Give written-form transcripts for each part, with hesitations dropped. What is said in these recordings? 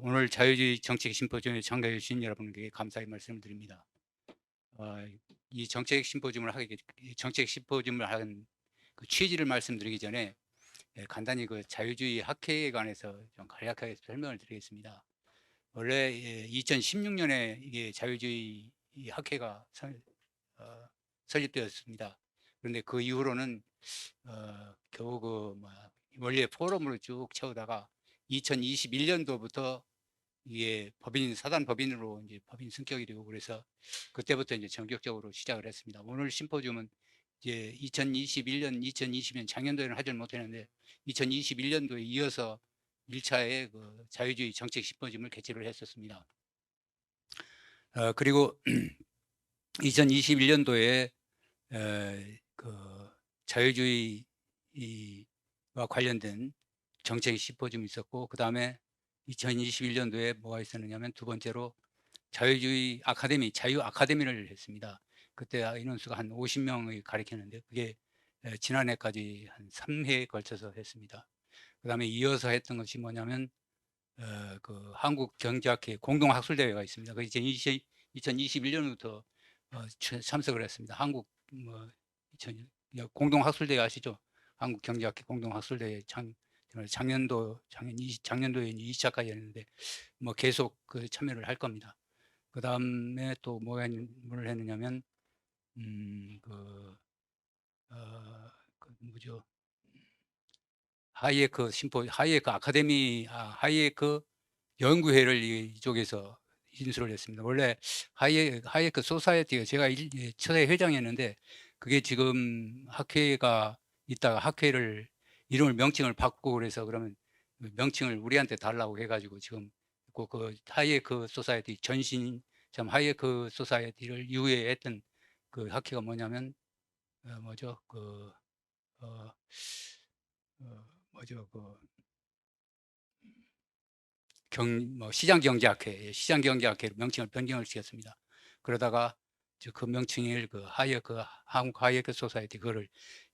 오늘 자유주의 정책 심포지엄에 참가해 주신 여러분께 감사의 말씀을 드립니다. 이 정책 심포지엄을 한 그 취지를 말씀드리기 전에 간단히 그 자유주의 학회에 관해서 좀 간략하게 설명을 드리겠습니다. 원래 2016년에 이게 자유주의 이 학회가 설립되었습니다. 그런데 그 이후로는 겨우 원래 포럼으로 쭉 채우다가 2021년도부터 이게 사단 법인으로 이제 법인 승격이 되고, 그래서 그때부터 이제 전격적으로 시작을 했습니다. 오늘 심포지엄은 이제 2021년, 2020년 작년도에는 하지 못했는데 2021년도에 이어서 1차의 그 자유주의 정책 심포지엄을 개최를 했었습니다. 그리고 2021년도에 그 자유주의와 관련된 정책 심포지엄이 있었고, 그 다음에 2021년도에 뭐가 있었느냐면 두 번째로 자유주의 아카데미, 자유 아카데미를 했습니다. 그때 인원수가 한 50명을 가리켰는데 그게 지난해까지 한 3회에 걸쳐서 했습니다. 그 다음에 이어서 했던 것이 뭐냐면 그 한국경제학회 공동학술대회가 있습니다. 그 2021년부터 참석을 했습니다. 한국 공동학술대회 아시죠? 한국경제학회 공동학술대회 작년도에 2차까지 했는데 뭐 계속 그 참여를 할 겁니다. 그 다음에 또 뭘 했느냐면 뭐죠? 하이에크 아카데미, 하이에크 연구회를 이쪽에서 인수를 했습니다. 원래 하이에크 소사이어티가 제가 초대 회장이었는데 그게 지금 학회가 있다가 학회를 이름을 명칭을 바꾸고, 그래서 그러면 명칭을 우리한테 달라고 해가지고 지금 그 하이에크 소사이어티 전신 참 하이에크 소사이어티를 이후에 했던 그 학회가 뭐냐면 뭐죠? 어, 뭐죠? 시장경제학회 명칭을 변경을 시켰습니다. 그러다가 그 명칭을 한국 하이에크 소사이어티 그거를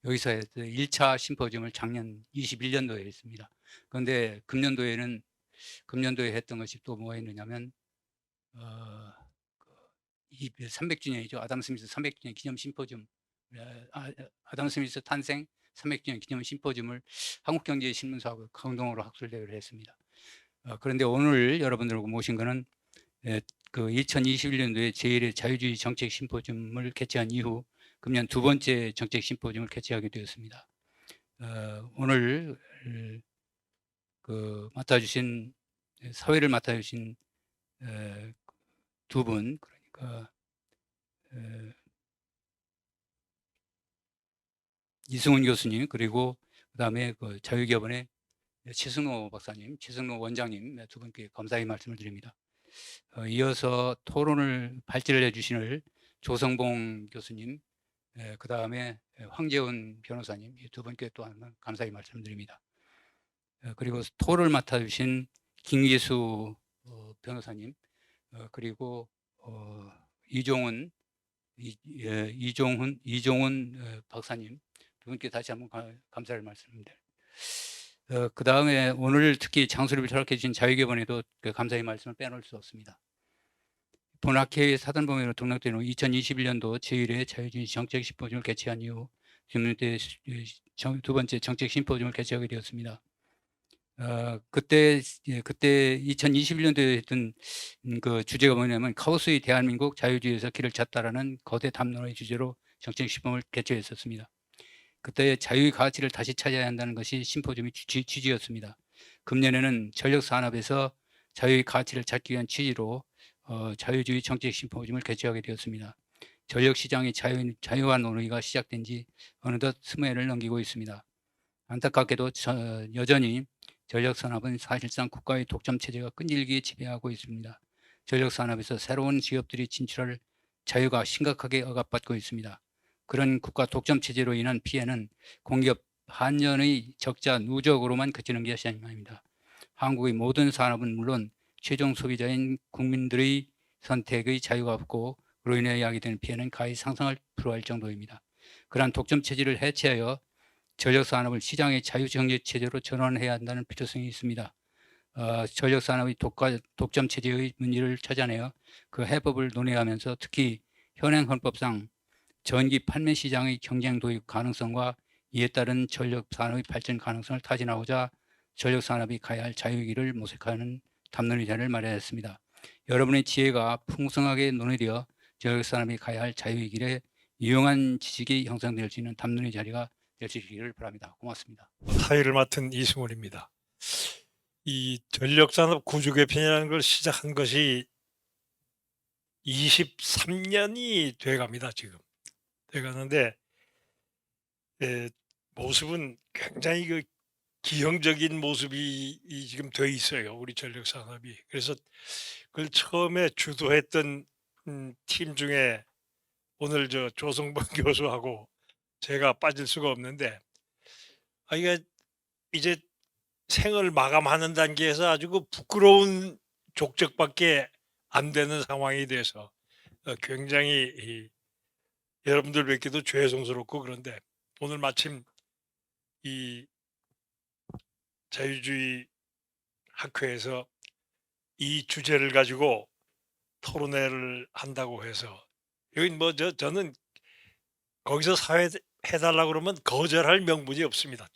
여기서 1차 심포지엄을 작년 21년도에 했습니다. 그런데 금년도에 했던 것이 또 뭐가 있느냐면 300주년이죠. 아담 스미스 300주년 기념 심포지엄, 아담 스미스 탄생 300주년 기념 심포지엄을 한국경제신문사하고 공동으로 학술대회를 했습니다. 그런데 오늘 여러분들하고 모신 거는 그 2021년도에 제1회 자유주의 정책 심포지엄을 개최한 이후 금년 두 번째 정책 심포지엄을 개최하게 되었습니다. 오늘 사회를 맡아주신 두 분, 그러니까 이승훈 교수님, 그리고 그다음에 그 자유기업원의 최승로 박사님, 최승로 원장님 두 분께 감사의 말씀을 드립니다. 이어서 토론을 발제를 해주실 조성봉 교수님, 그 다음에 황재훈 변호사님 두 분께 또한 감사의 말씀드립니다. 그리고 토를 맡아주신 김기수 변호사님, 그리고 이종훈 박사님 두 분께 다시 한번 감사를 말씀드립니다. 그 다음에 오늘 특히 장소를 허락해 주신 자유기업원에도 감사의 말씀을 빼놓을 수 없습니다. 본학회의 사단법인으로 등록된 후 2021년도 제1회 자유주의 정책 심포지엄을 개최한 이후 지금 두 번째 정책 심포지엄을 개최하게 되었습니다. 그때 2021년도에 했던 그 주제가 뭐냐면 카오스의 대한민국 자유주의에서 길을 찾다라는 거대 담론의 주제로 정책 심포지엄을 개최했었습니다. 그때 자유의 가치를 다시 찾아야 한다는 것이 심포지엄의 취지였습니다. 금년에는 전력산업에서 자유의 가치를 찾기 위한 취지로 자유주의 정책 심포지엄을 개최하게 되었습니다. 전력시장의 자유화한 논의가 시작된 지 어느덧 20회를 넘기고 있습니다. 안타깝게도 여전히 전력산업은 사실상 국가의 독점체제가 끈질기게 지배하고 있습니다. 전력산업에서 새로운 기업들이 진출할 자유가 심각하게 억압받고 있습니다. 그런 국가 독점체제로 인한 피해는 공기업 한전의 적자 누적으로만 그치는 것이 아닙니다. 한국의 모든 산업은 물론 최종 소비자인 국민들의 선택의 자유가 없고 그로 인해 야기되는 피해는 가히 상상을 불허할 정도입니다. 그러한 독점체제를 해체하여 전력산업을 시장의 자유경제체제로 전환해야 한다는 필요성이 있습니다. 전력 산업의 독점 체제의 문제를 찾아내어 그 해법을 논의하면서 특히 현행 헌법상 전기 판매 시장의 경쟁 도입 가능성과 이에 따른 전력 산업의 발전 가능성을 타진하고자 전력 산업이 가야 할 자유의기를 모색하는 담론의 자리를 마련했습니다. 여러분의 지혜가 풍성하게 논의되어 전력 산업이 가야 할 자유의기에 유용한 지식이 형성될 수 있는 담론의 자리가 될 수 있기를 바랍니다. 고맙습니다. 사회를 맡은 이승훈입니다. 이 전력산업 구조 개편이라는 걸 시작한 것이 23년이 돼갑니다. 지금 돼가는데 모습은 굉장히 그 기형적인 모습이 지금 돼 있어요. 우리 전력산업이. 그래서 그걸 처음에 주도했던 팀 중에 오늘 저 조성범 교수하고 제가 빠질 수가 없는데, 이게 이제 생을 마감하는 단계에서 아주 그 부끄러운 족적밖에 안 되는 상황이 돼서 굉장히 여러분들 뵙기도 죄송스럽고, 그런데 오늘 마침 이 자유주의 학회에서 이 주제를 가지고 토론회를 한다고 해서, 여기 뭐 저는 거기서 사회 해달라고 그러면 거절할 명분이 없습니다.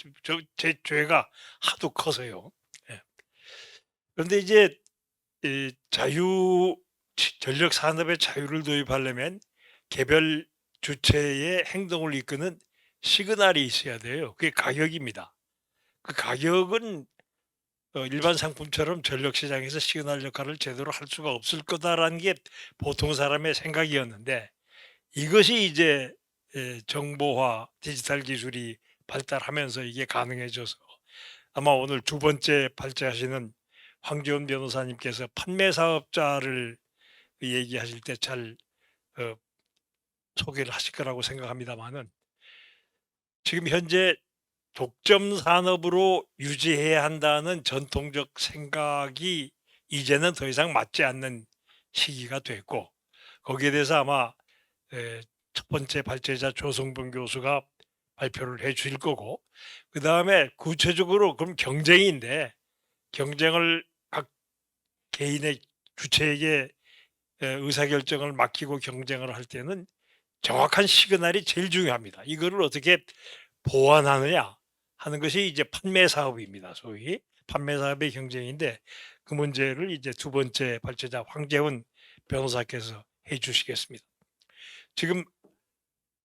제 죄가 하도 커서요. 예. 그런데 이제 이 전력 산업의 자유를 도입하려면 개별 주체의 행동을 이끄는 시그널이 있어야 돼요. 그게 가격입니다. 그 가격은 일반 상품처럼 전력 시장에서 시그널 역할을 제대로 할 수가 없을 거다라는 게 보통 사람의 생각이었는데, 이것이 이제 정보화 디지털 기술이 발달하면서 이게 가능해져서, 아마 오늘 두 번째 발제하시는 황지원 변호사님께서 판매 사업자를 얘기하실 때 잘 소개를 하실 거라고 생각합니다만은, 지금 현재 독점 산업으로 유지해야 한다는 전통적 생각이 이제는 더 이상 맞지 않는 시기가 됐고, 거기에 대해서 아마 첫 번째 발제자 조성범 교수가 발표를 해 주실 거고, 그다음에 구체적으로 그럼 경쟁인데, 경쟁을 각 개인의 주체에게 의사결정을 맡기고 경쟁을 할 때는 정확한 시그널이 제일 중요합니다. 이거를 어떻게 보완하느냐 하는 것이 이제 판매 사업입니다. 소위 판매 사업의 경쟁인데, 그 문제를 이제 두 번째 발제자 황재훈 변호사께서 해 주시겠습니다. 지금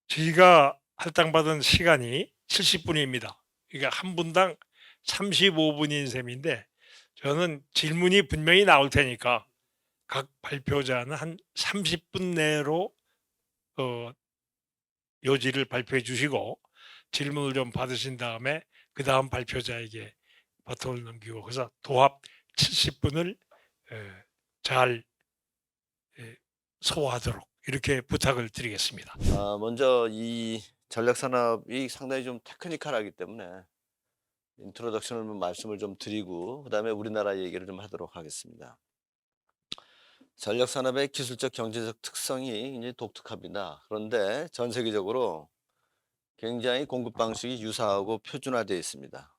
저희가 할당받은 시간이 70분입니다. 그러니까 한 분당 35분인 셈인데, 저는 질문이 분명히 나올 테니까 각 발표자는 한 30분 내로 요지를 발표해 주시고, 질문을 좀 받으신 다음에 그 다음 발표자에게 바톤을 넘기고, 그래서 도합 70분을 잘 소화하도록 이렇게 부탁을 드리겠습니다. 먼저 이 전력 산업이 상당히 좀 테크니컬하기 때문에 인트로덕션을 말씀을 좀 드리고, 그다음에 우리나라 얘기를 좀 하도록 하겠습니다. 전력 산업의 기술적 경제적 특성이 굉장히 독특합니다. 그런데 전 세계적으로 굉장히 공급 방식이 유사하고 표준화되어 있습니다.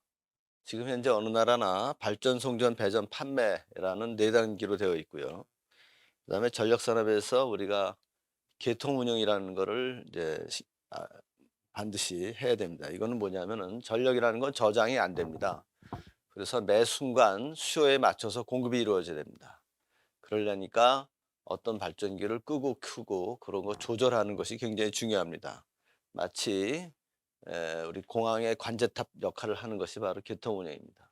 지금 현재 어느 나라나 발전, 송전, 배전, 판매라는 네 단계로 되어 있고요. 그다음에 전력 산업에서 우리가 계통 운영이라는 거를 이제 반드시 해야 됩니다. 이거는 뭐냐면은 전력이라는 건 저장이 안 됩니다. 그래서 매 순간 수요에 맞춰서 공급이 이루어져야 됩니다. 그러려니까 어떤 발전기를 끄고 켜고 그런 거 조절하는 것이 굉장히 중요합니다. 마치 우리 공항의 관제탑 역할을 하는 것이 바로 계통 운영입니다.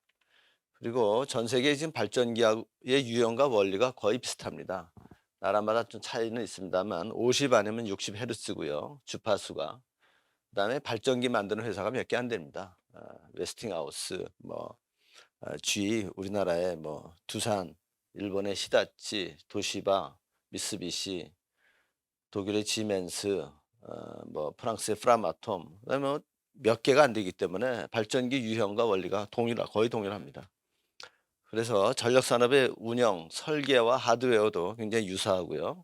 그리고 전 세계 지금 발전기의 유형과 원리가 거의 비슷합니다. 나라마다 좀 차이는 있습니다만 50 아니면 60Hz고요. 주파수가. 그다음에 발전기 만드는 회사가 몇 개 안 됩니다. 웨스팅하우스, GE 우리나라의 두산, 일본의 히다치, 도시바, 미쓰비시, 독일의 지멘스, 프랑스의 프라마톰, 그다음에 몇 개가 안 되기 때문에 발전기 유형과 원리가 거의 동일합니다. 그래서 전력 산업의 운영, 설계와 하드웨어도 굉장히 유사하고요.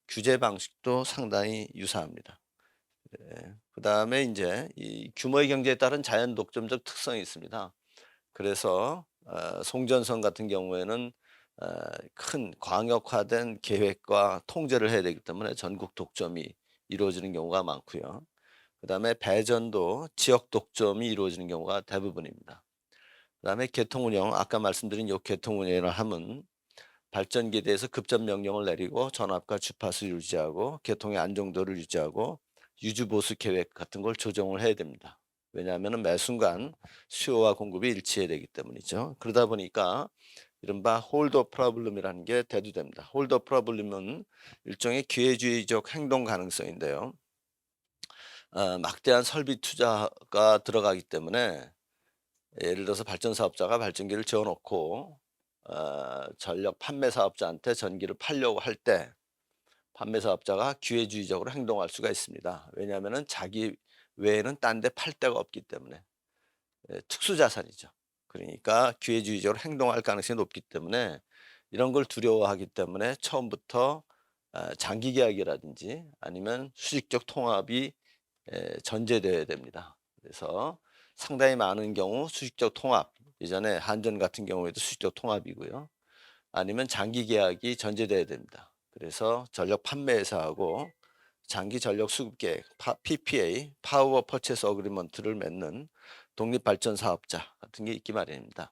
규제 방식도 상당히 유사합니다. 그다음에 이제 이 규모의 경제에 따른 자연 독점적 특성이 있습니다. 그래서 송전선 같은 경우에는 큰 광역화된 계획과 통제를 해야 되기 때문에 전국 독점이 이루어지는 경우가 많고요. 그다음에 배전도 지역 독점이 이루어지는 경우가 대부분입니다. 그다음에 개통 운영, 아까 말씀드린 요 개통 운영이라 함은 발전기에 대해서 급전 명령을 내리고 전압과 주파수를 유지하고 개통의 안정도를 유지하고 유지 보수 계획 같은 걸 조정을 해야 됩니다. 왜냐하면은 매 순간 수요와 공급이 일치해야 되기 때문이죠. 그러다 보니까 이른바 홀더 프로블럼이라는 게 대두됩니다. 홀더 프로블럼은 일종의 기회주의적 행동 가능성인데요. 막대한 설비 투자가 들어가기 때문에 예를 들어서 발전 사업자가 발전기를 지어 놓고 전력 판매 사업자한테 전기를 팔려고 할 때 판매 사업자가 기회주의적으로 행동할 수가 있습니다. 왜냐하면은 자기 외에는 딴 데 팔 데가 없기 때문에. 특수 자산이죠. 그러니까 기회주의적으로 행동할 가능성이 높기 때문에 이런 걸 두려워하기 때문에 처음부터 장기 계약이라든지 아니면 수직적 통합이 전제되어야 됩니다. 그래서 상당히 많은 경우 수직적 통합, 예전에 한전 같은 경우에도 수직적 통합이고요. 아니면 장기 계약이 전제돼야 됩니다. 그래서 전력 판매회사하고 장기 전력 수급 계획 PPA 파워 퍼체스 어그리먼트를 맺는 독립 발전 사업자 같은 게 있기 마련입니다.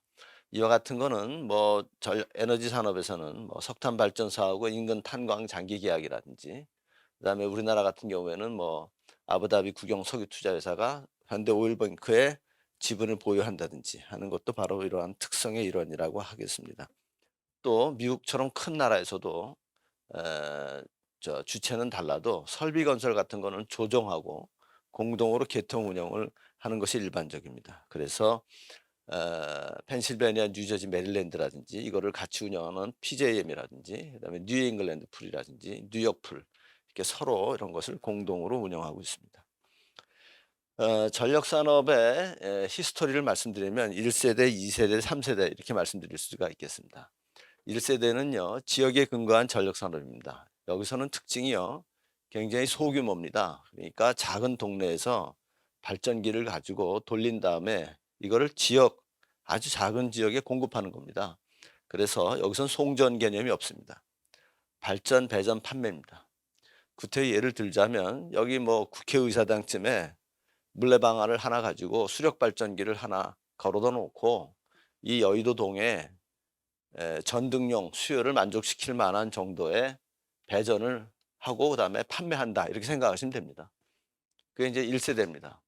이와 같은 거는 뭐 에너지 산업에서는 뭐 석탄 발전사하고 인근 탄광 장기 계약이라든지 그다음에 우리나라 같은 경우에는 뭐 아부다비 국영 석유 투자 회사가 현대 오일뱅크에 지분을 보유한다든지 하는 것도 바로 이러한 특성의 일환이라고 하겠습니다. 또 미국처럼 큰 나라에서도 에, 주체는 달라도 설비 건설 같은 거는 조정하고 공동으로 개통 운영을 하는 것이 일반적입니다. 그래서 펜실베니아, 뉴저지, 메릴랜드라든지 이거를 같이 운영하는 PJM이라든지 그다음에 뉴잉글랜드 풀이라든지 뉴욕 풀 이렇게 서로 이런 것을 공동으로 운영하고 있습니다. 전력 산업의 히스토리를 말씀드리면 1세대, 2세대, 3세대 이렇게 말씀드릴 수가 있겠습니다. 1세대는요. 지역에 근거한 전력 산업입니다. 여기서는 특징이요. 굉장히 소규모입니다. 그러니까 작은 동네에서 발전기를 가지고 돌린 다음에 이거를 아주 작은 지역에 공급하는 겁니다. 그래서 여기선 송전 개념이 없습니다. 발전, 배전, 판매입니다. 구태 예를 들자면 여기 뭐 국회의사당쯤에 물레방아를 하나 가지고 수력 발전기를 하나 걸어다 놓고 이 여의도 동에 전등용 수요를 만족시킬 만한 정도의 배전을 하고 그다음에 판매한다 이렇게 생각하시면 됩니다. 그게 이제 1세대입니다.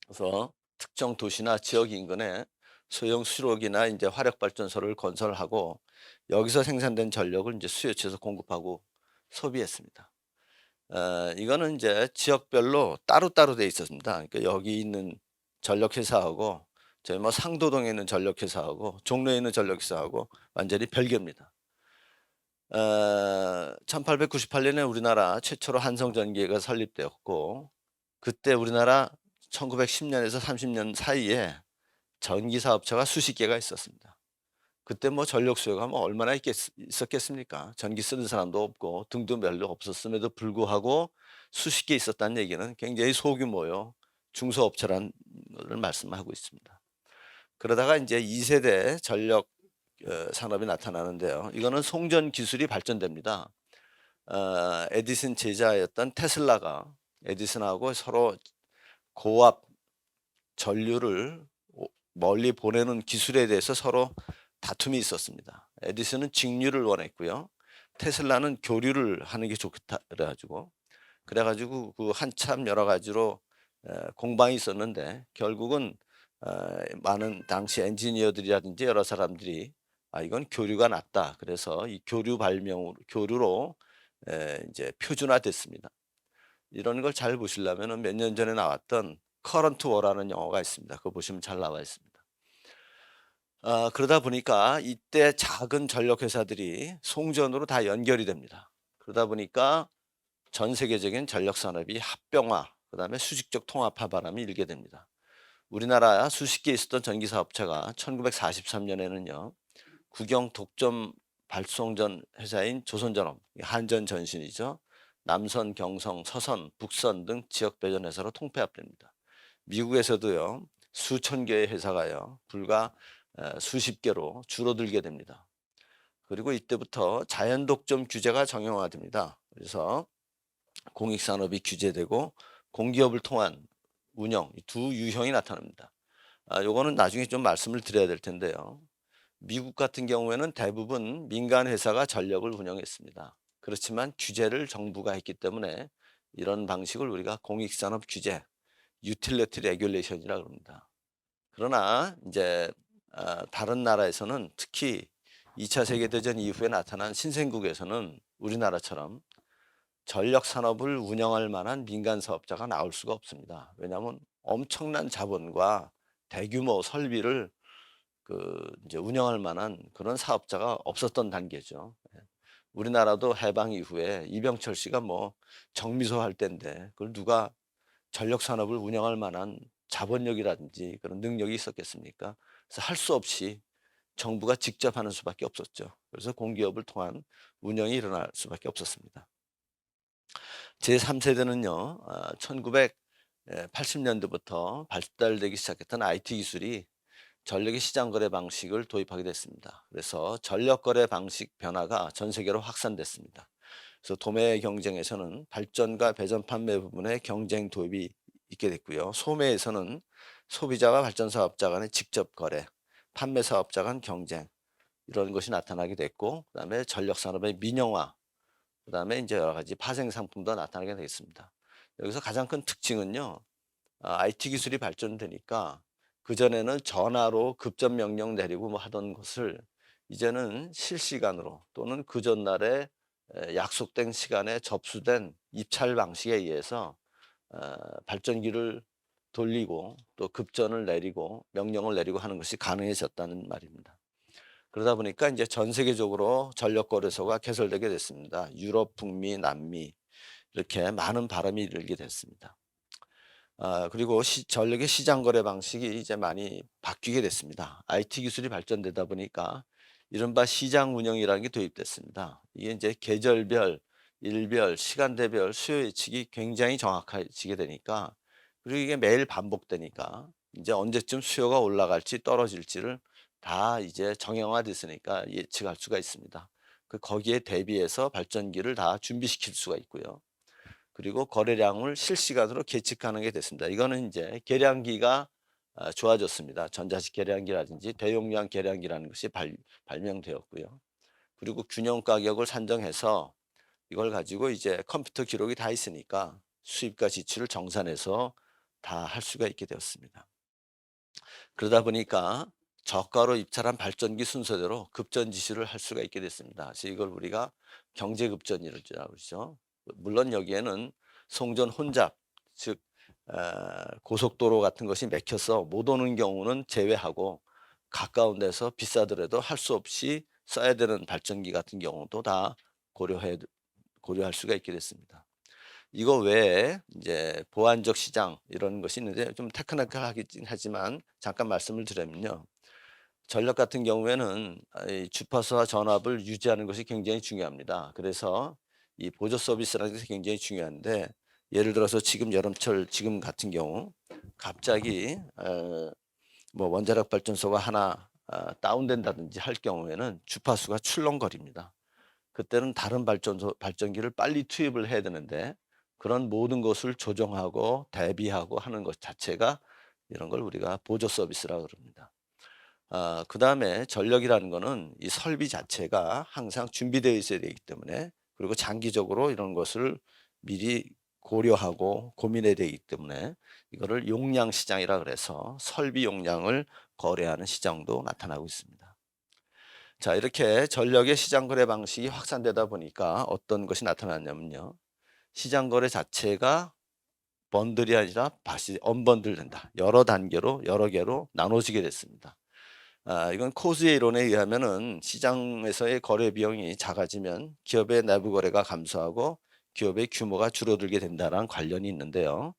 그래서 특정 도시나 지역 인근에 소형 수력이나 이제 화력 발전소를 건설하고 여기서 생산된 전력을 이제 수요처에서 공급하고 소비했습니다. 이거는 이제 지역별로 따로따로 돼 있었습니다. 그러니까 여기 있는 전력 회사하고 저희 뭐 상도동에 있는 전력 회사하고 종로에 있는 전력 회사하고 완전히 별개입니다. 1898년에 우리나라 최초로 한성전기가 설립되었고 그때 우리나라 1910년에서 30년 사이에 전기 사업체가 수십 개가 있었습니다. 그때 뭐 전력 수요가 뭐 얼마나 있었겠습니까? 전기 쓰는 사람도 없고 등도 별로 없었음에도 불구하고 수십 개 있었다는 얘기는 굉장히 소규모요. 중소업체라는 걸 말씀하고 있습니다. 그러다가 이제 2세대 전력 산업이 나타나는데요. 이거는 송전 기술이 발전됩니다. 에디슨 제자였던 테슬라가 에디슨하고 서로 고압 전류를 멀리 보내는 기술에 대해서 서로 다툼이 있었습니다. 에디슨은 직류를 원했고요. 테슬라는 교류를 하는 게 좋다 그래가지고 그 한참 여러 가지로 공방이 있었는데 결국은 많은 당시 엔지니어들이라든지 여러 사람들이 이건 교류가 낫다. 그래서 이 교류로 이제 표준화됐습니다. 이런 걸 잘 보시려면 몇 년 전에 나왔던 커런트 워라는 영화가 있습니다. 그거 보시면 잘 나와 있습니다. 그러다 보니까 이때 작은 전력 회사들이 송전으로 다 연결이 됩니다. 그러다 보니까 전 세계적인 전력 산업이 합병화, 그다음에 수직적 통합화 바람이 일게 됩니다. 우리나라 수십 개 있었던 전기 사업체가 1943년에는요. 국영 독점 발송전 회사인 조선전업, 한전 전신이죠. 남선, 경성, 서선, 북선 등 지역 배전 회사로 통폐합됩니다. 미국에서도요. 수천 개의 회사가요. 불과 수십 개로 줄어들게 됩니다. 그리고 이때부터 자연 독점 규제가 정형화됩니다. 그래서 공익산업이 규제되고 공기업을 통한 운영, 이 두 유형이 나타납니다. 요거는 나중에 좀 말씀을 드려야 될 텐데요. 미국 같은 경우에는 대부분 민간 회사가 전력을 운영했습니다. 그렇지만 규제를 정부가 했기 때문에 이런 방식을 우리가 공익산업 규제, 유틸리티 레귤레이션이라고 합니다. 그러나 이제 다른 나라에서는 특히 2차 세계대전 이후에 나타난 신생국에서는 우리나라처럼 전력 산업을 운영할 만한 민간 사업자가 나올 수가 없습니다. 왜냐하면 엄청난 자본과 대규모 설비를 이제 운영할 만한 그런 사업자가 없었던 단계죠. 예. 우리나라도 해방 이후에 이병철 씨가 뭐 정미소 할 때인데 그걸 누가 전력 산업을 운영할 만한 자본력이라든지 그런 능력이 있었겠습니까? 그래서 할 수 없이 정부가 직접 하는 수밖에 없었죠. 그래서 공기업을 통한 운영이 일어날 수밖에 없었습니다. 제3세대는요, 1980년대부터 발달되기 시작했던 IT 기술이 전력의 시장 거래 방식을 도입하게 됐습니다. 그래서 전력 거래 방식 변화가 전 세계로 확산됐습니다. 그래서 도매 경쟁에서는 발전과 배전 판매 부분에 경쟁 도입이 있게 됐고요. 소매에서는 소비자와 발전 사업자 간의 직접 거래, 판매 사업자 간 경쟁 이런 것이 나타나게 됐고, 그다음에 전력 산업의 민영화, 그다음에 이제 여러 가지 파생 상품도 나타나게 되겠습니다. 여기서 가장 큰 특징은요. IT 기술이 발전되니까 그전에는 전화로 급전 명령 내리고 뭐 하던 것을 이제는 실시간으로 또는 그 전날에 약속된 시간에 접수된 입찰 방식에 의해서 발전기를 돌리고 또 급전을 내리고 명령을 내리고 하는 것이 가능해졌다는 말입니다. 그러다 보니까 이제 전 세계적으로 전력 거래소가 개설되게 됐습니다. 유럽, 북미, 남미 이렇게 많은 바람이 일게 됐습니다. 그리고 전력의 시장 거래 방식이 이제 많이 바뀌게 됐습니다. IT 기술이 발전되다 보니까 이른바 시장 운영이라는 게 도입됐습니다. 이게 이제 계절별, 일별, 시간대별 수요 예측이 굉장히 정확해지게 되니까, 그리고 이게 매일 반복되니까 이제 언제쯤 수요가 올라갈지 떨어질지를 다 이제 정형화됐으니까 예측할 수가 있습니다. 거기에 대비해서 발전기를 다 준비시킬 수가 있고요. 그리고 거래량을 실시간으로 계측하는 게 됐습니다. 이거는 이제 계량기가 좋아졌습니다. 전자식 계량기라든지 대용량 계량기라는 것이 발명되었고요. 그리고 균형 가격을 산정해서 이걸 가지고 이제 컴퓨터 기록이 다 있으니까 수입과 지출을 정산해서 다 할 수가 있게 되었습니다. 그러다 보니까 저가로 입찰한 발전기 순서대로 급전 지시를 할 수가 있게 됐습니다. 그래서 이걸 우리가 경제급전이라고 그러죠. 물론 여기에는 송전 혼잡, 즉 고속도로 같은 것이 막혀서 못 오는 경우는 제외하고 가까운 데서 비싸더라도 할 수 없이 써야 되는 발전기 같은 경우도 다 고려할 수가 있게 됐습니다. 이거 외에 이제 보완적 시장 이런 것이 있는데 좀 테크니컬하긴 하지만 잠깐 말씀을 드리면요. 전력 같은 경우에는 이 주파수와 전압을 유지하는 것이 굉장히 중요합니다. 그래서 이 보조 서비스라는 것이 굉장히 중요한데, 예를 들어서 지금 여름철 지금 같은 경우 갑자기 뭐 원자력 발전소가 하나 다운된다든지 할 경우에는 주파수가 출렁거립니다. 그때는 다른 발전기를 빨리 투입을 해야 되는데, 그런 모든 것을 조정하고 대비하고 하는 것 자체가 이런 걸 우리가 보조 서비스라고 그럽니다. 그다음에 전력이라는 거는 이 설비 자체가 항상 준비되어 있어야 되기 때문에, 그리고 장기적으로 이런 것을 미리 고려하고 고민해야 되기 때문에 이거를 용량 시장이라 그래서 설비 용량을 거래하는 시장도 나타나고 있습니다. 자, 이렇게 전력의 시장 거래 방식이 확산되다 보니까 어떤 것이 나타났냐면요. 시장 거래 자체가 번들이 아니라 다시 언번들된다. 여러 단계로 여러 개로 나눠지게 됐습니다. 이건 코즈의 이론에 의하면은 시장에서의 거래 비용이 작아지면 기업의 내부 거래가 감소하고 기업의 규모가 줄어들게 된다는 관련이 있는데요.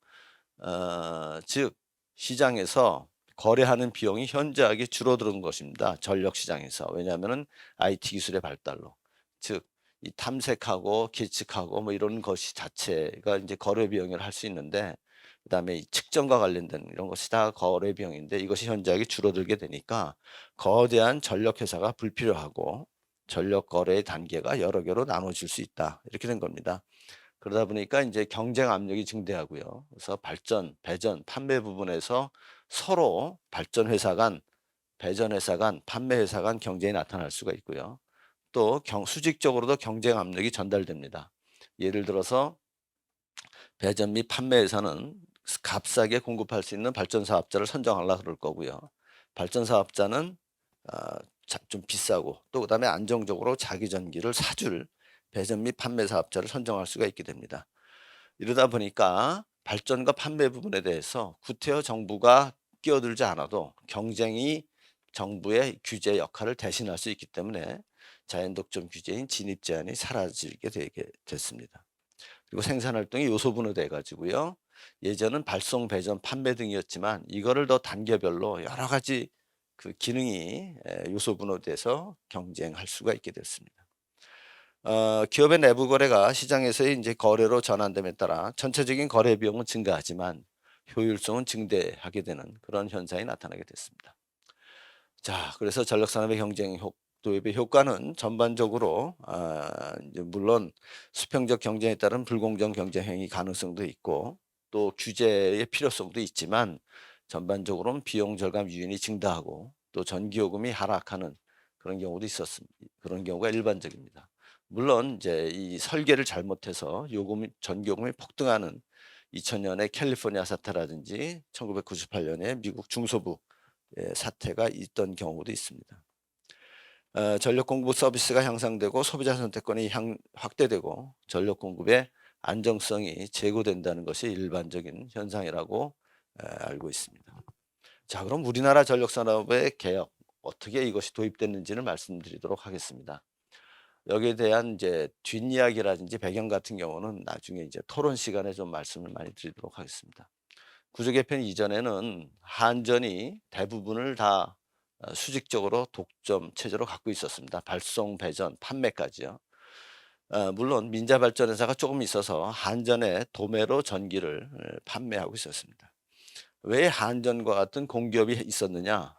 즉 시장에서 거래하는 비용이 현저하게 줄어드는 것입니다. 전력 시장에서. 왜냐하면은 IT 기술의 발달로. 즉 이 탐색하고 계측하고 뭐 이런 것이 자체가 이제 거래 비용을 할 수 있는데, 그다음에 이 측정과 관련된 이런 것이 다 거래 비용인데 이것이 현저하게 줄어들게 되니까 거대한 전력 회사가 불필요하고 전력 거래의 단계가 여러 개로 나눠질 수 있다. 이렇게 된 겁니다. 그러다 보니까 이제 경쟁 압력이 증대하고요. 그래서 발전, 배전, 판매 부분에서 서로 발전 회사 간, 배전 회사 간, 판매 회사 간 경쟁이 나타날 수가 있고요. 또 수직적으로도 경쟁 압력이 전달됩니다. 예를 들어서 배전 및 판매에서는 값싸게 공급할 수 있는 발전 사업자를 선정하려고 그럴 거고요. 발전 사업자는 좀 비싸고 또 그다음에 안정적으로 자기 전기를 사줄 배전 및 판매 사업자를 선정할 수가 있게 됩니다. 이러다 보니까 발전과 판매 부분에 대해서 구태여 정부가 끼어들지 않아도 경쟁이 정부의 규제 역할을 대신할 수 있기 때문에 자연독점 규제인 진입 제한이 사라지게 되게 됐습니다. 그리고 생산 활동이 요소 분화돼 가지고요. 예전은 발송, 배전, 판매 등이었지만 이거를 더 단계별로 여러 가지 그 기능이 요소 분화돼서 경쟁할 수가 있게 됐습니다. 기업의 내부 거래가 시장에서의 이제 거래로 전환됨에 따라 전체적인 거래 비용은 증가하지만 효율성은 증대하게 되는 그런 현상이 나타나게 됐습니다. 자, 그래서 전력 산업의 경쟁 도입의 효과는 전반적으로 이제 물론 수평적 경쟁에 따른 불공정 경쟁 행위 가능성도 있고 또 규제의 필요성도 있지만 전반적으로는 비용 절감 유인이 증가하고 또 전기요금이 하락하는 그런 경우도 있었습니다. 그런 경우가 일반적입니다. 물론 이제 이 설계를 잘못해서 전기요금이 폭등하는 2000년의 캘리포니아 사태라든지 1998년에 미국 중소부 사태가 있던 경우도 있습니다. 전력 공급 서비스가 향상되고 소비자 선택권이 확대되고 전력 공급의 안정성이 제고된다는 것이 일반적인 현상이라고 알고 있습니다. 자, 그럼 우리나라 전력 산업의 개혁 어떻게 이것이 도입됐는지를 말씀드리도록 하겠습니다. 여기에 대한 이제 뒷이야기라든지 배경 같은 경우는 나중에 이제 토론 시간에 좀 말씀을 많이 드리도록 하겠습니다. 구조 개편 이전에는 한전이 대부분을 다 수직적으로 독점 체제로 갖고 있었습니다. 발송, 배전, 판매까지요. 물론 민자발전회사가 조금 있어서 한전의 도매로 전기를 판매하고 있었습니다. 왜 한전과 같은 공기업이 있었느냐?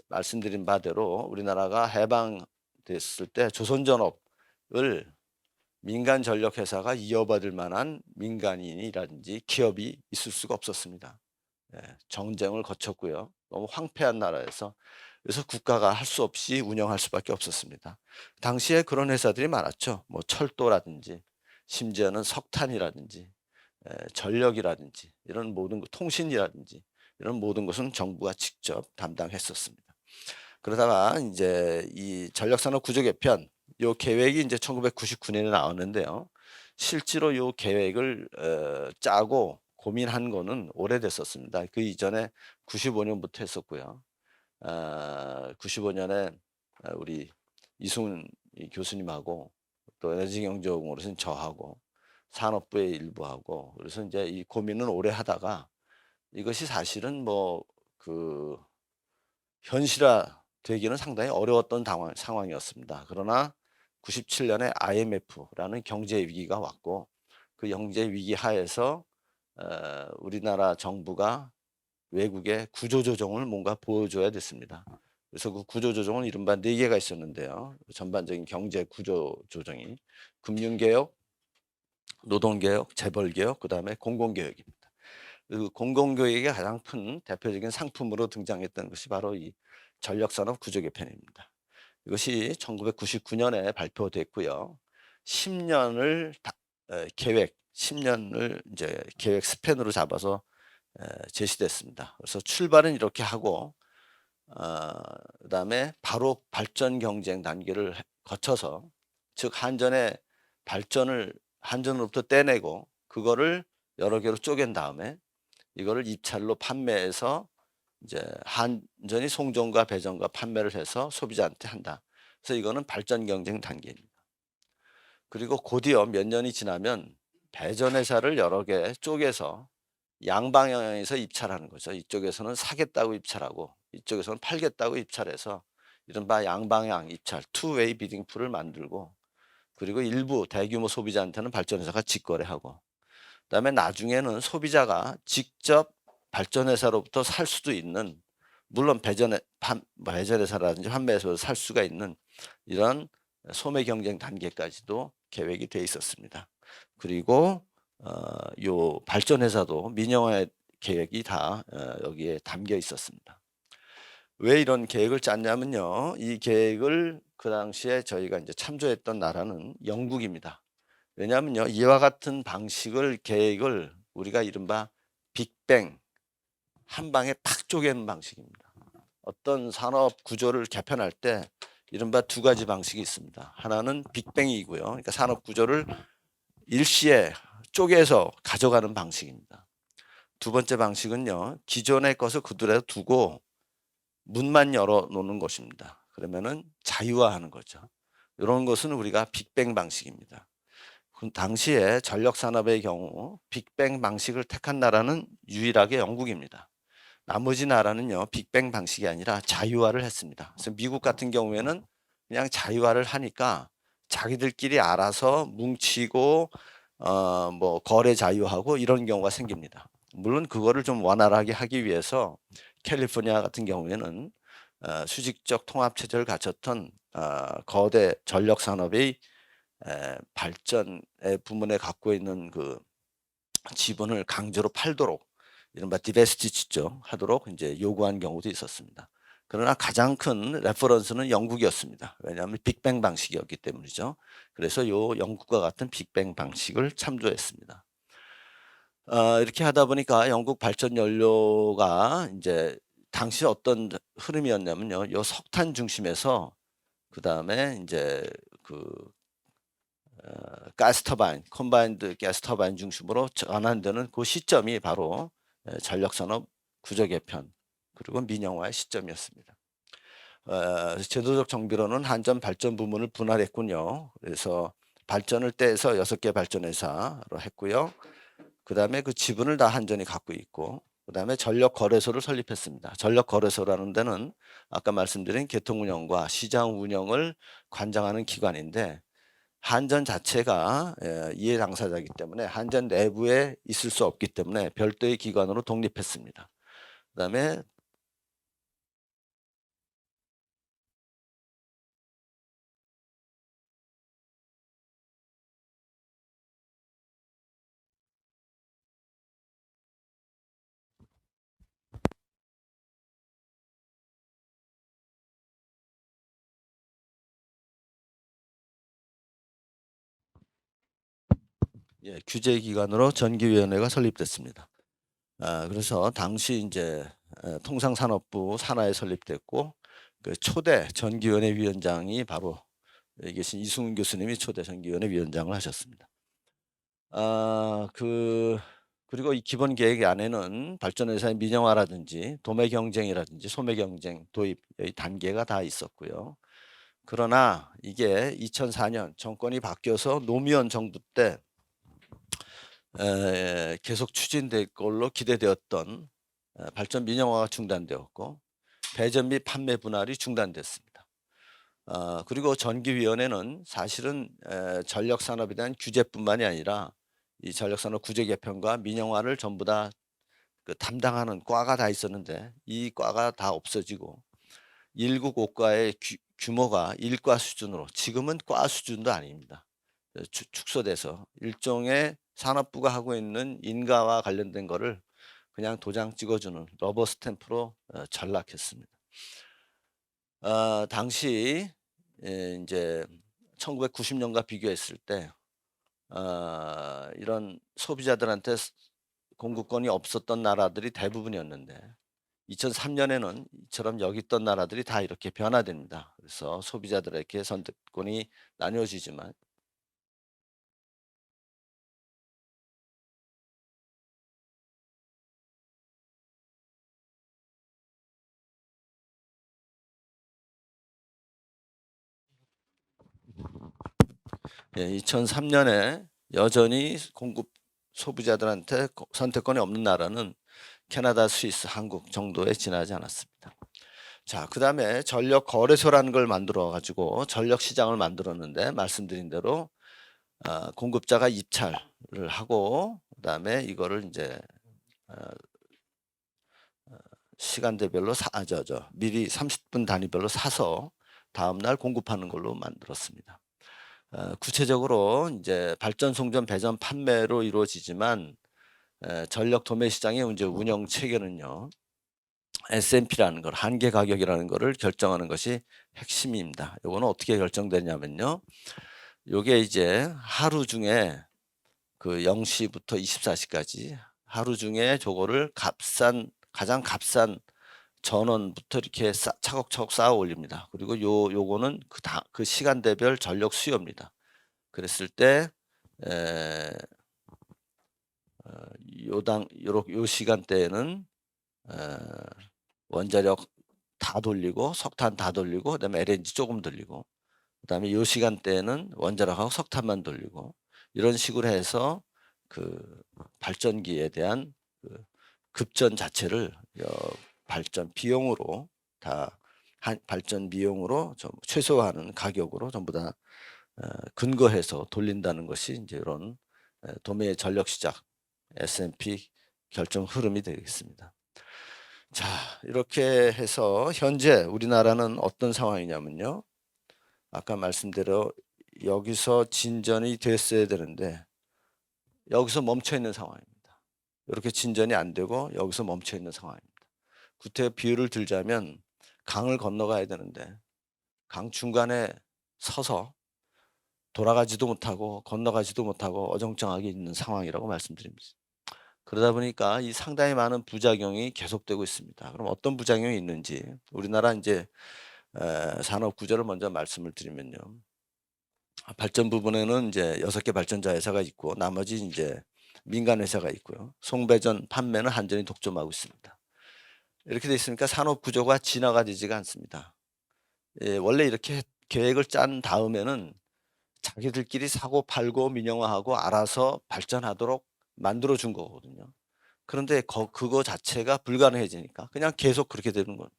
말씀드린 바대로 우리나라가 해방됐을 때 조선전업을 민간 전력 회사가 이어받을 만한 민간인이라든지 기업이 있을 수가 없었습니다. 전쟁을 거쳤고요. 너무 황폐한 나라에서 그래서 국가가 할 수 없이 운영할 수밖에 없었습니다. 당시에 그런 회사들이 많았죠. 뭐 철도라든지 심지어는 석탄이라든지 전력이라든지 이런 모든 통신이라든지 이런 모든 것은 정부가 직접 담당했었습니다. 그러다가 이제 이 전력산업 구조 개편 요 계획이 이제 1999년에 나왔는데요. 실제로 요 계획을 짜고 고민한 거는 오래됐었습니다. 그 이전에 95년부터 했었고요. 95년에 우리 이승훈 교수님하고 또 에너지경제연구원에서는 저하고 산업부의 일부하고 그래서 이제 이 고민은 오래 하다가 이것이 사실은 뭐 그 현실화 되기는 상당히 어려웠던 상황이었습니다. 그러나 97년에 IMF라는 경제 위기가 왔고 그 경제 위기 하에서 우리나라 정부가 외국에 구조조정을 뭔가 보여줘야 됐습니다. 그래서 그 구조조정은 이른바 4개가 있었는데요. 전반적인 경제 구조조정이 금융개혁, 노동개혁, 재벌개혁, 그다음에 공공개혁입니다. 그 공공교육의 가장 큰 대표적인 상품으로 등장했던 것이 바로 이 전력산업 구조개편입니다. 이것이 1999년에 발표됐고요. 10년을 계획, 10년을 이제 계획 스팬으로 잡아서 제시됐습니다. 그래서 출발은 이렇게 하고 그다음에 바로 발전 경쟁 단계를 거쳐서 즉 한전의 발전을 한전으로부터 떼내고 그거를 여러 개로 쪼갠 다음에 이거를 입찰로 판매해서 이제 한전이 송전과 배전과 판매를 해서 소비자한테 한다. 그래서 이거는 발전 경쟁 단계입니다. 그리고 곧이어 몇 년이 지나면 배전 회사를 여러 개 쪼개서 양방향에서 입찰하는 거죠. 이쪽에서는 사겠다고 입찰하고 이쪽에서는 팔겠다고 입찰해서 이른바 양방향 입찰, 투웨이 비딩 풀을 만들고 그리고 일부 대규모 소비자한테는 발전회사가 직거래하고 그다음에 나중에는 소비자가 직접 발전회사로부터 살 수도 있는, 물론 배전회사라든지 판매회사로 살 수가 있는 이런 소매 경쟁 단계까지도 계획이 돼 있었습니다. 그리고 요 발전회사도 민영화 계획이 다 여기에 담겨 있었습니다. 왜 이런 계획을 짰냐면요. 이 계획을 그 당시에 저희가 이제 참조했던 나라는 영국입니다. 왜냐하면요. 이와 같은 계획을 우리가 이른바 빅뱅, 한 방에 팍 쪼개는 방식입니다. 어떤 산업 구조를 개편할 때 이른바 두 가지 방식이 있습니다. 하나는 빅뱅이고요. 그러니까 산업 구조를 일시에 쪼개서 가져가는 방식입니다. 두 번째 방식은요. 기존의 것을 그대로 두고 문만 열어 놓는 것입니다. 그러면은 자유화하는 거죠. 이런 것은 우리가 빅뱅 방식입니다. 그 당시에 전력 산업의 경우 빅뱅 방식을 택한 나라는 유일하게 영국입니다. 나머지 나라는요, 빅뱅 방식이 아니라 자유화를 했습니다. 그래서 미국 같은 경우에는 그냥 자유화를 하니까 자기들끼리 알아서 뭉치고 뭐 거래 자유하고 이런 경우가 생깁니다. 물론 그거를 좀 원활하게 하기 위해서 캘리포니아 같은 경우에는 수직적 통합 체제를 갖췄던 거대 전력 산업의 발전의 부문에 갖고 있는 그 지분을 강제로 팔도록, 이른바 디베스티치죠, 하도록 이제 요구한 경우도 있었습니다. 그러나 가장 큰 레퍼런스는 영국이었습니다. 왜냐하면 빅뱅 방식이었기 때문이죠. 그래서 요 영국과 같은 빅뱅 방식을 참조했습니다. 이렇게 하다 보니까 영국 발전 연료가 이제 당시 어떤 흐름이었냐면요, 요 석탄 중심에서 그 다음에 이제 그 가스 터바인, 컴바인드 가스 터바인 중심으로 전환되는 그 시점이 바로 전력산업 구조 개편 그리고 민영화의 시점이었습니다. 제도적 정비로는 한전 발전 부문을 분할했군요. 그래서 발전을 떼서 6개 발전회사로 했고요. 그 다음에 그 지분을 다 한전이 갖고 있고, 그 다음에 전력거래소를 설립했습니다. 전력거래소라는 데는 아까 말씀드린 개통운영과 시장 운영을 관장하는 기관인데, 한전 자체가 이해 당사자이기 때문에 한전 내부에 있을 수 없기 때문에 별도의 기관으로 독립했습니다. 그다음에 규제 기관으로 전기위원회가 설립됐습니다. 그래서 당시 이제 통상산업부 산하에 설립됐고, 그 초대 전기위원회 위원장이 바로 여기 계신 이승훈 교수님이 초대 전기위원회 위원장을 하셨습니다. 그리고 이 기본 계획 안에는 발전회사의 민영화라든지 도매 경쟁이라든지 소매 경쟁 도입 이 단계가 다 있었고요. 그러나 이게 2004년 정권이 바뀌어서 노무현 정부 때 계속 추진될 걸로 기대되었던 발전 민영화가 중단되었고, 배전 및 판매 분할이 중단됐습니다. 그리고 전기위원회는 사실은 전력 산업에 대한 규제뿐만이 아니라 이 전력 산업 구조 개편과 민영화를 전부 다 그 담당하는 과가 다 있었는데, 이 과가 다 없어지고 1급 5과의 규모가 1과 수준으로, 지금은 과 수준도 아닙니다. 축소돼서 일종의 산업부가 하고 있는 인가와 관련된 거를 그냥 도장 찍어주는 러버 스탬프로 전락했습니다. 당시 이제 1990년과 비교했을 때 이런 소비자들한테 공급권이 없었던 나라들이 대부분이었는데, 2003년에는 이처럼 여기 있던 나라들이 다 이렇게 변화됩니다. 그래서 소비자들에게 선택권이 나뉘어지지만, 예, 2003년에 여전히 소비자들한테 선택권이 없는 나라는 캐나다, 스위스, 한국 정도에 지나지 않았습니다. 자, 그 다음에 전력 거래소라는 걸 만들어 가지고 전력 시장을 만들었는데, 말씀드린 대로 공급자가 입찰을 하고 그다음에 이거를 이제 어 시간대별로 미리 30분 단위별로 사서 다음 날 공급하는 걸로 만들었습니다. 구체적으로 이제 발전, 송전, 배전, 판매로 이루어지지만 전력 도매 시장의 이제 운영 체계는요. S&P라는 걸, 한계 가격이라는 거를 결정하는 것이 핵심입니다. 요거는 어떻게 결정되냐면요. 요게 이제 하루 중에 그 0 시부터 24 시까지 하루 중에 저거를 가장 값싼 전원부터 이렇게 차곡차곡 쌓아 올립니다. 그리고 요거는 그 시간대별 전력 수요입니다. 그랬을 때 에 요 시간대에는 어 원자력 다 돌리고 석탄 다 돌리고 그다음에 LNG 조금 돌리고 그다음에 요 시간대에는 원자력하고 석탄만 돌리고 이런 식으로 해서 그 발전기에 대한 그 급전 자체를 발전 비용으로 다 발전 비용으로 좀 최소화하는 가격으로 전부 다 근거해서 돌린다는 것이 이제 이런 도매 전력 시장 S&P 결정 흐름이 되겠습니다. 자, 이렇게 해서 현재 우리나라는 어떤 상황이냐면요. 아까 말씀대로 여기서 진전이 됐어야 되는데 여기서 멈춰 있는 상황입니다. 이렇게 진전이 안 되고 여기서 멈춰 있는 상황입니다. 구태 비유를 들자면 강을 건너가야 되는데 강 중간에 서서 돌아가지도 못하고 건너가지도 못하고 어정쩡하게 있는 상황이라고 말씀드립니다. 그러다 보니까 이 상당히 많은 부작용이 계속되고 있습니다. 그럼 어떤 부작용이 있는지 우리나라 이제 산업 구조를 먼저 말씀을 드리면요. 발전 부분에는 이제 6개 발전자 회사가 있고 나머지 이제 민간 회사가 있고요. 송배전 판매는 한전이 독점하고 있습니다. 이렇게 돼 있으니까 산업 구조가 진화가 되지가 않습니다. 원래 이렇게 계획을 짠 다음에는 자기들끼리 사고 팔고 민영화하고 알아서 발전하도록 만들어 준 거거든요. 그런데 그거 자체가 불가능해지니까 그냥 계속 그렇게 되는 겁니다.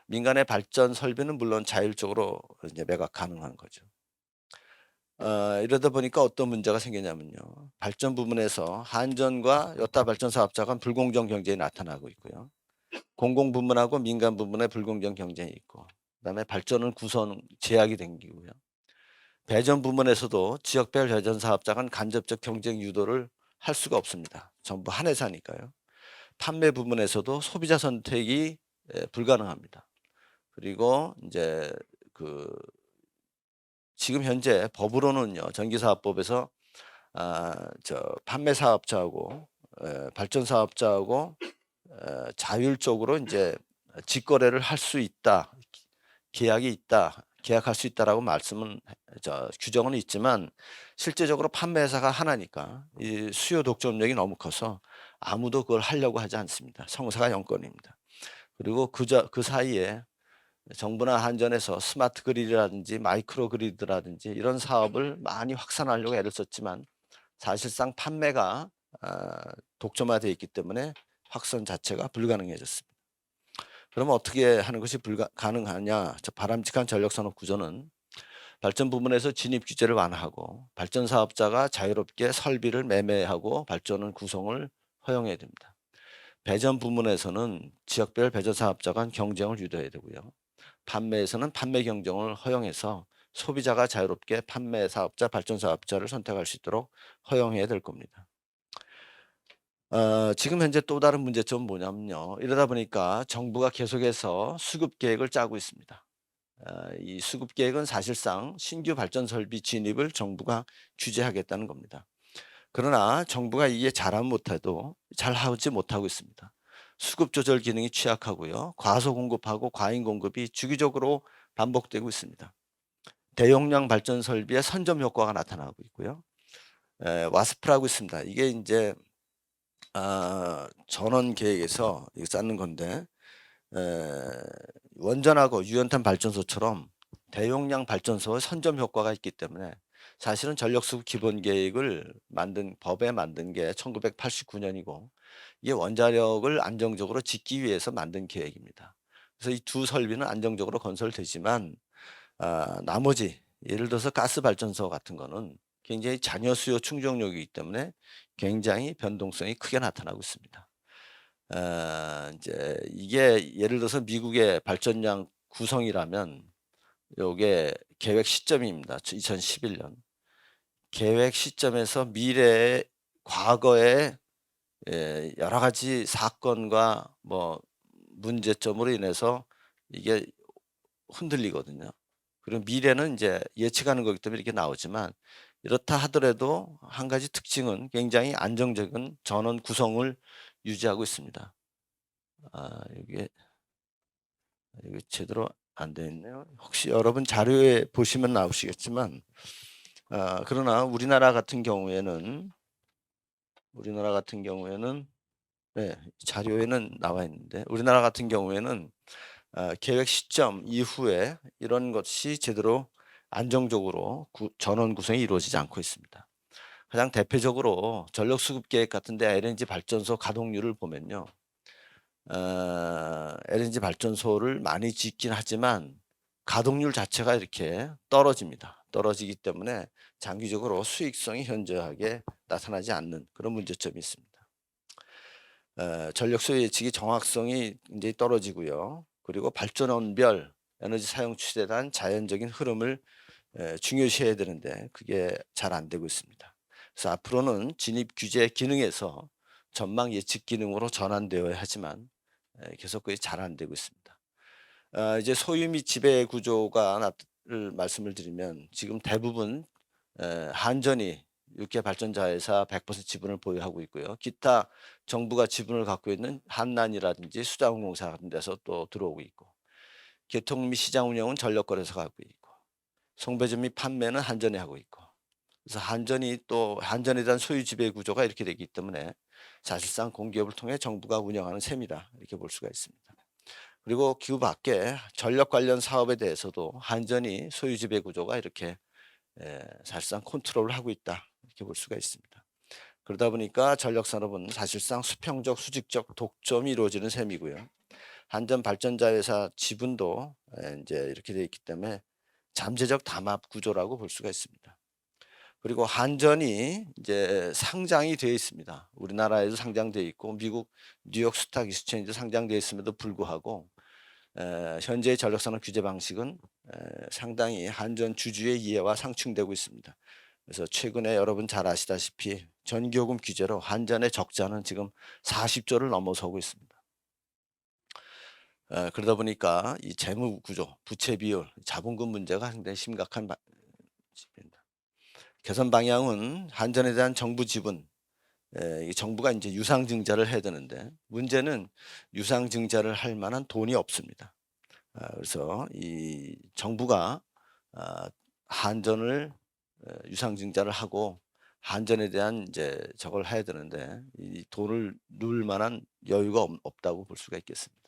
민간의 발전 설비는 물론 자율적으로 이제 매각 가능한 거죠. 이러다 보니까 어떤 문제가 생기냐면요. 발전 부문에서 한전과 여타 발전 사업자 간 불공정 경쟁이 나타나고 있고요. 공공 부문하고 민간 부문의 불공정 경쟁이 있고 그다음에 발전은 구성 제약이 생기고요. 배전 부문에서도 지역별 배전 사업자 간 간접적 경쟁 유도를 할 수가 없습니다. 전부 한 회사니까요. 판매 부문에서도 소비자 선택이 불가능합니다. 그리고 인제 그 지금 현재 법으로는요. 전기사업법에서 판매 사업자하고 발전 사업자하고 자율적으로 인제 직거래를 할 수 있다. 계약이 있다. 계약할 수 있다라고 말씀은 규정은 있지만 실제적으로 판매 회사가 하나니까 이 수요 독점력이 너무 커서 아무도 그걸 하려고 하지 않습니다. 성사가 영건입니다. 그리고 그 사이에 정부나 한전에서 스마트 그리드라든지 마이크로 그리드라든지 이런 사업을 많이 확산하려고 애를 썼지만 사실상 판매가 독점화되어 있기 때문에 확산 자체가 불가능해졌습니다. 그러면 어떻게 하는 것이 가능하냐? 바람직한 전력산업 구조는 발전 부문에서 진입 규제를 완화하고 발전 사업자가 자유롭게 설비를 매매하고 발전은 구성을 허용해야 됩니다. 배전 부문에서는 지역별 배전 사업자 간 경쟁을 유도해야 되고요. 판매에서는 판매 경쟁을 허용해서 소비자가 자유롭게 판매 사업자, 발전 사업자를 선택할 수 있도록 허용해야 될 겁니다. 지금 현재 또 다른 문제점은 뭐냐면요. 이러다 보니까 정부가 계속해서 수급 계획을 짜고 있습니다. 이 수급 계획은 사실상 신규 발전 설비 진입을 정부가 규제하겠다는 겁니다. 그러나 정부가 이게 잘하지 못하고 있습니다. 수급 조절 기능이 취약하고요. 과소 공급하고 과잉 공급이 주기적으로 반복되고 있습니다. 대용량 발전 설비의 선점 효과가 나타나고 있고요. 와스프라고 있습니다. 이게 이제 전원 계획에서 이거 쌓는 건데 원전하고 유연탄 발전소처럼 대용량 발전소의 선점 효과가 있기 때문에 사실은 전력수급 기본 계획을 법에 만든 게 1989년이고 이게 원자력을 안정적으로 짓기 위해서 만든 계획입니다. 그래서 이 두 설비는 안정적으로 건설되지만 나머지 예를 들어서 가스 발전소 같은 거는 굉장히 잔여 수요 충족력이기 때문에 굉장히 변동성이 크게 나타나고 있습니다. 인제 이게 예를 들어서 미국의 발전량 구성이라면 요게 계획 시점입니다. 2011년. 계획 시점에서 미래의 과거의 여러 가지 사건과 뭐 문제점으로 인해서 이게 흔들리거든요. 그리고 미래는 인제 예측하는 거기 때문에 이렇게 나오지만 이렇다 하더라도 한 가지 특징은 굉장히 안정적인 전원 구성을 유지하고 있습니다. 이게 제대로 안 돼 있네요. 혹시 여러분 자료에 보시면 나오시겠지만 그러나 우리나라 같은 경우에는 네 자료에는 나와 있는데 우리나라 같은 경우에는 계획 시점 이후에 이런 것이 제대로 안정적으로 전원 구성이 이루어지지 않고 있습니다. 가장 대표적으로 전력 수급 계획 같은 데 LNG 발전소 가동률을 보면요. LNG 발전소를 많이 짓긴 하지만 가동률 자체가 이렇게 떨어집니다. 떨어지기 때문에 장기적으로 수익성이 현저하게 나타나지 않는 그런 문제점이 있습니다. 전력 소요 예측이 정확성이 굉장히 떨어지고요. 그리고 발전원별 에너지 사용 추세에 대한 자연적인 흐름을 중요시해야 되는데 그게 잘 안 되고 있습니다. 그래서 앞으로는 진입 규제 기능에서 전망 예측 기능으로 전환되어야 하지만 계속 그게 잘 안 되고 있습니다. 이제 소유 및 지배 구조가 를 말씀을 드리면 지금 대부분 한전이 육개 발전자 회사 100% 지분을 보유하고 있고요. 기타 정부가 지분을 갖고 있는 한난이라든지 수자원공사 같은 데서 또 들어오고 있고 개통 및 시장 운영은 전력거래소가 하고 있고 송배전 및 판매는 한전이 하고 있고 그래서 한전에 대한 소유 지배 구조가 이렇게 되기 때문에 사실상 공기업을 통해 정부가 운영하는 셈이다 이렇게 볼 수가 있습니다. 그리고 그 밖에 전력 관련 사업에 대해서도 한전이 소유 지배 구조가 이렇게 사실상 컨트롤을 하고 있다 이렇게 볼 수가 있습니다. 그러다 보니까 전력 산업은 사실상 수평적 수직적 독점이 이루어지는 셈이고요. 한전 발전자 회사 지분도 이제 이렇게 되어 있기 때문에 잠재적 담합 구조라고 볼 수가 있습니다. 그리고 한전이 이제 상장이 되어 있습니다. 우리나라에도 상장되어 있고 미국 뉴욕 스탁 익스체인지도 상장되어 있음에도 불구하고 현재의 전력산업 규제 방식은 상당히 한전 주주의 이해와 상충되고 있습니다. 그래서 최근에 여러분 잘 아시다시피 전기요금 규제로 한전의 적자는 지금 40조를 넘어서고 있습니다. 그러다 보니까 이 재무 구조, 부채 비율, 자본금 문제가 굉장히 심각한 집입니다. 개선 방향은 한전에 대한 정부 지분, 이 정부가 이제 유상증자를 해야 되는데 문제는 유상증자를 할 만한 돈이 없습니다. 그래서 이 정부가 한전을 유상증자를 하고 한전에 대한 이제 저걸 해야 되는데 이 돈을 넣을 만한 여유가 없다고 볼 수가 있겠습니다.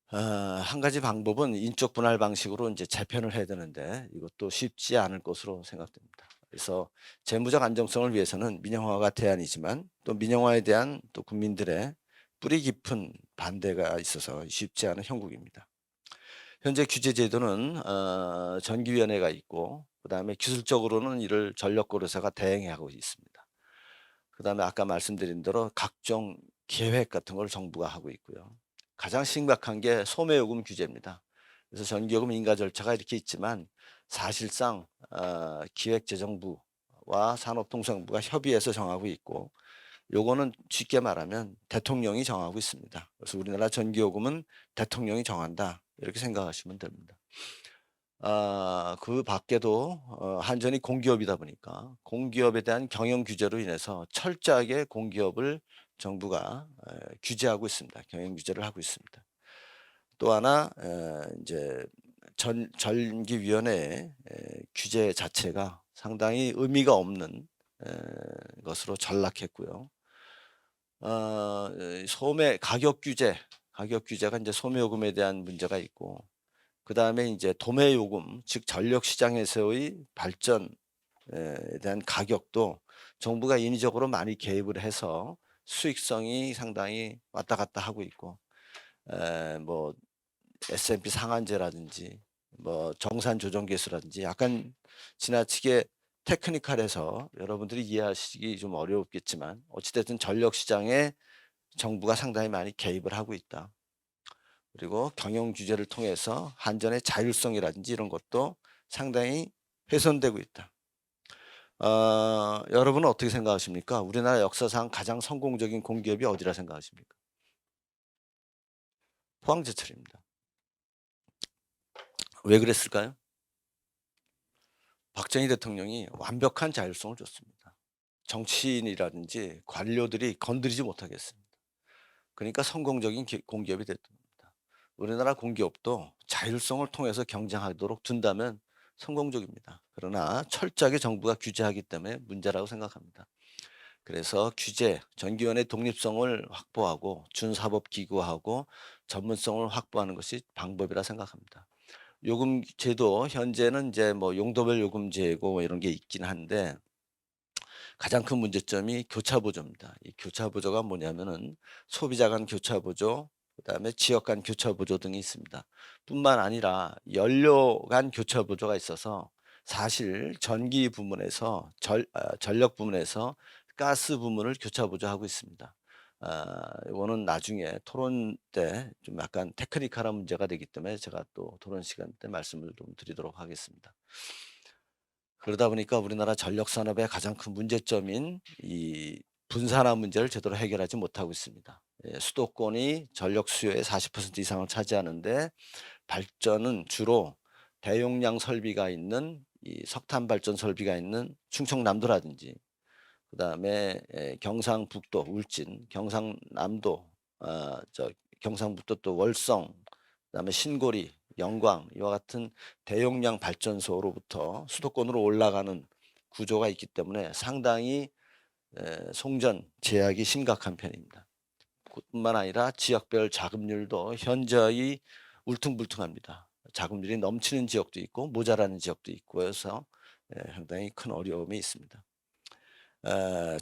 한 가지 방법은 인적 분할 방식으로 이제 재편을 해야 되는데 이것도 쉽지 않을 것으로 생각됩니다. 그래서 재무적 안정성을 위해서는 민영화가 대안이지만 또 민영화에 대한 또 국민들의 뿌리 깊은 반대가 있어서 쉽지 않은 형국입니다. 현재 규제 제도는 전기위원회가 있고 그다음에 기술적으로는 이를 전력거래소가 대행하고 있습니다. 그다음에 아까 말씀드린 대로 각종 계획 같은 걸 정부가 하고 있고요. 가장 심각한 게 소매요금 규제입니다. 그래서 전기요금 인가 절차가 이렇게 있지만 사실상 기획재정부와 산업통상부가 협의해서 정하고 있고 요거는 쉽게 말하면 대통령이 정하고 있습니다. 그래서 우리나라 전기요금은 대통령이 정한다 이렇게 생각하시면 됩니다. 그 밖에도 한전이 공기업이다 보니까 공기업에 대한 경영 규제로 인해서 철저하게 공기업을 정부가 규제하고 있습니다. 경영 규제를 하고 있습니다. 또 하나 이제 전기위원회의 규제 자체가 상당히 의미가 없는 것으로 전락했고요. 소매 가격 규제가 이제 소매요금에 대한 문제가 있고 그다음에 이제 도매요금 즉 전력 시장에서의 발전에 대한 가격도 정부가 인위적으로 많이 개입을 해서 수익성이 상당히 왔다 갔다 하고 있고 뭐 S&P 상한제라든지 뭐 정산 조정 계수라든지 약간 지나치게 테크니컬해서 여러분들이 이해하시기 좀 어렵겠지만 어찌됐든 전력 시장에 정부가 상당히 많이 개입을 하고 있다. 그리고 경영 규제를 통해서 한전의 자율성이라든지 이런 것도 상당히 훼손되고 있다. 여러분은 어떻게 생각하십니까? 우리나라 역사상 가장 성공적인 공기업이 어디라 생각하십니까? 포항제철입니다. 왜 그랬을까요? 박정희 대통령이 완벽한 자율성을 줬습니다. 정치인이라든지 관료들이 건드리지 못하게 했습니다. 그러니까 성공적인 공기업이 됐던 겁니다. 우리나라 공기업도 자율성을 통해서 경쟁하도록 둔다면 성공적입니다. 그러나 철저하게 정부가 규제하기 때문에 문제라고 생각합니다. 그래서 규제, 전기위원회 독립성을 확보하고 준사법기구하고 전문성을 확보하는 것이 방법이라 생각합니다. 요금제도 현재는 이제 뭐 용도별 요금제고 뭐 이런 게 있긴 한데 가장 큰 문제점이 교차보조입니다. 이 교차보조가 뭐냐면은 소비자 간 교차보조, 그다음에 지역 간 교차보조 등이 있습니다. 뿐만 아니라 연료 간 교차보조가 있어서 사실 전기 부문에서 전력 부문에서 가스 부문을 교차보조하고 있습니다. 이거는 나중에 토론 때 좀 약간 테크니컬한 문제가 되기 때문에 제가 또 토론 시간 때 말씀을 좀 드리도록 하겠습니다. 그러다 보니까 우리나라 전력 산업의 가장 큰 문제점인 이 분산화 문제를 제대로 해결하지 못하고 있습니다. 수도권이 전력 수요의 40% 이상을 차지하는데 발전은 주로 대용량 설비가 있는 이 석탄 발전 설비가 있는 충청남도라든지 그다음에 경상북도 울진, 경상남도 경상북도 또 월성, 그다음에 신고리, 영광 이와 같은 대용량 발전소로부터 수도권으로 올라가는 구조가 있기 때문에 상당히 송전 제약이 심각한 편입니다. 뿐만 아니라 지역별 자급률도 현저히 울퉁불퉁합니다. 자급률이 넘치는 지역도 있고 모자라는 지역도 있고 해서 상당히 큰 어려움이 있습니다.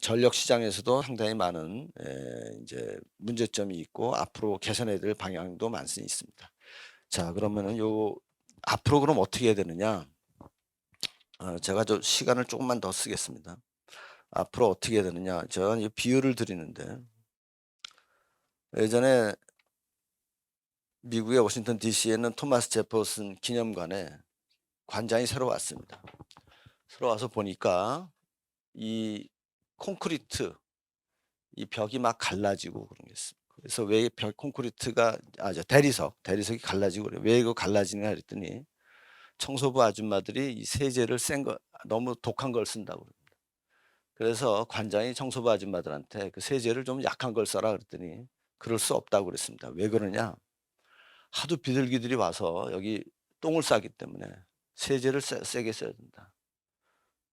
전력 시장에서도 상당히 많은 이제 문제점이 있고 앞으로 개선해야 될 방향도 많이 있습니다. 자, 그러면은 요 앞으로 그럼 어떻게 해야 되느냐? 제가 저 시간을 조금만 더 쓰겠습니다. 앞으로 어떻게 해야 되느냐? 제가 이 비유를 드리는데 예전에 미국의 워싱턴 DC에 있는 토마스 제퍼슨 기념관에 관장이 새로 왔습니다. 새로 와서 보니까 이 콘크리트 이 벽이 막 갈라지고 그런 게 있어요. 그래서 왜 벽 콘크리트가 대리석이 갈라지고 그래요. 왜 이거 갈라지냐 그랬더니 청소부 아줌마들이 이 세제를 센 거 너무 독한 걸 쓴다고 그럽니다. 그래서 관장이 청소부 아줌마들한테 그 세제를 좀 약한 걸 써라 그랬더니 그럴 수 없다고 그랬습니다. 왜 그러냐? 하도 비둘기들이 와서 여기 똥을 싸기 때문에 세제를 세게 써야 된다.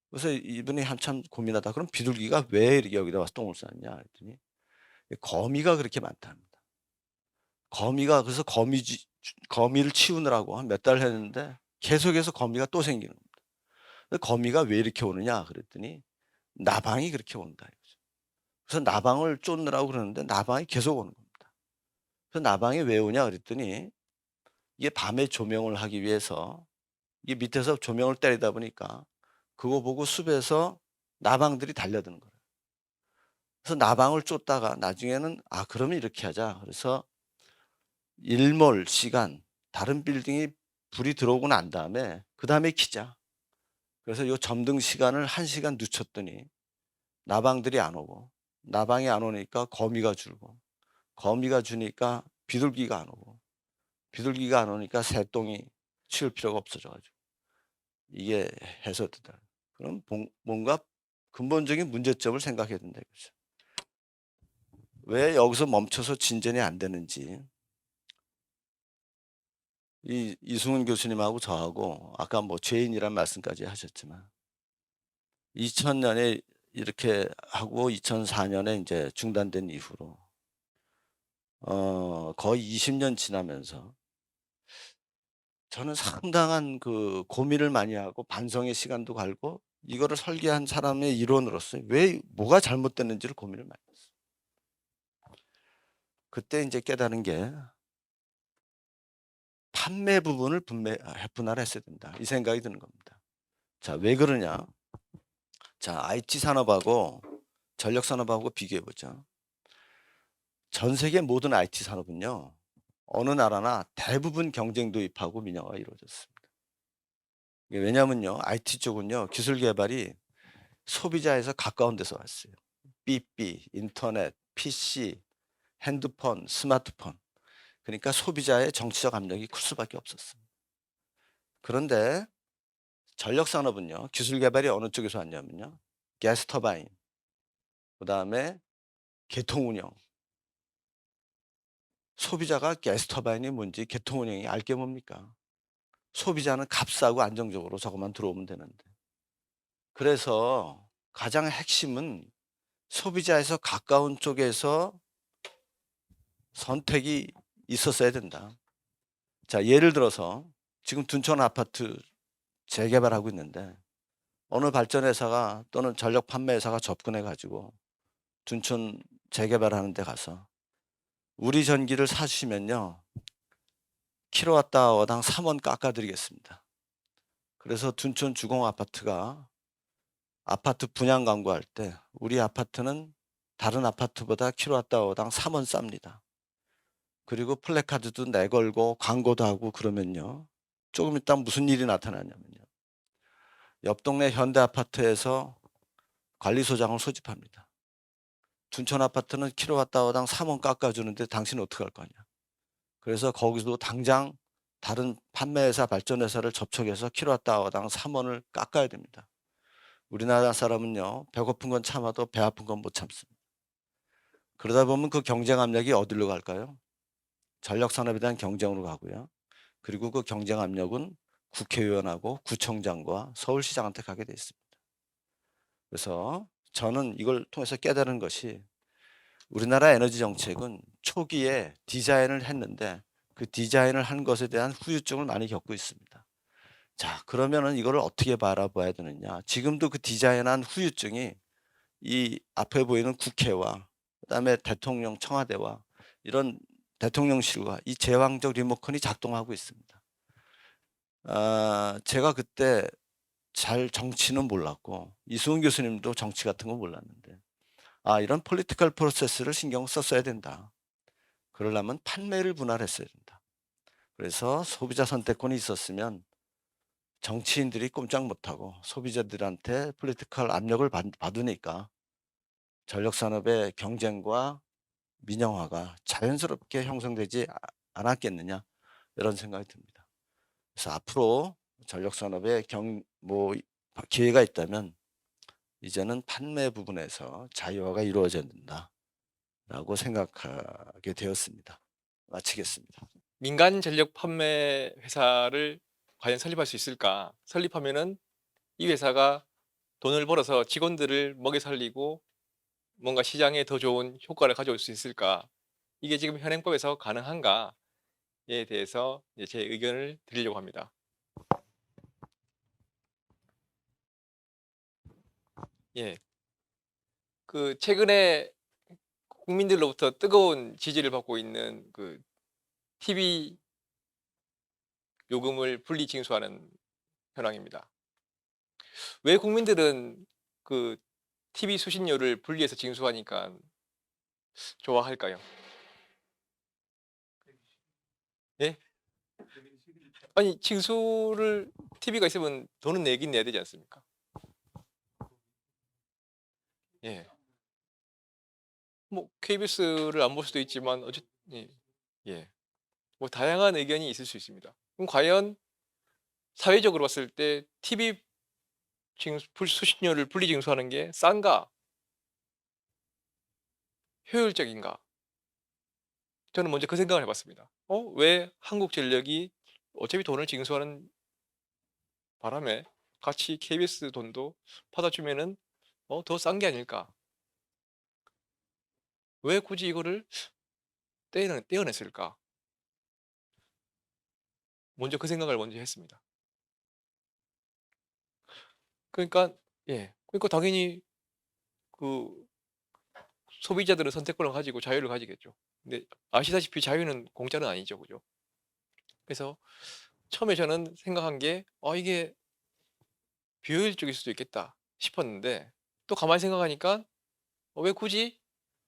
그래서 이분이 한참 고민하다 그럼 비둘기가 왜 이렇게 여기다 와서 똥을 쌌냐 그랬더니 거미가 그렇게 많답니다. 거미가 그래서 거미를 치우느라고 한 몇 달 했는데 계속해서 거미가 또 생기는 겁니다. 거미가 왜 이렇게 오느냐 그랬더니 나방이 그렇게 온다 이거죠. 그래서 나방을 쫓느라고 그러는데 나방이 계속 오는 겁니다. 그래서 나방이 왜 오냐 그랬더니 이게 밤에 조명을 하기 위해서 이게 밑에서 조명을 때리다 보니까 그거 보고 숲에서 나방들이 달려드는 거예요. 그래서 나방을 쫓다가 나중에는 그러면 이렇게 하자. 그래서 일몰 시간 다른 빌딩이 불이 들어오고 난 다음에 그다음에 켜자. 그래서 요 점등 시간을 1시간 늦췄더니 나방들이 안 오고 나방이 안 오니까 거미가 줄고 거미가 주니까 비둘기가 안 오고 비둘기가 안 오니까 새똥이 치울 필요가 없어져 가지고 이게 해소되다. 그럼 뭔가 근본적인 문제점을 생각해야 된다 이거죠. 왜 여기서 멈춰서 진전이 안 되는지 이 이승훈 교수님하고 저하고 아까 뭐 죄인이란 말씀까지 하셨지만 2000년에 이렇게 하고 2004년에 이제 중단된 이후로 거의 20년 지나면서 저는 상당한 그 고민을 많이 하고 반성의 시간도 갈고 이거를 설계한 사람의 일원으로서 왜 뭐가 잘못됐는지를 고민을 많이 했어요. 그때 이제 깨달은 게 판매 부분을 분할했어야 된다. 이 생각이 드는 겁니다. 자, 왜 그러냐? 자, IT 산업하고 전력 산업하고 비교해 보죠. 전 세계 모든 IT 산업은요, 어느 나라나 대부분 경쟁 도입하고 민영화가 이루어졌습니다. 이게 왜냐면요, IT 쪽은요, 기술 개발이 소비자에서 가까운 데서 왔어요. 삐삐, 인터넷, PC, 핸드폰, 스마트폰. 그러니까 소비자의 정치적 압력이 클 수밖에 없었습니다. 그런데 전력 산업은요, 기술 개발이 어느 쪽에서 왔냐면요, 가스 터바인, 그다음에 계통 운영. 소비자가 가스 터바인이 뭔지 계통 운영이 알 게 뭡니까? 소비자는 값싸고 안정적으로 저것만 들어오면 되는데. 그래서 가장 핵심은 소비자에서 가까운 쪽에서 선택이 있었어야 된다. 자, 예를 들어서 지금 둔촌 아파트 재개발하고 있는데 어느 발전회사가 또는 전력 판매회사가 접근해 가지고 둔촌 재개발하는 데 가서 우리 전기를 사주시면요, 킬로와트아워당 3원 깎아드리겠습니다. 그래서 둔촌 주공 아파트가 아파트 분양 광고할 때 우리 아파트는 다른 아파트보다 킬로와트아워당 3원 쌉니다. 그리고 플래카드도 내걸고 광고도 하고 그러면요, 조금 있다 무슨 일이 나타나냐면요, 옆 동네 현대 아파트에서 관리소장을 소집합니다. 둔촌 아파트는 킬로와트아워당 3원 깎아주는데 당신 어떡할 거냐. 그래서 거기서도 당장 다른 판매회사, 발전회사를 접촉해서 킬로와트아워당 3원을 깎아야 됩니다. 우리나라 사람은요, 배고픈 건 참아도 배 아픈 건 못 참습니다. 그러다 보면 그 경쟁 압력이 어디로 갈까요? 전력 산업에 대한 경쟁으로 가고요. 그리고 그 경쟁 압력은 국회의원하고 구청장과 서울시장한테 가게 돼 있습니다. 그래서 저는 이걸 통해서 깨달은 것이 우리나라 에너지 정책은 초기에 디자인을 했는데 그 디자인을 한 것에 대한 후유증을 많이 겪고 있습니다. 자, 그러면은 이거를 어떻게 바라봐야 되느냐. 지금도 그 디자인한 후유증이 이 앞에 보이는 국회와 그다음에 대통령 청와대와 이런 대통령실과 이 제왕적 리모컨이 작동하고 있습니다. 제가 그때 잘 정치는 몰랐고 이수훈 교수님도 정치 같은 거 몰랐는데 이런 폴리티컬 프로세스를 신경 썼어야 된다. 그러려면 판매를 분할했어야 된다. 그래서 소비자 선택권이 있었으면 정치인들이 꼼짝 못하고 소비자들한테 폴리티컬 압력을 받으니까 전력산업의 경쟁과 민영화가 자연스럽게 형성되지 않았겠느냐 이런 생각이 듭니다. 그래서 앞으로 전력산업에 기회가 있다면 이제는 판매 부분에서 자유화가 이루어져야 된다라고 생각하게 되었습니다. 마치겠습니다. 민간 전력 판매 회사를 과연 설립할 수 있을까? 설립하면은 이 회사가 돈을 벌어서 직원들을 먹여 살리고 뭔가 시장에 더 좋은 효과를 가져올 수 있을까? 이게 지금 현행법에서 가능한가에 대해서 이제 제 의견을 드리려고 합니다. 예. 그 최근에 국민들로부터 뜨거운 지지를 받고 있는 그 TV 요금을 분리 징수하는 현황입니다. 왜 국민들은 그 TV 수신료를 분리해서 징수하니까 좋아할까요? 예? 아니 징수를 TV가 있으면 돈은 내긴 내야 되지 않습니까? 예. 뭐 KBS를 안 볼 수도 있지만 예. 예. 뭐 다양한 의견이 있을 수 있습니다. 그럼 과연 사회적으로 봤을 때 TV 수신료를 분리 징수하는 게 싼가? 효율적인가? 저는 먼저 그 생각을 해봤습니다. 왜 한국전력이 어차피 돈을 징수하는 바람에 같이 KBS 돈도 받아주면은 더 싼 게 아닐까? 왜 굳이 이거를 떼어냈을까? 먼저 그 생각을 먼저 했습니다. 그러니까 그러니까 당연히 그 소비자들은 선택권을 가지고 자유를 가지겠죠. 근데 아시다시피 자유는 공짜는 아니죠, 그죠? 그래서 처음에 저는 생각한 게 이게 비효율적일 수도 있겠다 싶었는데 또 가만히 생각하니까 왜 굳이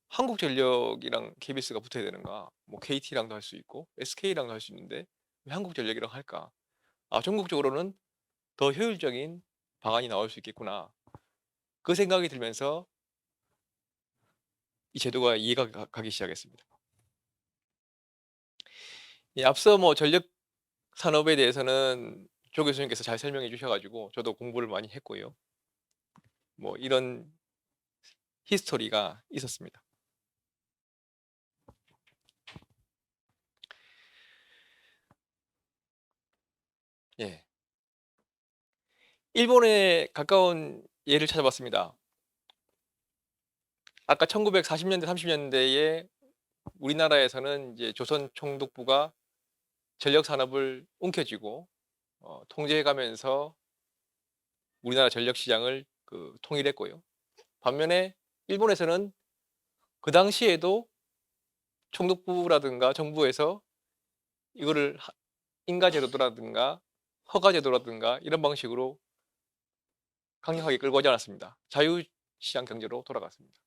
한국전력이랑 KBS가 붙어야 되는가? 뭐 KT랑도 할 수 있고 SK랑도 할 수 있는데 왜 한국전력이랑 할까? 아, 전국적으로는 더 효율적인 방안이 나올 수 있겠구나. 그 생각이 들면서 이 제도가 이해가 가기 시작했습니다. 앞서 뭐 전력 산업에 대해서는 조 교수님께서 잘 설명해 주셔가지고 저도 공부를 많이 했고요. 뭐 이런 히스토리가 있었습니다. 예. 일본에 가까운 예를 찾아봤습니다. 아까 1940년대, 30년대에 우리나라에서는 이제 조선 총독부가 전력 산업을 움켜쥐고 통제해가면서 우리나라 전력 시장을 통일했고요. 반면에 일본에서는 그 당시에도 총독부라든가 정부에서 이거를 인가제도라든가 허가제도라든가 이런 방식으로 강력하게 끌고 오지 않았습니다. 자유시장 경제로 돌아갔습니다.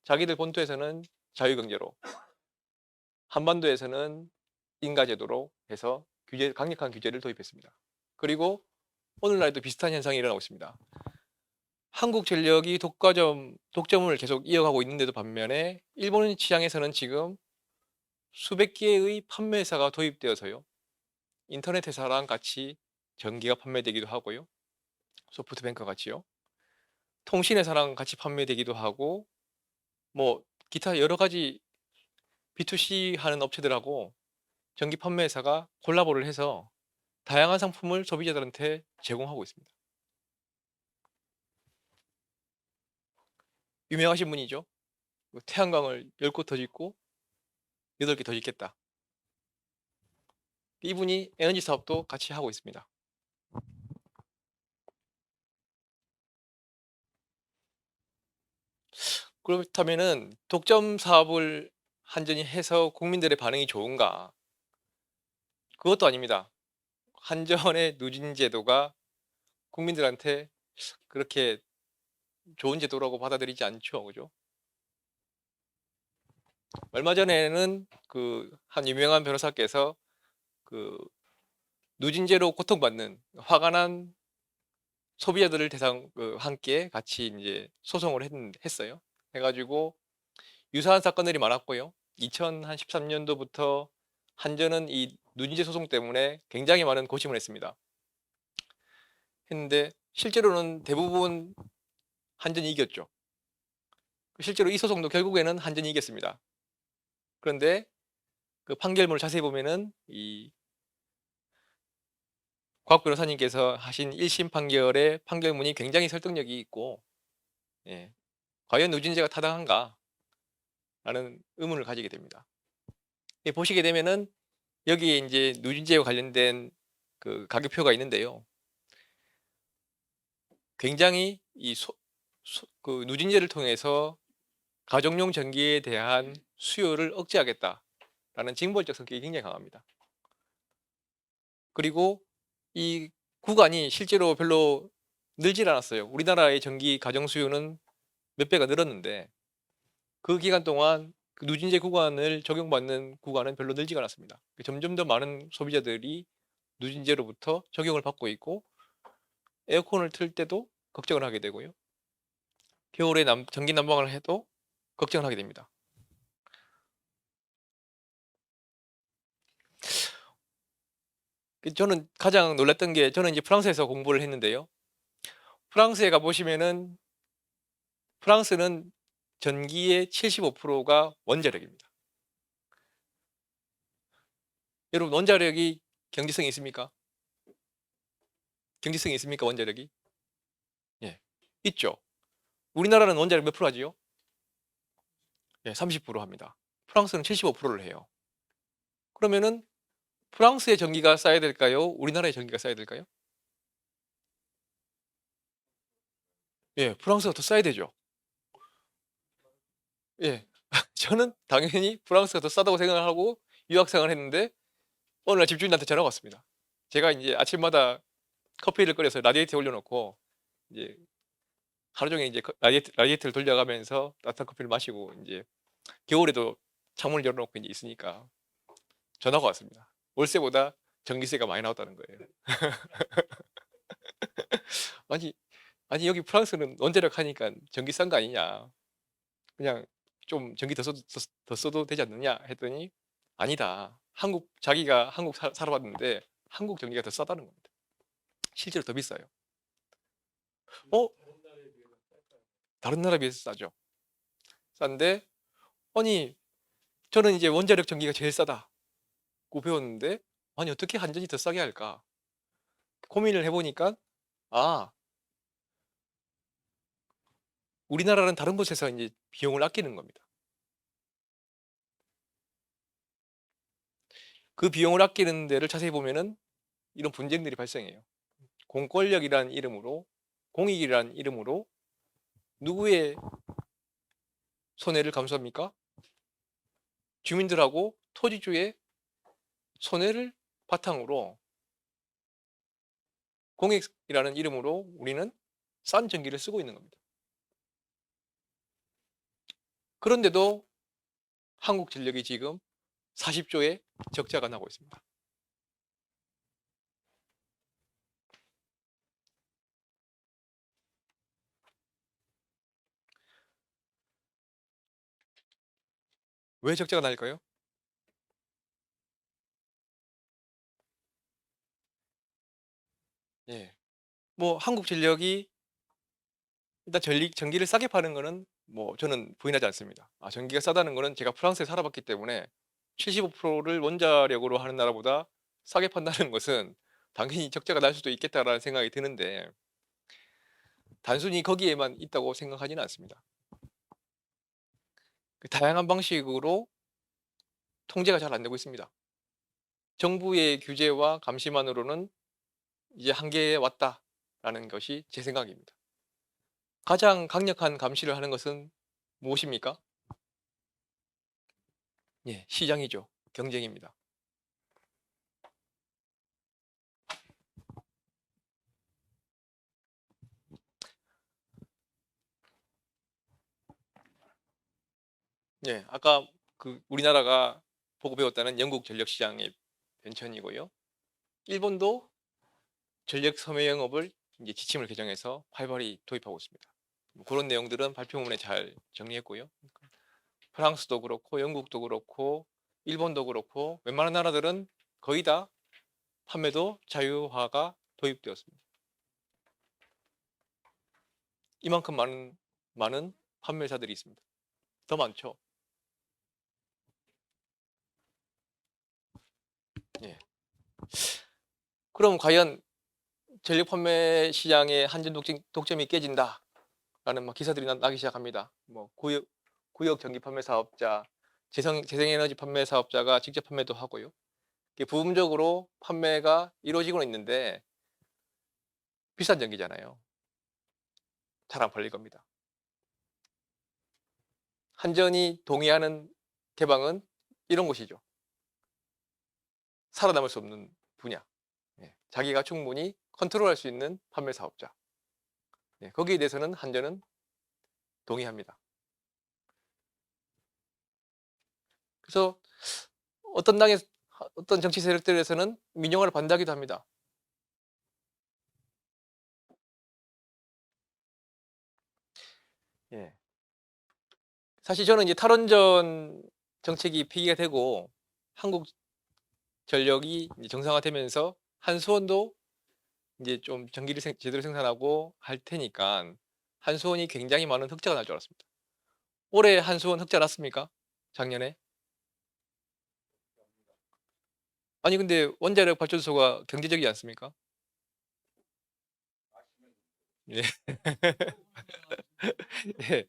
자기들 본토에서는 자유경제로, 한반도에서는 인가제도로 해서 강력한 규제를 도입했습니다. 그리고 오늘날도 비슷한 현상이 일어나고 있습니다. 한국전력이 독점을 계속 이어가고 있는데도 반면에 일본 시장에서는 지금 수백 개의 판매회사가 도입되어서요. 인터넷 회사랑 같이 전기가 판매되기도 하고요. 소프트뱅크 같이요. 통신회사랑 같이 판매되기도 하고 뭐 기타 여러 가지 B2C 하는 업체들하고 전기 판매회사가 콜라보를 해서 다양한 상품을 소비자들한테 제공하고 있습니다. 유명하신 분이죠. 태양광을 10곳 더 짓고 8개 더 짓겠다. 이분이 에너지 사업도 같이 하고 있습니다. 그렇다면은 독점 사업을 한전이 해서 국민들의 반응이 좋은가? 그것도 아닙니다. 한전의 누진 제도가 국민들한테 그렇게 좋은 제도라고 받아들이지 않죠. 그죠? 얼마 전에는 한 유명한 변호사께서 누진제로 고통받는 화가 난 소비자들을 함께 같이 이제 소송을 했어요. 해가지고 유사한 사건들이 많았고요. 2013년도부터 한전은 이 누진제 소송 때문에 굉장히 많은 고심을 했습니다. 했는데 실제로는 대부분 한전이 이겼죠. 실제로 이 소송도 결국에는 한전이 이겼습니다. 그런데 그 판결문을 자세히 보면은 이 곽 변호사님께서 하신 1심 판결의 판결문이 굉장히 설득력이 있고, 예, 과연 누진제가 타당한가? 라는 의문을 가지게 됩니다. 보시게 되면은 여기에 이제 누진제와 관련된 가격표가 있는데요. 굉장히 누진제를 통해서 가정용 전기에 대한 수요를 억제하겠다라는 징벌적 성격이 굉장히 강합니다. 그리고 이 구간이 실제로 별로 늘질 않았어요. 우리나라의 전기 가정 수요는 몇 배가 늘었는데 그 기간 동안 누진제 구간을 적용받는 구간은 별로 늘지가 않았습니다. 점점 더 많은 소비자들이 누진제로부터 적용을 받고 있고 에어컨을 틀 때도 걱정을 하게 되고요. 겨울에 전기 난방을 해도 걱정을 하게 됩니다. 저는 가장 놀랐던 게 저는 이제 프랑스에서 공부를 했는데요. 프랑스에 가보시면은 프랑스는 전기의 75%가 원자력입니다. 여러분 원자력이 경제성이 있습니까? 경제성이 있습니까? 원자력이? 예, 있죠. 우리나라는 원자력 몇 프로 하지요? 예, 30% 합니다. 프랑스는 75%를 해요. 그러면은 프랑스의 전기가 싸야 될까요? 우리나라의 전기가 싸야 될까요? 예, 프랑스가 더 싸야 되죠. 예. 저는 당연히 프랑스가 더 싸다고 생각을 하고 유학생활을 했는데 어느 날 집주인한테 전화가 왔습니다. 제가 이제 아침마다 커피를 끓여서 라디에이터에 올려놓고 이제 하루 종일 이제 라디에이터를 돌려가면서 따뜻한 커피를 마시고 이제 겨울에도 창문을 열어놓고 이제 있으니까 전화가 왔습니다. 월세보다 전기세가 많이 나왔다는 거예요. 아니, 아니 여기 프랑스는 원자력 하니까 전기 싼 거 아니냐? 그냥 좀 전기 더 써도 되지 않느냐? 했더니 아니다. 자기가 한국 살아봤는데 한국 전기가 더 싸다는 겁니다. 실제로 더 비싸요. 어? 다른 나라에 비해서 싸죠. 싼데 아니 저는 이제 원자력 전기가 제일 싸다고 배웠는데 아니 어떻게 한전이 더 싸게 할까? 고민을 해보니까 아 우리나라는 다른 곳에서 이제 비용을 아끼는 겁니다. 그 비용을 아끼는 데를 자세히 보면은 이런 분쟁들이 발생해요. 공권력이라는 이름으로, 공익이라는 이름으로 누구의 손해를 감수합니까? 주민들하고 토지주의 손해를 바탕으로 공익이라는 이름으로 우리는 싼 전기를 쓰고 있는 겁니다. 그런데도 한국전력이 지금 40조의 적자가 나고 있습니다. 왜 적자가 날까요? 예. 뭐 한국전력이 일단 전기를 싸게 파는 거는 뭐 저는 부인하지 않습니다. 전기가 싸다는 거는 제가 프랑스에 살아봤기 때문에 75%를 원자력으로 하는 나라보다 싸게 판다는 것은 당연히 적자가 날 수도 있겠다라는 생각이 드는데 단순히 거기에만 있다고 생각하지는 않습니다. 다양한 방식으로 통제가 잘 안 되고 있습니다. 정부의 규제와 감시만으로는 이제 한계에 왔다라는 것이 제 생각입니다. 가장 강력한 감시를 하는 것은 무엇입니까? 예, 시장이죠. 경쟁입니다. 예, 아까 우리나라가 보고 배웠다는 영국 전력 시장의 변천이고요. 일본도 전력 섬유 영업을 이제 지침을 개정해서 활발히 도입하고 있습니다. 그런 내용들은 발표문에 잘 정리했고요. 프랑스도 그렇고 영국도 그렇고 일본도 그렇고 웬만한 나라들은 거의 다 판매도 자유화가 도입되었습니다. 이만큼 많은 판매사들이 있습니다. 더 많죠. 예. 그럼 과연 전력 판매 시장의 한전 독점이 깨진다라는 막 기사들이 나기 시작합니다. 뭐 구역 전기 판매 사업자, 재생에너지 판매 사업자가 직접 판매도 하고요. 부분적으로 판매가 이루어지고는 있는데 비싼 전기잖아요. 잘 안 팔릴 겁니다. 한전이 동의하는 개방은 이런 곳이죠. 살아남을 수 없는 분야. 자기가 충분히 컨트롤할 수 있는 판매 사업자. 거기에 대해서는 한전은 동의합니다. 그래서 어떤 정치 세력들에서는 민영화를 반대하기도 합니다. 예. 사실 저는 이제 탈원전 정책이 폐기가 되고 한국 전력이 이제 정상화되면서 한수원도 이제 좀 전기를 제대로 생산하고 할 테니까 한수원이 굉장히 많은 흑자가 날 줄 알았습니다. 올해 한수원 흑자 났습니까? 작년에? 아니 근데 원자력 발전소가 경제적이지 않습니까? 예. 예.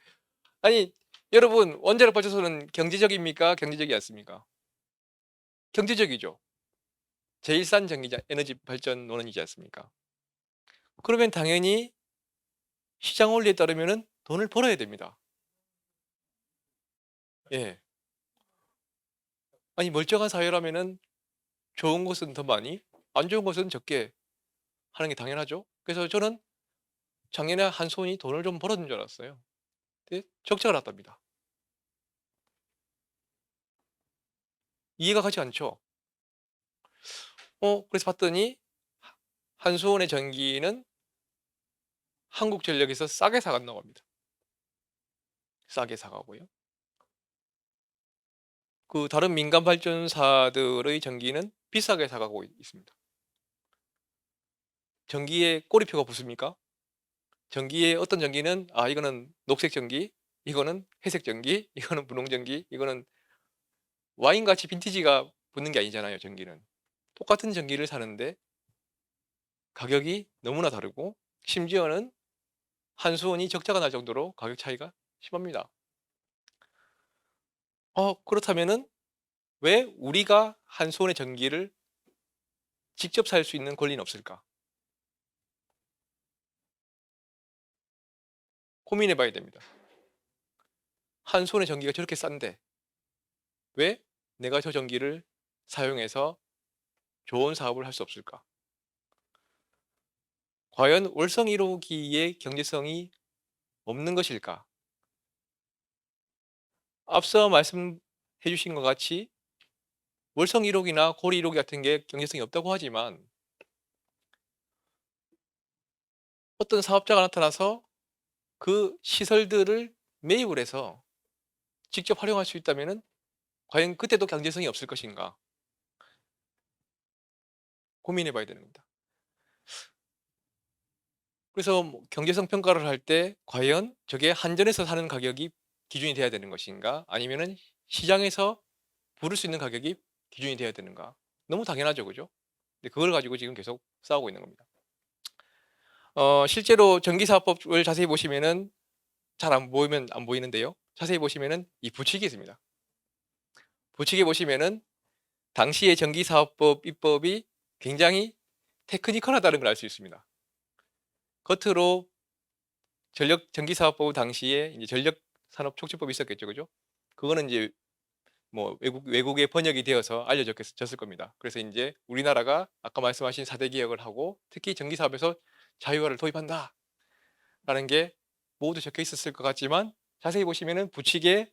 아니 여러분 원자력 발전소는 경제적입니까? 경제적이지 않습니까? 경제적이죠. 제일 싼 에너지 발전 논원이지 않습니까? 그러면 당연히 시장 원리에 따르면은 돈을 벌어야 됩니다. 예. 아니 멀쩡한 사회라면은 좋은 것은 더 많이, 안 좋은 것은 적게 하는 게 당연하죠. 그래서 저는 작년에 한손이 돈을 좀 벌었는 줄 알았어요. 근데 적자가 났답니다. 이해가 가지 않죠? 그래서 봤더니 한수원의 전기는 한국전력에서 싸게 사간다고 합니다. 싸게 사가고요. 그 다른 민간 발전사들의 전기는 비싸게 사가고 있습니다. 전기에 꼬리표가 붙습니까? 전기에 어떤 전기는 이거는 녹색 전기, 이거는 회색 전기, 이거는 분홍 전기, 이거는 와인같이 빈티지가 붙는 게 아니잖아요. 전기는 똑같은 전기를 사는데 가격이 너무나 다르고 심지어는 한수원이 적자가 날 정도로 가격 차이가 심합니다. 그렇다면은 왜 우리가 한수원의 전기를 직접 살 수 있는 권리는 없을까? 고민해 봐야 됩니다. 한수원의 전기가 저렇게 싼데 왜 내가 저 전기를 사용해서 좋은 사업을 할 수 없을까? 과연 월성 1호기의 경제성이 없는 것일까? 앞서 말씀해 주신 것 같이 월성 1호기나 고리 1호기 같은 게 경제성이 없다고 하지만 어떤 사업자가 나타나서 그 시설들을 매입을 해서 직접 활용할 수 있다면 과연 그때도 경제성이 없을 것인가? 고민해 봐야 되는 겁니다. 그래서 경제성 평가를 할 때 과연 저게 한전에서 사는 가격이 기준이 돼야 되는 것인가? 아니면은 시장에서 부를 수 있는 가격이 기준이 돼야 되는가? 너무 당연하죠, 그죠? 근데 그걸 가지고 지금 계속 싸우고 있는 겁니다. 실제로 전기사업법을 자세히 보시면은 잘 안 보이면 안 보이는데요. 자세히 보시면은 이 부칙이 있습니다. 부칙에 보시면은 당시의 전기사업법 입법이 굉장히 테크니컬하다는 걸 알 수 있습니다. 겉으로 전기사업법 당시에 이제 전력산업촉진법이 있었겠죠, 그죠? 그거는 이제 뭐 외국에 번역이 되어서 알려졌을 겁니다. 그래서 이제 우리나라가 아까 말씀하신 4대 개혁을 하고 특히 전기사업에서 자유화를 도입한다 라는 게 모두 적혀 있었을 것 같지만 자세히 보시면은 부칙에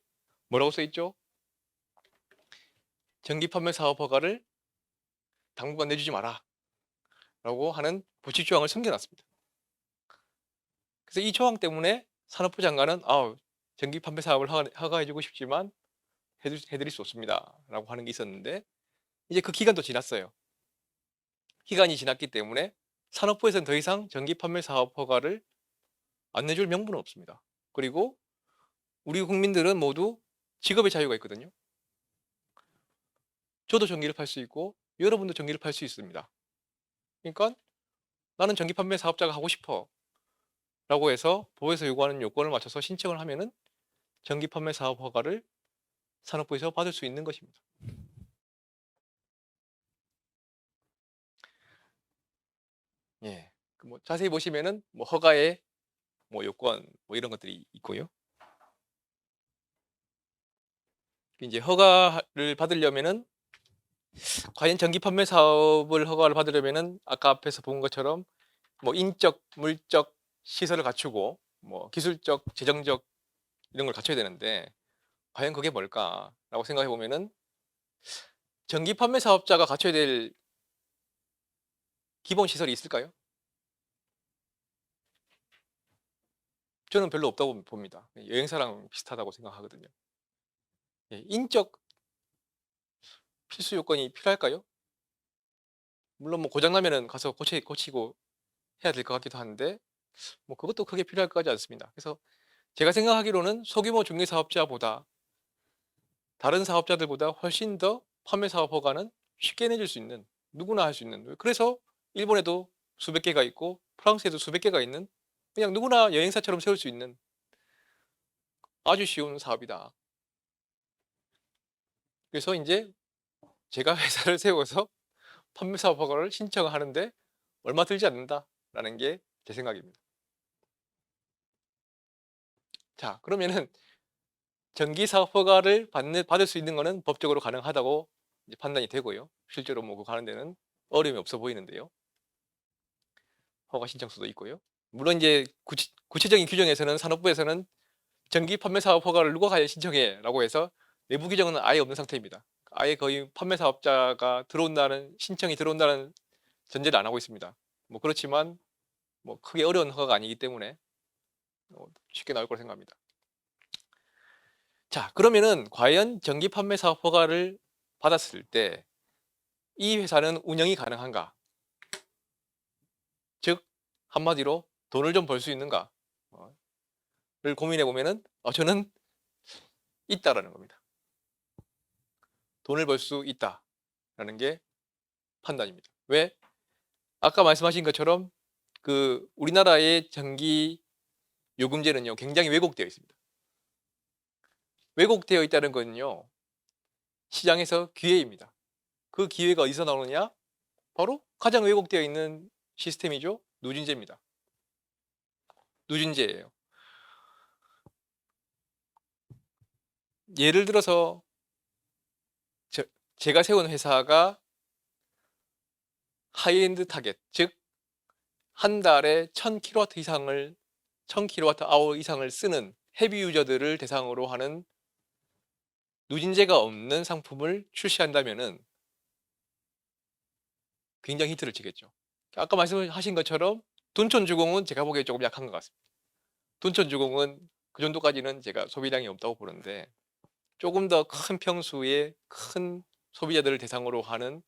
뭐라고 써 있죠? 전기 판매 사업 허가를 당분간 내주지 마라 라고 하는 부칙 조항을 숨겨놨습니다. 그래서 이 조항 때문에 산업부 장관은 전기 판매 사업을 허가해주고 싶지만 해드릴 수 없습니다 라고 하는 게 있었는데 이제 그 기간도 지났어요. 기간이 지났기 때문에 산업부에서는 더 이상 전기 판매 사업 허가를 안 내줄 명분은 없습니다. 그리고 우리 국민들은 모두 직업의 자유가 있거든요. 저도 전기를 팔 수 있고 여러분도 전기를 팔 수 있습니다. 그러니까 나는 전기 판매 사업자가 하고 싶어 라고 해서 법에서 요구하는 요건을 맞춰서 신청을 하면은 전기 판매 사업 허가를 산업부에서 받을 수 있는 것입니다. 예. 뭐 자세히 보시면은 뭐 허가의 뭐 요건 뭐 이런 것들이 있고요. 이제 허가를 받으려면은 과연 전기 판매 사업을 허가를 받으려면은 아까 앞에서 본 것처럼 뭐 인적, 물적 시설을 갖추고 뭐 기술적, 재정적 이런 걸 갖춰야 되는데 과연 그게 뭘까라고 생각해 보면은 전기 판매 사업자가 갖춰야 될 기본 시설이 있을까요? 저는 별로 없다고 봅니다. 여행사랑 비슷하다고 생각하거든요. 인적 필수 요건이 필요할까요? 물론 뭐 고장 나면은 가서 고치고 해야 될 것 같기도 한데 뭐 그것도 크게 필요할 것 같지 않습니다. 그래서 제가 생각하기로는 소규모 중개사업자보다 다른 사업자들보다 훨씬 더 판매 사업 허가는 쉽게 내줄 수 있는 누구나 할 수 있는 그래서 일본에도 수백 개가 있고 프랑스에도 수백 개가 있는 그냥 누구나 여행사처럼 세울 수 있는 아주 쉬운 사업이다. 그래서 이제 제가 회사를 세워서 판매 사업 허가를 신청하는데 얼마 들지 않는다라는 게 제 생각입니다. 자, 그러면은 전기 사업 허가를 받을 수 있는 거는 법적으로 가능하다고 이제 판단이 되고요. 실제로 뭐 그거 하는 데는 어려움이 없어 보이는데요. 허가 신청서도 있고요. 물론 이제 구체적인 규정에서는 산업부에서는 전기 판매 사업 허가를 누가 과연 신청해라고 해서 내부 규정은 아예 없는 상태입니다. 아예 거의 판매 사업자가 신청이 들어온다는 전제를 안 하고 있습니다. 뭐 그렇지만 뭐 크게 어려운 허가가 아니기 때문에 쉽게 나올 거라 생각합니다. 자, 그러면은 과연 전기 판매 사업 허가를 받았을 때 이 회사는 운영이 가능한가? 즉 한마디로 돈을 좀 벌 수 있는가? 를 고민해 보면은 저는 있다라는 겁니다. 돈을 벌 수 있다라는 게 판단입니다. 왜? 아까 말씀하신 것처럼 그 우리나라의 전기 요금제는요 굉장히 왜곡되어 있습니다. 왜곡되어 있다는 것은요 시장에서 기회입니다. 그 기회가 어디서 나오느냐? 바로 가장 왜곡되어 있는 시스템이죠. 누진제입니다. 누진제예요. 예를 들어서 제가 세운 회사가 하이엔드 타겟, 즉 한 달에 1000kWh 이상을 쓰는 헤비 유저들을 대상으로 하는 누진제가 없는 상품을 출시한다면은 굉장히 히트를 치겠죠. 아까 말씀하신 것처럼 둔촌주공은 제가 보기에 조금 약한 것 같습니다. 둔촌주공은 그 정도까지는 제가 소비량이 없다고 보는데 조금 더 큰 평수의 큰 소비자들을 대상으로 하는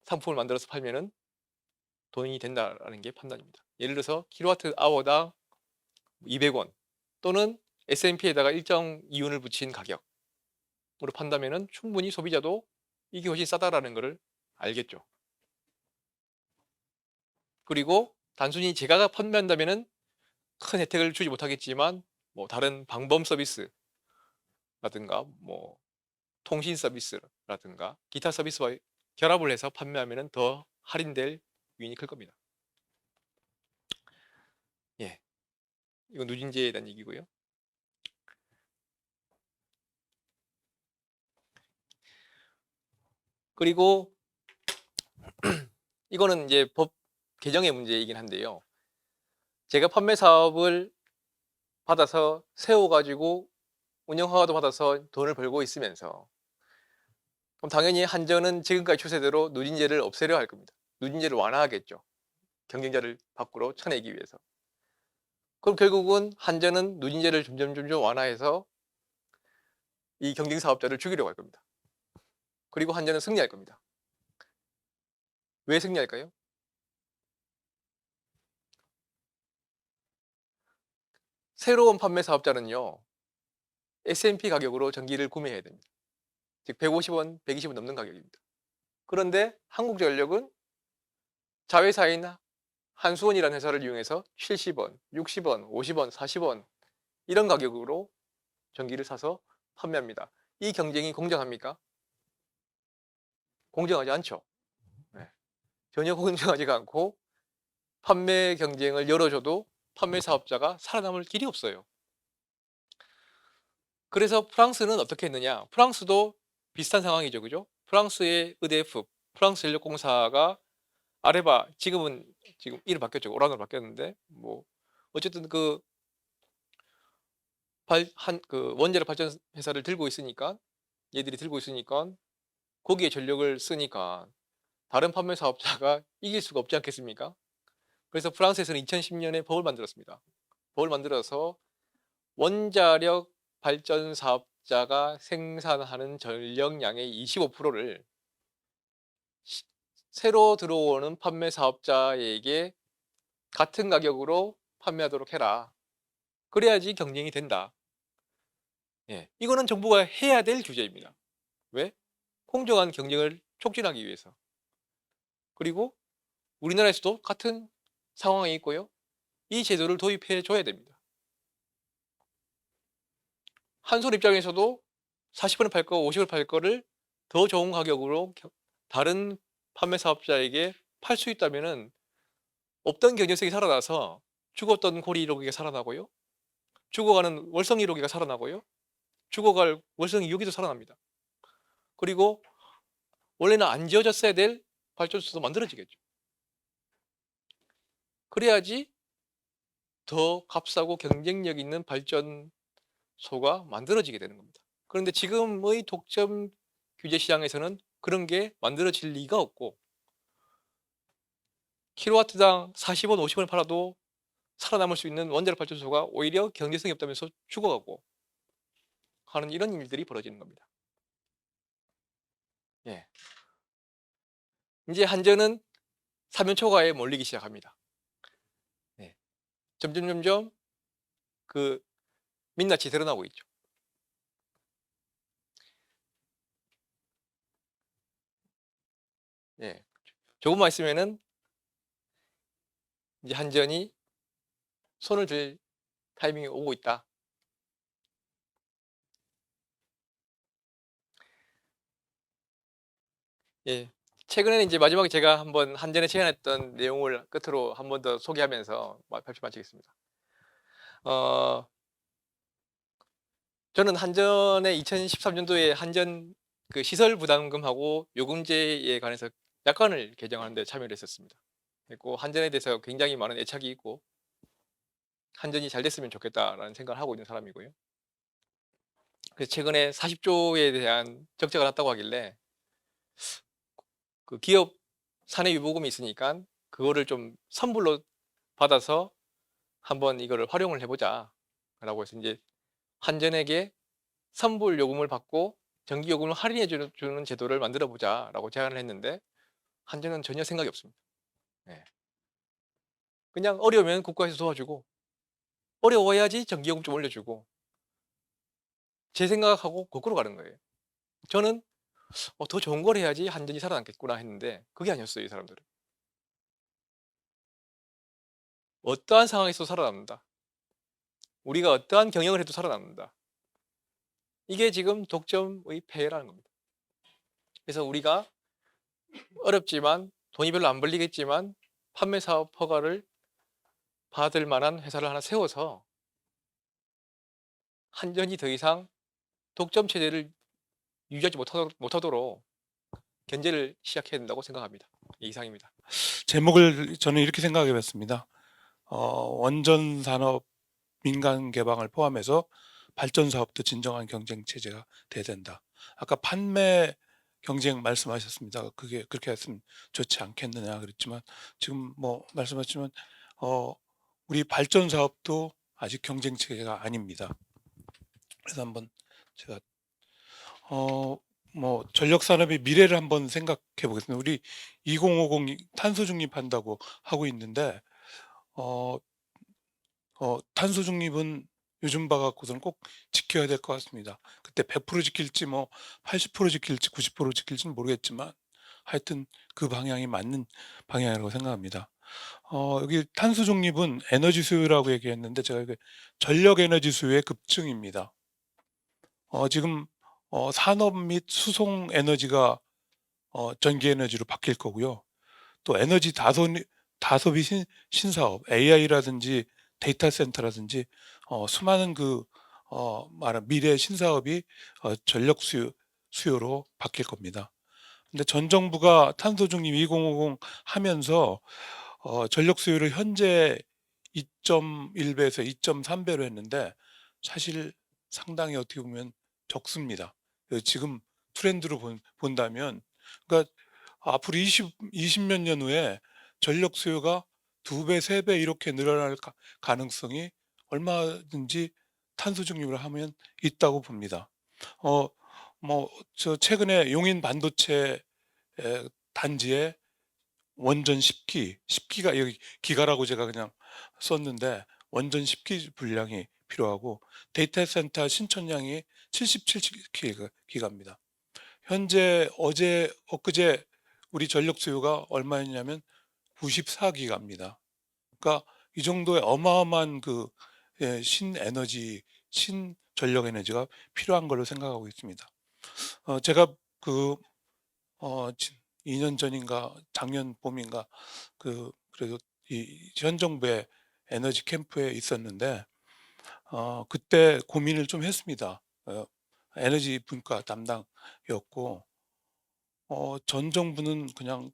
상품을 만들어서 팔면은 돈이 된다라는 게 판단입니다. 예를 들어서 킬로와트 아워당 200원 또는 S&P에다가 일정 이윤을 붙인 가격으로 판다면은 충분히 소비자도 이게 훨씬 싸다라는 것을 알겠죠. 그리고 단순히 제가 판매한다면은 큰 혜택을 주지 못하겠지만 뭐 다른 방범 서비스라든가 뭐 통신 서비스라든가 기타 서비스와 결합을 해서 판매하면은 더 할인될 유인이 클 겁니다. 예, 이건 누진제에 대한 얘기고요. 그리고 이거는 이제 법 개정의 문제이긴 한데요. 제가 판매 사업을 받아서 세워가지고 운영 허가도 받아서 돈을 벌고 있으면서 그럼 당연히 한전은 지금까지 추세대로 누진제를 없애려 할 겁니다. 누진제를 완화하겠죠. 경쟁자를 밖으로 쳐내기 위해서. 그럼 결국은 한전은 누진제를 점점 완화해서 이 경쟁 사업자를 죽이려고 할 겁니다. 그리고 한전은 승리할 겁니다. 왜 승리할까요? 새로운 판매 사업자는요. S&P 가격으로 전기를 구매해야 됩니다. 즉 150원, 120원 넘는 가격입니다. 그런데 한국전력은 자회사인 한수원이라는 회사를 이용해서 70원, 60원, 50원, 40원 이런 가격으로 전기를 사서 판매합니다. 이 경쟁이 공정합니까? 공정하지 않죠. 네. 전혀 공정하지가 않고 판매 경쟁을 열어줘도 판매 사업자가 살아남을 길이 없어요. 그래서 프랑스는 어떻게 했느냐? 프랑스도 비슷한 상황이죠. 그죠? 프랑스의 EDF, 프랑스 전력공사가 아레바, 지금 이름 바뀌었죠. 오란으로 바뀌었는데, 뭐, 어쨌든 그 원자력 발전 회사를 들고 있으니까, 얘들이 들고 있으니까, 거기에 전력을 쓰니까, 다른 판매 사업자가 이길 수가 없지 않겠습니까? 그래서 프랑스에서는 2010년에 법을 만들었습니다. 법을 만들어서 원자력 발전 사업자가 생산하는 전력량의 25%를 새로 들어오는 판매 사업자에게 같은 가격으로 판매하도록 해라. 그래야지 경쟁이 된다. 예, 이거는 정부가 해야 될 규제입니다. 왜? 공정한 경쟁을 촉진하기 위해서. 그리고 우리나라에서도 같은 상황에 있고요. 이 제도를 도입해 줘야 됩니다. 한솔 입장에서도 40원에 팔 거, 50원에 팔 거를 더 좋은 가격으로 다른 판매 사업자에게 팔 수 있다면은 없던 경쟁성이 살아나서 죽었던 고리 1호기가 살아나고요. 죽어가는 월성 1호기가 살아나고요. 죽어갈 월성 2호기도 살아납니다. 그리고 원래는 안 지어졌어야 될 발전소도 만들어지겠죠. 그래야지 더 값싸고 경쟁력 있는 발전소가 만들어지게 되는 겁니다. 그런데 지금의 독점 규제 시장에서는 그런 게 만들어질 리가 없고 킬로와트당 40원, 50원을 팔아도 살아남을 수 있는 원자력 발전소가 오히려 경제성이 없다면서 죽어가고 하는 이런 일들이 벌어지는 겁니다. 예. 이제 한전은 사면 초과에 몰리기 시작합니다. 예. 점점 그 민낯이 드러나고 있죠. 예. 조금만 있으면은 이제 한전이 손을 들 타이밍이 오고 있다. 예. 최근에는 이제 마지막에 제가 한번 한전에 제안했던 내용을 끝으로 한 번 더 소개하면서 발표 마치겠습니다. 저는 한전의 2013년도에 한전 그 시설 부담금하고 요금제에 관해서 약관을 개정하는 데 참여를 했었습니다. 그리고 한전에 대해서 굉장히 많은 애착이 있고 한전이 잘 됐으면 좋겠다라는 생각을 하고 있는 사람이고요. 그래서 최근에 40조에 대한 적자가 났다고 하길래 그 기업 사내 유보금이 있으니까 그거를 좀 선불로 받아서 한번 이거를 활용을 해보자라고 해서 이제 한전에게 선불 요금을 받고 전기 요금을 할인해 주는 제도를 만들어 보자라고 제안을 했는데 한전은 전혀 생각이 없습니다. 예. 그냥 어려우면 국가에서 도와주고 어려워야지 전기 요금 좀 올려주고 제 생각하고 거꾸로 가는 거예요. 저는 더 좋은 걸 해야지 한전이 살아남겠구나 했는데 그게 아니었어요, 이 사람들은. 어떠한 상황에서 살아남는다. 우리가 어떠한 경영을 해도 살아남는다. 이게 지금 독점의 폐해라는 겁니다. 그래서 우리가 어렵지만 돈이 별로 안 벌리겠지만 판매 사업 허가를 받을 만한 회사를 하나 세워서 한전이 더 이상 독점 체제를 유지하지 못하도록 견제를 시작해야 된다고 생각합니다. 이상입니다. 제목을 저는 이렇게 생각해 봤습니다. 원전 산업 민간 개방을 포함해서 발전 사업도 진정한 경쟁 체제가 돼야 된다. 아까 판매 경쟁 말씀하셨습니다. 그게 그렇게 했으면 좋지 않겠느냐 그랬지만 지금 뭐 말씀하셨지만 우리 발전 사업도 아직 경쟁 체계가 아닙니다. 그래서 한번 제가 뭐 전력 산업의 미래를 한번 생각해 보겠습니다. 우리 2050 탄소 중립한다고 하고 있는데 탄소 중립은 요즘 봐 갖고서는 꼭 지켜야 될 것 같습니다. 그때 100% 지킬지 뭐 80% 지킬지 90% 지킬지는 모르겠지만 하여튼 그 방향이 맞는 방향이라고 생각합니다. 여기 탄소 중립은 에너지 수요라고 얘기했는데 제가 이게 전력 에너지 수요의 급증입니다. 지금 산업 및 수송 에너지가 전기 에너지로 바뀔 거고요. 또 에너지 다소비 신사업, AI라든지 데이터 센터라든지 수많은 말한 미래 신사업이 전력 수요로 바뀔 겁니다. 근데 전 정부가 탄소 중립 2050 하면서 전력 수요를 현재 2.1배에서 2.3배로 했는데 사실 상당히 어떻게 보면 적습니다. 지금 트렌드로 본다면 그러니까 앞으로 20몇 년 후에 전력 수요가 2배, 3배 이렇게 늘어날 가능성이 얼마든지 탄소 중립을 하면 있다고 봅니다. 저 최근에 용인 반도체 단지에 원전 10기가 여기 기가라고 제가 그냥 썼는데 원전 10기 분량이 필요하고 데이터 센터 신촌량이 77기가입니다. 현재 엊그제 우리 전력 수요가 얼마였냐면 94기가입니다. 그러니까 이 정도의 어마어마한 신에너지, 신전력 에너지가 필요한 걸로 생각하고 있습니다. 제가 2년 전인가 작년 봄인가 그래도 이 현 정부의 에너지 캠프에 있었는데 그때 고민을 좀 했습니다. 에너지 분과 담당이었고 전 정부는 그냥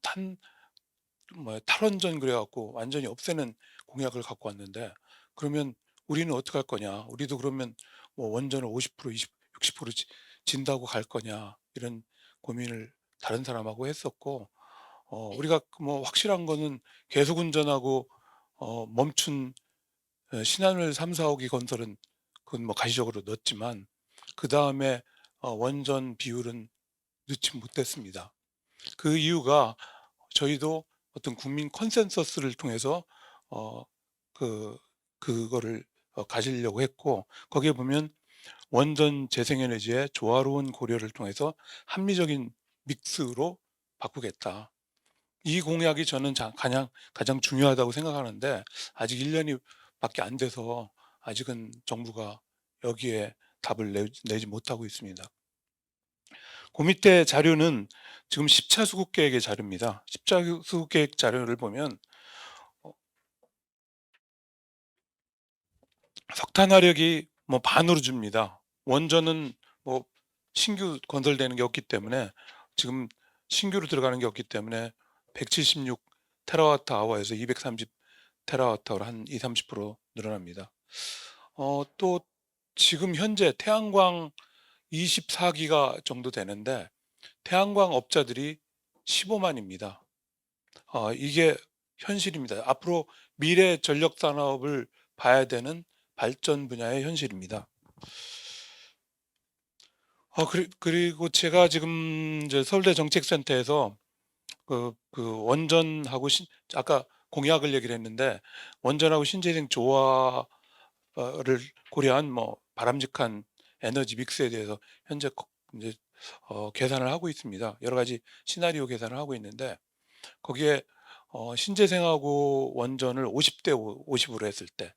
탈원전 그래 갖고 완전히 없애는 공약을 갖고 왔는데 그러면 우리는 어떻게 할 거냐? 우리도 그러면 뭐 원전을 50% 60% 진다고 갈 거냐? 이런 고민을 다른 사람하고 했었고, 우리가 뭐 확실한 거는 계속 운전하고 멈춘 신한울 3, 4호기 건설은 그건 뭐 가시적으로 넣었지만 그다음에 원전 비율은 넣지 못했습니다. 그 이유가 저희도 어떤 국민 컨센서스를 통해서 어 그거를 가지려고 했고, 거기에 보면 원전 재생에너지의 조화로운 고려를 통해서 합리적인 믹스로 바꾸겠다. 이 공약이 저는 가장 중요하다고 생각하는데, 아직 1년이 밖에 안 돼서 아직은 정부가 여기에 답을 내지 못하고 있습니다. 그 밑에 자료는 지금 10차 수급 계획의 자료입니다. 10차 수급 계획 자료를 보면 석탄화력이 뭐 반으로 줍니다. 원전은 뭐 신규 건설되는 게 없기 때문에, 지금 신규로 들어가는 게 없기 때문에 176 테라와트 아워에서 230 테라와트 아워로 한 20-30% 늘어납니다. 또 지금 현재 태양광 24기가 정도 되는데 태양광 업자들이 15만입니다. 이게 현실입니다. 앞으로 미래 전력 산업을 봐야 되는 발전 분야의 현실입니다. 그리고 제가 지금 이제 서울대 정책센터에서 그 원전하고 아까 공약을 얘기를 했는데, 원전하고 신재생 조화를 고려한 뭐 바람직한 에너지 믹스에 대해서 현재 이제 계산을 하고 있습니다. 여러 가지 시나리오 계산을 하고 있는데, 거기에 신재생하고 원전을 50대 50으로 했을 때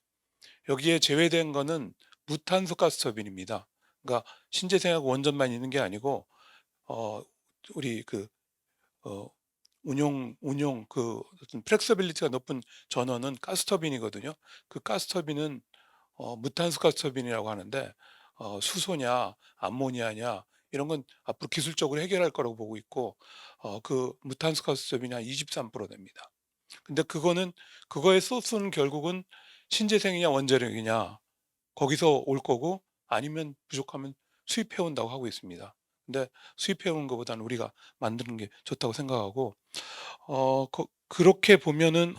여기에 제외된 거는 무탄소 가스 터빈입니다. 그러니까 신재생하고 원전만 있는 게 아니고 우리 그 운용 그 어떤 플렉서빌리티가 높은 전원은 가스 터빈이거든요. 그 가스 터빈은 무탄소 가스 터빈이라고 하는데, 수소냐 암모니아냐 이런 건 앞으로 기술적으로 해결할 거라고 보고 있고, 그 무탄소 가스 터빈이 한 23% 됩니다. 근데 그거의 소스는 결국은 신재생이냐 원자력이냐 거기서 올 거고, 아니면 부족하면 수입해 온다고 하고 있습니다. 근데 수입해 오는 것보다는 우리가 만드는 게 좋다고 생각하고, 그렇게 보면은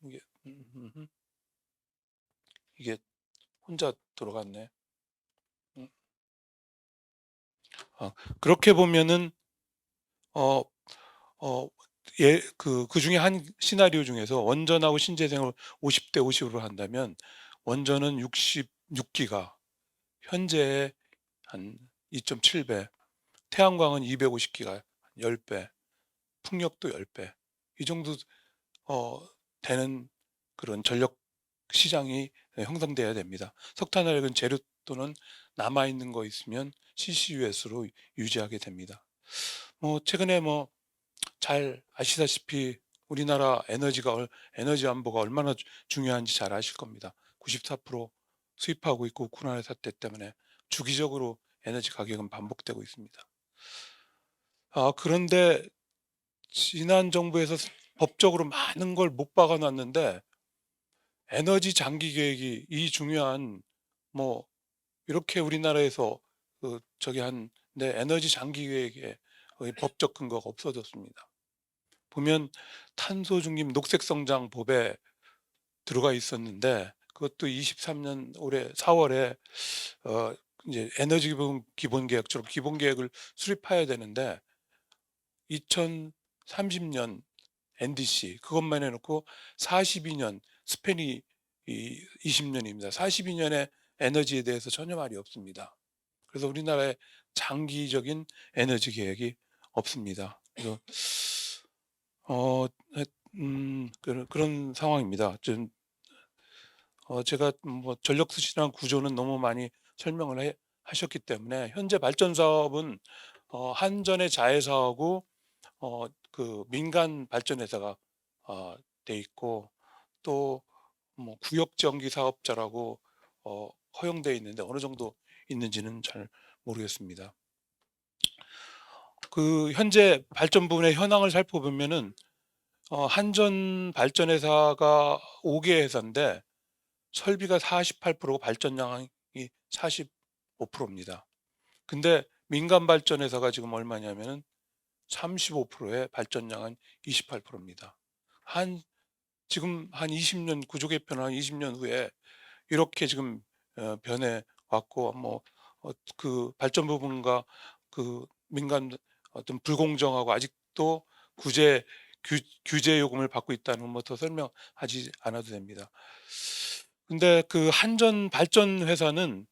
이게 이게 혼자 들어갔네. 그렇게 보면은 어, 어, 그 중에 한 시나리오 중에서 원전하고 신재생을 50대 50으로 한다면 원전은 66기가, 현재의 한 2.7배, 태양광은 250기가 10배, 풍력도 10배, 이 정도 되는 그런 전력 시장이 형성돼야 됩니다. 석탄화력은 재료 또는 남아있는 거 있으면 CCUS로 유지하게 됩니다. 최근에 잘 아시다시피 우리나라 에너지 안보가 얼마나 중요한지 잘 아실 겁니다. 94% 수입하고 있고 우크라이나 사태 때문에 주기적으로 에너지 가격은 반복되고 있습니다. 그런데 지난 정부에서 법적으로 많은 걸 못 박아놨는데, 에너지 장기 계획이 이 중요한 이렇게 우리나라에서 에너지 장기 계획에 법적 근거가 없어졌습니다. 보면 탄소 중립 녹색 성장 법에 들어가 있었는데, 그것도 23년 올해 4월에 이제 에너지 기본 계획처럼 기본 계획을 수립해야 되는데, 2030년 NDC 그것만 해놓고 42년 스팬이 20년입니다. 42년의 에너지에 대해서 전혀 말이 없습니다. 그래서 우리나라의 장기적인 에너지 계획이 없습니다. 그래서 그런 상황입니다. 제가 전력 수신화 구조는 너무 많이 설명을 하셨기 때문에, 현재 발전 사업은 한전의 자회사하고 그 민간 발전회사가 돼 있고, 또 구역전기 사업자라고 허용돼 있는데 어느 정도 있는지는 잘 모르겠습니다. 그 현재 발전 부분의 현황을 살펴보면은 한전 발전회사가 5개 회사인데 설비가 48%고 발전량이 45%입니다. 근데 민간 발전회사가 지금 얼마냐면은 35%에 발전량은 28%입니다. 지금 한 20년 구조 개편한 20년 후에 이렇게 지금 변해 왔고 그 발전 부분과 그 민간 어떤 불공정하고 아직도 규제 요금을 받고 있다는 건 뭐 더 설명하지 않아도 됩니다. 근데 그 한전 발전 회사는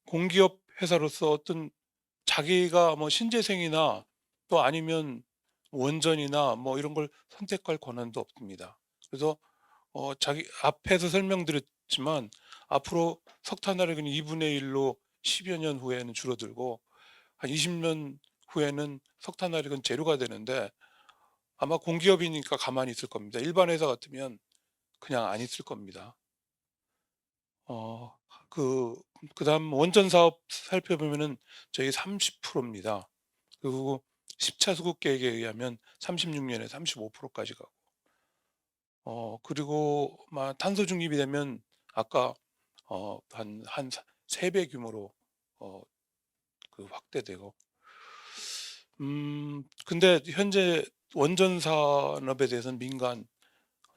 공기업 회사로서 어떤 자기가 뭐 신재생이나 또 아니면 원전이나 뭐 이런 걸 선택할 권한도 없습니다. 그래서 자기 앞에서 설명드렸지만 앞으로 석탄화력은 2분의 1로 10여 년 후에는 줄어들고 한 20년 후에는 석탄화력은 제로가 되는데 아마 공기업이니까 가만히 있을 겁니다. 일반 회사 같으면 그냥 안 있을 겁니다. 그다음 원전 사업 살펴보면은 저희 30%입니다. 그리고 10차 수급 계획에 의하면 36년에 35%까지 가고 그리고 탄소 중립이 되면 아까 한 3배 규모로 그 확대되고 근데 현재 원전 산업에 대해서는 민간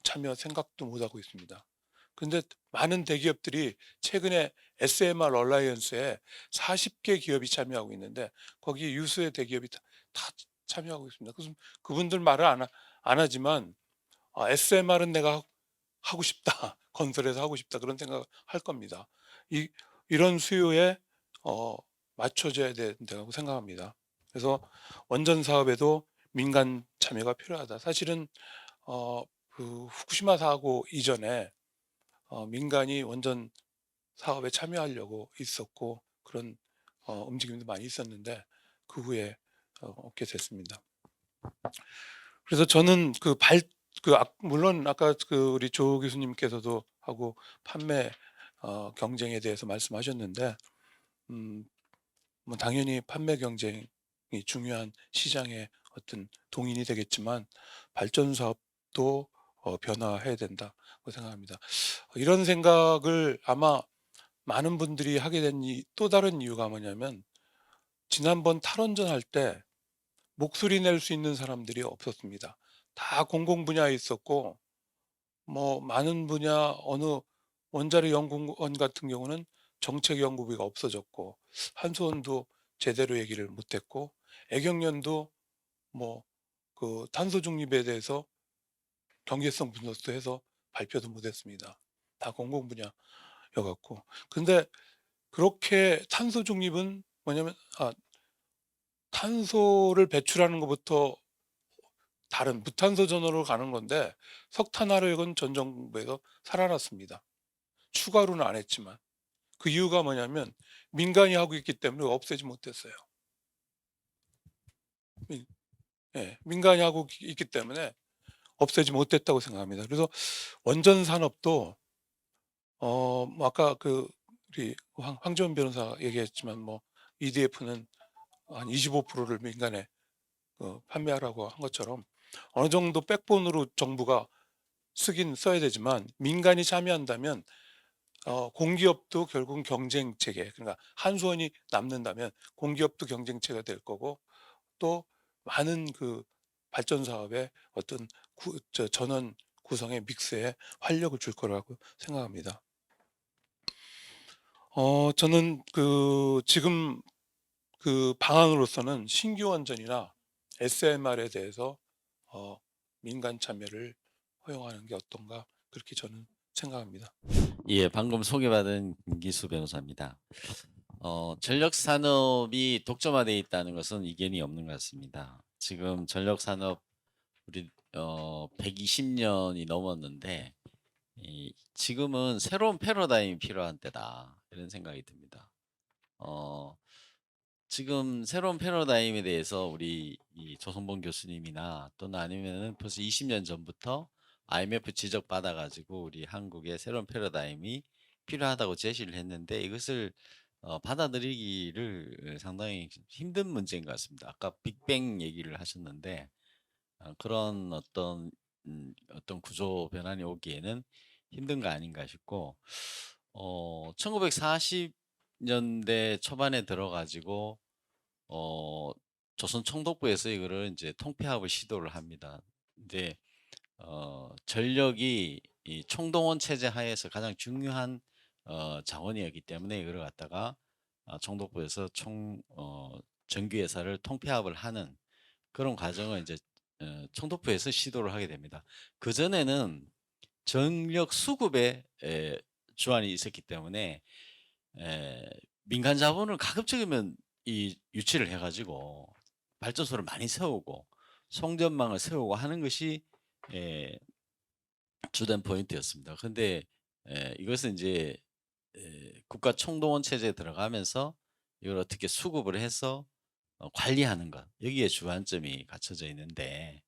참여 생각도 못 하고 있습니다. 근데 많은 대기업들이 최근에 SMR 얼라이언스에 40개 기업이 참여하고 있는데 거기 유수의 대기업이 다 참여하고 있습니다. 그래서 그분들 말을 안 하지만 SMR은 내가 하고 싶다. 건설에서 하고 싶다. 그런 생각을 할 겁니다. 이런 수요에 맞춰져야 된다고 생각합니다. 그래서 원전 사업에도 민간 참여가 필요하다. 사실은 그 후쿠시마 사고 이전에 민간이 원전 사업에 참여하려고 있었고 그런 움직임도 많이 있었는데 그 후에 없게 됐습니다. 그래서 저는 물론 아까 그 우리 조 교수님께서도 하고 판매 경쟁에 대해서 말씀하셨는데 뭐 당연히 판매 경쟁이 중요한 시장의 어떤 동인이 되겠지만 발전 사업도 변화해야 된다고 생각합니다. 이런 생각을 아마 많은 분들이 하게 된 또 다른 이유가 뭐냐면 지난번 탈원전 할 때 목소리 낼 수 있는 사람들이 없었습니다. 다 공공 분야에 있었고 뭐 많은 분야 어느 원자력 연구원 같은 경우는 정책 연구비가 없어졌고 한수원도 제대로 얘기를 못했고 애경련도 뭐 그 탄소 중립에 대해서 경제성 분석도 해서 발표도 못했습니다. 다 공공 분야여갖고 근데 그렇게 탄소 중립은 뭐냐면 탄소를 배출하는 것부터 다른 무탄소 전원으로 가는 건데 석탄화력은 전 정부에서 살아났습니다. 추가로는 안 했지만 그 이유가 뭐냐면 민간이 하고 있기 때문에 없애지 못했어요. 민간이 하고 있기 때문에 없애지 못했다고 생각합니다. 그래서 원전 산업도 뭐 아까 그 우리 황지원 변호사 얘기했지만 뭐 EDF는 한 25%를 민간에 판매하라고 한 것처럼 어느 정도 백본으로 정부가 쓰긴 써야 되지만 민간이 참여한다면 공기업도 결국은 경쟁 체계 그러니까 한수원이 남는다면 공기업도 경쟁체가 될 거고 또 많은 그 발전 사업에 어떤 전원 구성의 믹스에 활력을 줄 거라고 생각합니다. 저는 지금 그 방안으로서는 신규 원전이나 SMR에 대해서 민간 참여를 허용하는 게 어떤가 그렇게 저는 생각합니다. 예, 방금 소개받은 김기수 변호사입니다. 전력 산업이 독점화되어 있다는 것은 이견이 없는 것 같습니다. 지금 전력 산업 우리 120년이 넘었는데 지금은 새로운 패러다임이 필요한 때다 이런 생각이 듭니다. 지금 새로운 패러다임에 대해서 우리 이 조성봉 교수님이나 또는 아니면은 벌써 20년 전부터 IMF 지적 받아가지고 우리 한국의 새로운 패러다임이 필요하다고 제시를 했는데 이것을 받아들이기를 상당히 힘든 문제인 것 같습니다. 아까 빅뱅 얘기를 하셨는데 그런 어떤 구조 변환이 오기에는 힘든 거 아닌가 싶고 1940년대 초반에 들어 가지고 조선 총독부에서 이거를 이제 통폐합을 시도를 합니다. 이제 전력이 이 총동원 체제 하에서 가장 중요한 자원이었기 때문에 이거를 갖다가 총독부에서 전기회사를 통폐합을 하는 그런 과정을 이제 총독부에서 시도를 하게 됩니다. 그 전에는 전력 수급에 주안이 있었기 때문에 민간 자본을 가급적이면 이 유치를 해가지고 발전소를 많이 세우고 송전망을 세우고 하는 것이 주된 포인트였습니다. 근데 이것은 이제 국가 총동원 체제에 들어가면서 이걸 어떻게 수급을 해서 관리하는 것 여기에 주안점이 갖춰져 있는데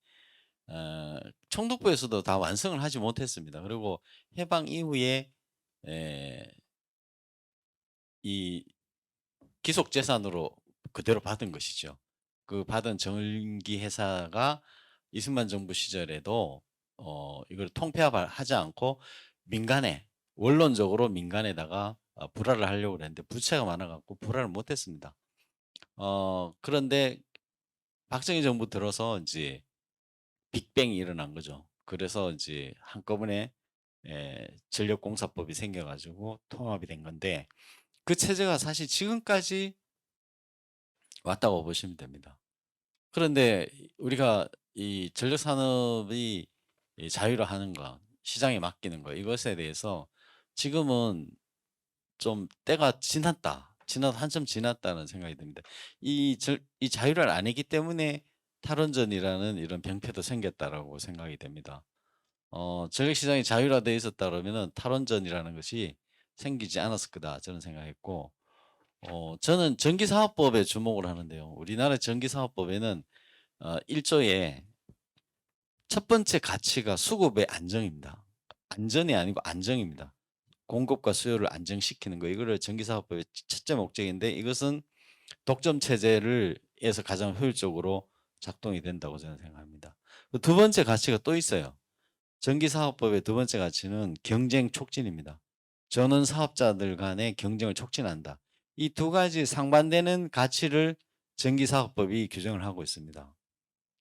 총독부에서도 다 완성을 하지 못했습니다. 그리고 해방 이후에 이 기속 재산으로 그대로 받은 것이죠. 그 받은 전기 회사가 이승만 정부 시절에도 이걸 통폐합하지 않고 민간에 원론적으로 민간에다가 불화를 하려고 했는데 부채가 많아갖고 불화를 못했습니다. 그런데 박정희 정부 들어서 이제 빅뱅이 일어난 거죠. 그래서 이제 한꺼번에 전력공사법이 생겨가지고 통합이 된 건데 그 체제가 사실 지금까지 왔다고 보시면 됩니다. 그런데 우리가 이 전력 산업이 이 자율화하는 거, 시장에 맡기는 거 이것에 대해서 지금은 좀 때가 지났다. 한참 지났다는 생각이 듭니다. 이 자율화를 안 했기 때문에 탈원전이라는 이런 병폐도 생겼다라고 생각이 됩니다. 전력 시장이 자율화되어 있었다 그러면은 탈원전이라는 것이 생기지 않았을 거다 저는 생각했고 저는 전기사업법에 주목을 하는데요. 우리나라 전기사업법에는 1조에 첫 번째 가치가 수급의 안정입니다. 안전이 아니고 안정입니다. 공급과 수요를 안정시키는 거 이거를 전기사업법의 첫째 목적인데 이것은 독점 체제에서 가장 효율적으로 작동이 된다고 저는 생각합니다. 두 번째 가치가 또 있어요. 전기사업법의 두 번째 가치는 경쟁 촉진입니다. 전원 사업자들 간의 경쟁을 촉진한다. 이 두 가지 상반되는 가치를 전기사업법이 규정을 하고 있습니다.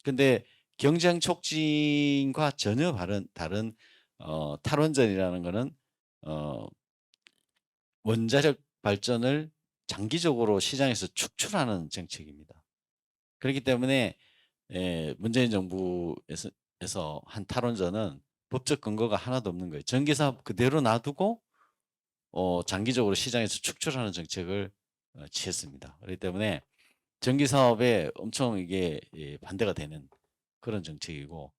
근데 경쟁 촉진과 전혀 다른 탈원전이라는 것은 원자력 발전을 장기적으로 시장에서 축출하는 정책입니다. 그렇기 때문에 문재인 정부에서 한 탈원전은 법적 근거가 하나도 없는 거예요. 전기사업 그대로 놔두고 장기적으로 시장에서 축출하는 정책을 취했습니다. 그렇기 때문에 전기사업에 엄청 이게 반대가 되는 그런 정책이고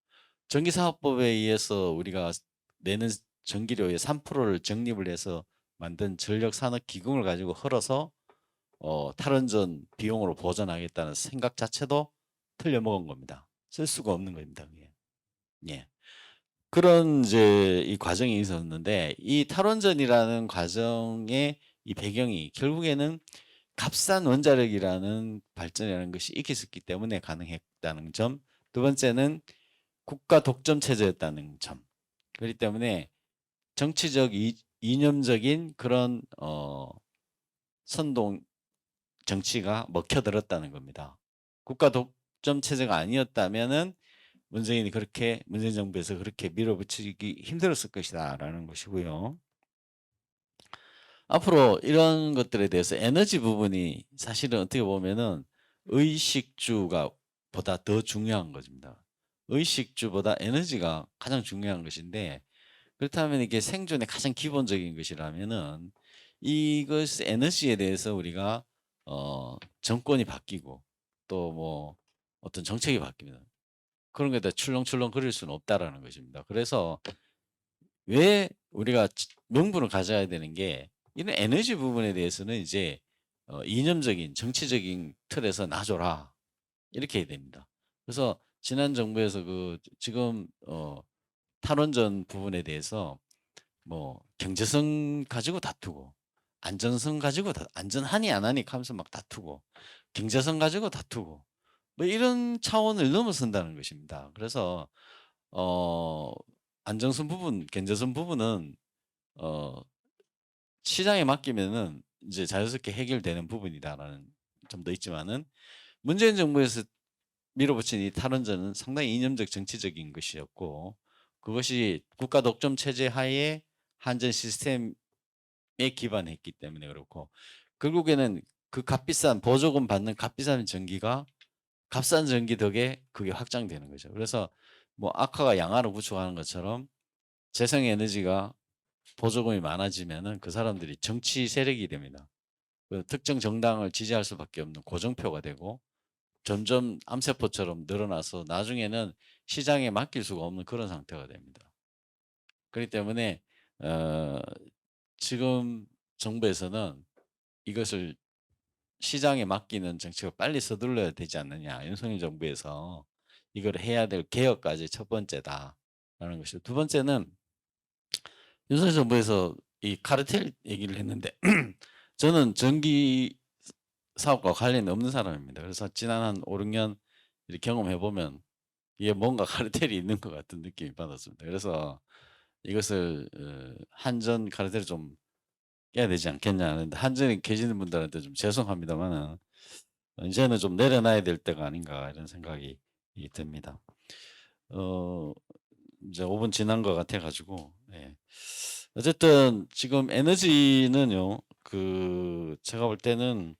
전기사업법에 의해서 우리가 내는 전기료의 3%를 적립을 해서 만든 전력산업기금을 가지고 헐어서 탈원전 비용으로 보전하겠다는 생각 자체도 틀려먹은 겁니다. 쓸 수가 없는 겁니다. 그게. 예. 그런 이제 이 과정이 있었는데 이 탈원전이라는 과정의 이 배경이 결국에는 값싼 원자력이라는 발전이라는 것이 있었기 때문에 가능했다는 점. 두 번째는 국가 독점 체제였다는 점. 그렇기 때문에 정치적 이념적인 그런 선동 정치가 먹혀들었다는 겁니다. 국가 독점 체제가 아니었다면은 문재인 정부에서 그렇게 밀어붙이기 힘들었을 것이다라는 것이고요. 앞으로 이런 것들에 대해서 에너지 부분이 사실은 어떻게 보면은 의식주가 보다 더 중요한 것입니다. 의식주보다 에너지가 가장 중요한 것인데 그렇다면 이게 생존의 가장 기본적인 것이라면은 이것 에너지에 대해서 우리가 정권이 바뀌고 또 뭐 어떤 정책이 바뀝니다. 그런 게다 출렁출렁 거릴 수는 없다라는 것입니다. 그래서 왜 우리가 명분을 가져야 되는 게 이런 에너지 부분에 대해서는 이제 이념적인 정치적인 틀에서 놔줘라 이렇게 해야 됩니다. 그래서 지난 정부에서 지금 탈원전 부분에 대해서 뭐 경제성 가지고 다투고 안전성 가지고 안전하니 안 하니 하면서 막 다투고 경제성 가지고 다투고 뭐 이런 차원을 넘어선다는 것입니다. 그래서 안정선 부분, 견제선 부분은 시장에 맡기면은 이제 자연스럽게 해결되는 부분이다라는 점도 있지만은 문재인 정부에서 밀어붙인 이 탈원전은 상당히 이념적 정치적인 것이었고 그것이 국가 독점 체제 하에 한전 시스템에 기반했기 때문에 그렇고 결국에는 그 값비싼 보조금 받는 값비싼 전기가 값싼 전기 덕에 그게 확장되는 거죠. 그래서 뭐 악화가 양화를 구축하는 것처럼 재생에너지가 보조금이 많아지면은 그 사람들이 정치 세력이 됩니다. 그 특정 정당을 지지할 수밖에 없는 고정표가 되고 점점 암세포처럼 늘어나서 나중에는 시장에 맡길 수가 없는 그런 상태가 됩니다. 그렇기 때문에 지금 정부에서는 이것을 시장에 맡기는 정책을 빨리 서둘러야 되지 않느냐. 윤석열 정부에서 이걸 해야 될 개혁까지 첫 번째다라는 것이고 두 번째는 윤석열 정부에서 이 카르텔 얘기를 했는데 저는 전기 사업과 관련이 없는 사람입니다. 그래서 지난 한 5, 6년 이렇게 경험해 보면 이게 뭔가 카르텔이 있는 것 같은 느낌이 받았습니다. 그래서 이것을 한전 카르텔을 좀 깨야 되지 않겠냐 하는데 한전에 계시는 분들한테 좀 죄송합니다만은 이제는 좀 내려놔야 될 때가 아닌가 이런 생각이 듭니다. 이제 5분 지난 것 같아 가지고 예. 어쨌든 지금 에너지는요. 그 제가 볼 때는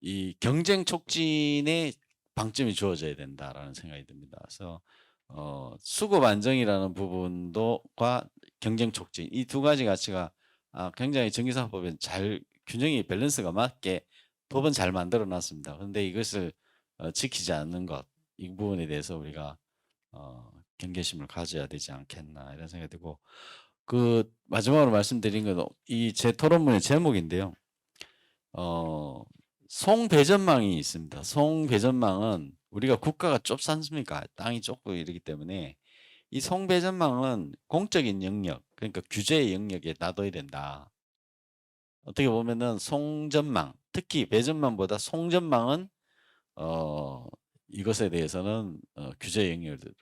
이 경쟁 촉진에 방점이 주어져야 된다라는 생각이 듭니다. 그래서 수급 안정이라는 부분도과 경쟁 촉진 이 두 가지 가치가 굉장히 전기사업법에 잘 균형이 밸런스가 맞게 법은 잘 만들어 놨습니다. 그런데 이것을 지키지 않는 것 이 부분에 대해서 우리가 경계심을 가져야 되지 않겠나 이런 생각이 들고 그 마지막으로 말씀드린 건 이 제 토론문의 제목인데요. 송배전망이 있습니다. 송배전망은 우리가 국가가 좁지 않습니까? 땅이 좁고 이러기 때문에 이 송배전망은 공적인 영역, 그러니까 규제의 영역에 놔둬야 된다. 어떻게 보면은 송전망, 특히 배전망보다 송전망은 이것에 대해서는 규제 영역을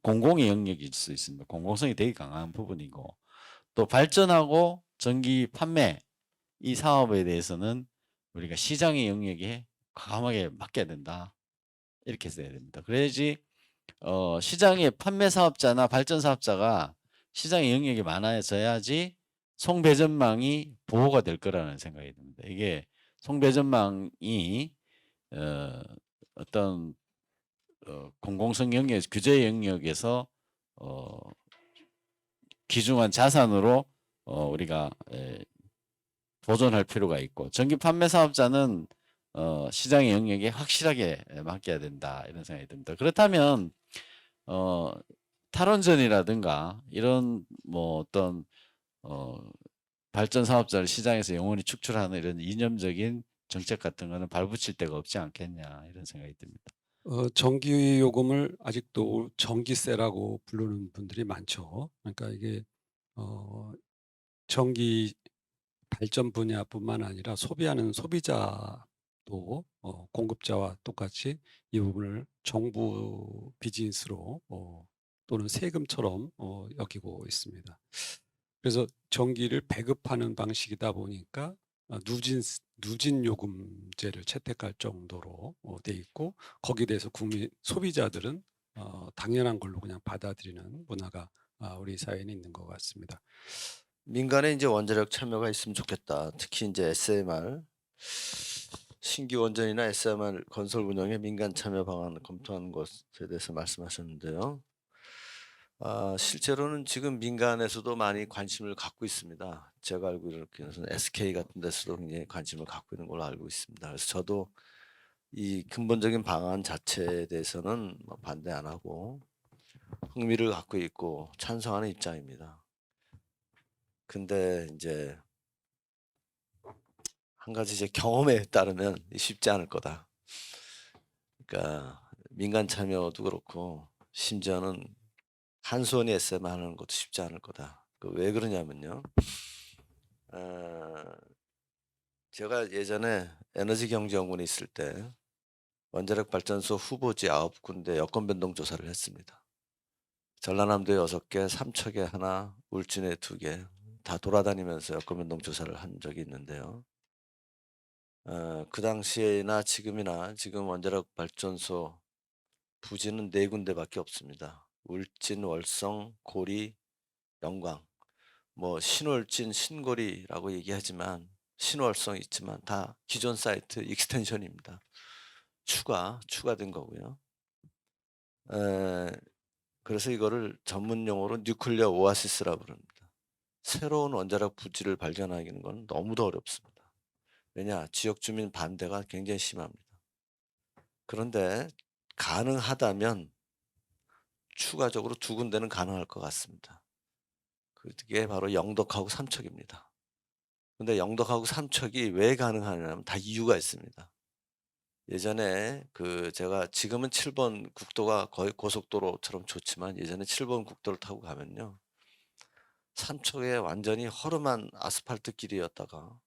공공의 영역일 수 있습니다. 공공성이 되게 강한 부분이고 또 발전하고 전기 판매 이 사업에 대해서는 우리가 시장의 영역에 과감하게 맡겨야 된다. 이렇게 써야 됩니다. 그래야지 시장의 판매 사업자나 발전 사업자가 시장의 영역이 많아져야지 송배전망이 보호가 될 거라는 생각이 듭니다. 이게 송배전망이 어떤 공공성 영역, 규제 영역에서 귀중한 자산으로 우리가 보존할 필요가 있고 전기 판매 사업자는 시장의 영역에 확실하게 맡겨야 된다 이런 생각이 듭니다. 그렇다면 탈원전이라든가 이런 뭐 어떤 발전 사업자를 시장에서 영원히 축출하는 이런 이념적인 정책 같은 거는 발붙일 데가 없지 않겠냐 이런 생각이 듭니다. 전기 요금을 아직도 전기세라고 부르는 분들이 많죠. 그러니까 이게 전기 발전 분야뿐만 아니라 소비하는 소비자도 공급자와 똑같이 이 부분을 정부 비즈니스로 또는 세금처럼 여기고 있습니다. 그래서 전기를 배급하는 방식이다 보니까 누진 요금제를 채택할 정도로 돼 있고 거기에 대해서 국민 소비자들은 당연한 걸로 그냥 받아들이는 문화가 우리 사회에 있는 것 같습니다. 민간에 이제 원자력 참여가 있으면 좋겠다. 특히 이제 SMR 신규 원전이나 SMR 건설 운영에 민간 참여 방안을 검토하는 것에 대해서 말씀하셨는데요. 실제로는 지금 민간에서도 많이 관심을 갖고 있습니다. 제가 알고 있기로는 SK 같은 데서도 굉장히 관심을 갖고 있는 걸로 알고 있습니다. 그래서 저도 이 근본적인 방안 자체에 대해서는 뭐 반대 안 하고 흥미를 갖고 있고 찬성하는 입장입니다. 근데 이제 한 가지 제 경험에 따르면 쉽지 않을 거다. 그러니까 민간 참여도 그렇고 심지어는 한수원이 SMR 하는 것도 쉽지 않을 거다. 왜 그러냐면요. 제가 예전에 에너지경제연구원에 있을 때 원자력 발전소 후보지 9군데 여건 변동 조사를 했습니다. 전라남도에 6개, 삼척에 하나, 울진에 2개 다 돌아다니면서 여권변동 조사를 한 적이 있는데요. 그 당시에나 지금이나 지금 원자력 발전소 부지는 4군데밖에 없습니다. 울진, 월성, 고리, 영광. 뭐 신월진, 신고리라고 얘기하지만 신월성 있지만 다 기존 사이트 익스텐션입니다. 추가된 거고요. 그래서 이거를 전문 용어로 뉴클리어 오아시스라고 부릅니다. 새로운 원자력 부지를 발견하기는 건 너무도 어렵습니다. 왜냐? 지역 주민 반대가 굉장히 심합니다. 그런데 가능하다면 추가적으로 2군데는 가능할 것 같습니다. 그게 바로 영덕하고 삼척입니다. 근데 영덕하고 삼척이 왜 가능하냐면 다 이유가 있습니다. 예전에 제가 지금은 7번 국도가 거의 고속도로처럼 좋지만 예전에 7번 국도를 타고 가면요. 삼척에 완전히 허름한 아스팔트 길이었다가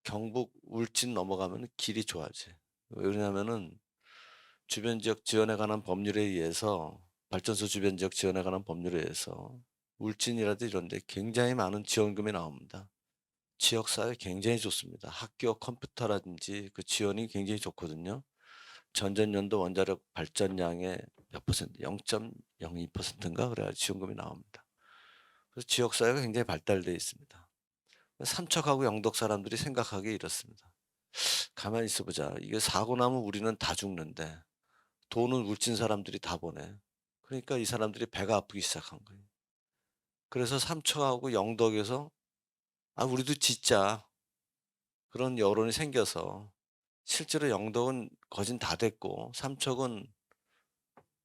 경북 울진 넘어가면 길이 좋아져요. 왜냐면은 주변 지역 지원에 관한 법률에 의해서 발전소 주변 지역 지원에 관한 법률에 의해서 울진이라든지 이런 데 굉장히 많은 지원금이 나옵니다. 지역사회 굉장히 좋습니다. 학교 컴퓨터라든지 그 지원이 굉장히 좋거든요. 전전년도 원자력 발전량의 몇 퍼센트, 0.02%인가 그래야 지원금이 나옵니다. 그래서 지역사회가 굉장히 발달되어 있습니다. 삼척하고 영덕 사람들이 생각하기에 이렇습니다. 가만히 있어보자. 이게 사고 나면 우리는 다 죽는데 돈은 울진 사람들이 다 보내. 그러니까 이 사람들이 배가 아프기 시작한 거예요. 그래서 삼척하고 영덕에서 우리도 짓자. 그런 여론이 생겨서 실제로 영덕은 거진 다 됐고 삼척은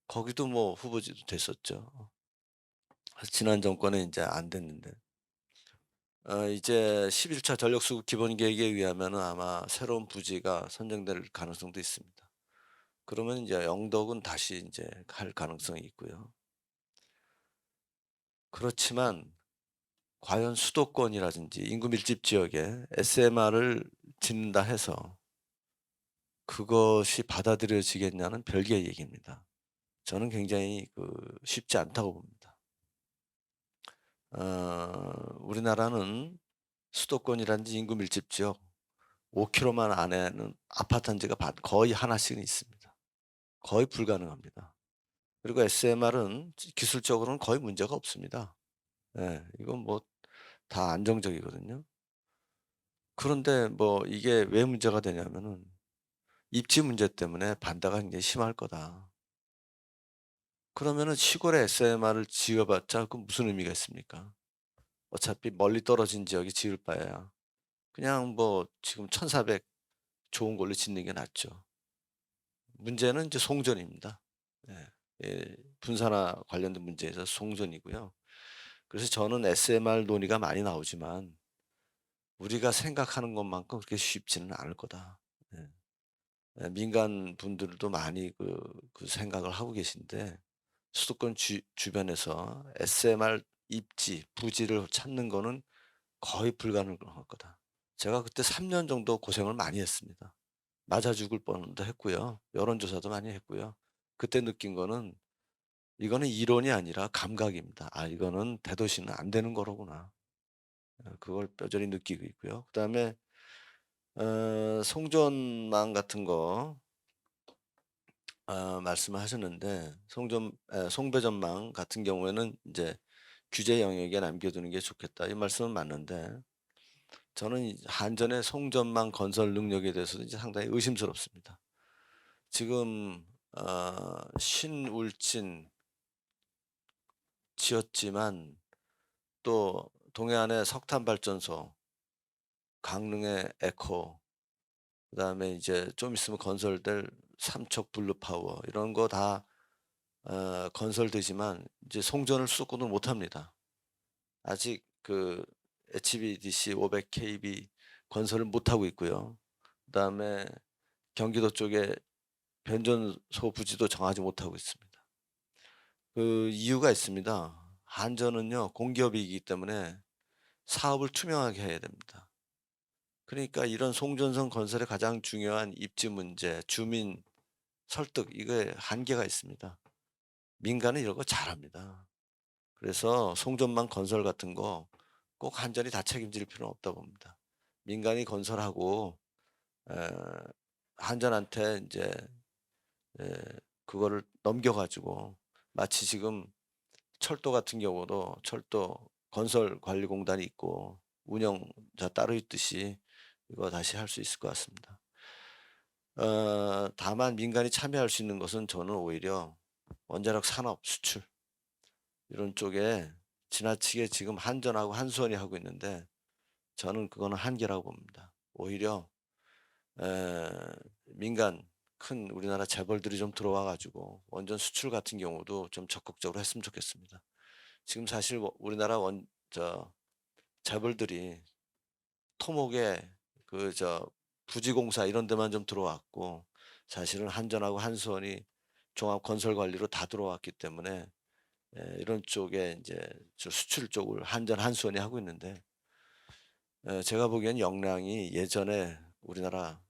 거기도 뭐 후보지도 됐었죠. 지난 정권에 이제 안 됐는데 이제 11차 전력수급 기본계획에 의하면은 아마 새로운 부지가 선정될 가능성도 있습니다. 그러면 이제 영덕은 다시 이제 할 가능성이 있고요. 그렇지만 과연 수도권이라든지 인구 밀집 지역에 SMR을 짓는다 해서 그것이 받아들여지겠냐는 별개의 얘기입니다. 저는 굉장히 쉽지 않다고 봅니다. 우리나라는 수도권이라든지 인구 밀집 지역 5km 안에는 아파트 한 채가 거의 하나씩은 있습니다. 거의 불가능합니다. 그리고 SMR은 기술적으로는 거의 문제가 없습니다. 예, 이건 뭐 다 안정적이거든요. 그런데 뭐 이게 왜 문제가 되냐면은 입지 문제 때문에 반대가 굉장히 심할 거다. 그러면은 시골에 SMR을 지어봤자 그 무슨 의미가 있습니까? 어차피 멀리 떨어진 지역에 지을 바에야 그냥 뭐 지금 1400 좋은 걸로 짓는 게 낫죠. 문제는 이제 송전입니다. 분산화 관련된 문제에서 송전이고요. 그래서 저는 SMR 논의가 많이 나오지만 우리가 생각하는 것만큼 그렇게 쉽지는 않을 거다. 민간 분들도 많이 그 생각을 하고 계신데 수도권 주변에서 SMR 입지, 부지를 찾는 거는 거의 불가능할 거다. 제가 그때 3년 정도 고생을 많이 했습니다. 맞아 죽을 뻔도 했고요. 여론조사도 많이 했고요. 그때 느낀 거는 이거는 이론이 아니라 감각입니다. 이거는 대도시는 안 되는 거로구나. 그걸 뼈저리 느끼고 있고요. 그다음에 송전망 같은 거 말씀을 하셨는데 송배전망 같은 경우에는 이제 규제 영역에 남겨두는 게 좋겠다 이 말씀은 맞는데 저는 한전의 송전망 건설 능력에 대해서도 이제 상당히 의심스럽습니다. 지금 신울진 지었지만 또 동해안의 석탄 발전소, 강릉의 에코, 그다음에 이제 좀 있으면 건설될 삼척 블루파워 이런 거 다 건설되지만 이제 송전을 수도권으로 못 합니다. 아직 HVDC 500kV 건설을 못 하고 있고요. 그다음에 경기도 쪽에 변전소 부지도 정하지 못하고 있습니다. 그 이유가 있습니다. 한전은요 공기업이기 때문에 사업을 투명하게 해야 됩니다. 그러니까 이런 송전선 건설의 가장 중요한 입지 문제, 주민 설득 이거에 한계가 있습니다. 민간은 이런 거 잘합니다. 그래서 송전망 건설 같은 거 꼭 한전이 다 책임질 필요는 없다 봅니다. 민간이 건설하고 에, 한전한테 이제 에, 그거를 넘겨 가지고 마치 지금 철도 같은 경우도 철도 건설관리공단이 있고 운영자 따로 있듯이 이거 다시 할 수 있을 것 같습니다. 다만 민간이 참여할 수 있는 것은 저는 오히려 원자력 산업 수출 이런 쪽에 지나치게 지금 한전하고 한수원이 하고 있는데 저는 그거는 한계라고 봅니다. 오히려 에, 민간 큰 우리나라 재벌들이 좀 들어와 가지고 원전 수출 같은 경우도 좀 적극적으로 했으면 좋겠습니다. 지금 사실 우리나라 재벌들이 토목에 부지공사 이런 데만 좀 들어왔고 사실은 한전하고 한수원이 종합건설관리로 다 들어왔기 때문에 이런 쪽에 이제 저 수출 쪽을 한전 한수원이 하고 있는데 제가 보기엔 역량이 예전에 우리나라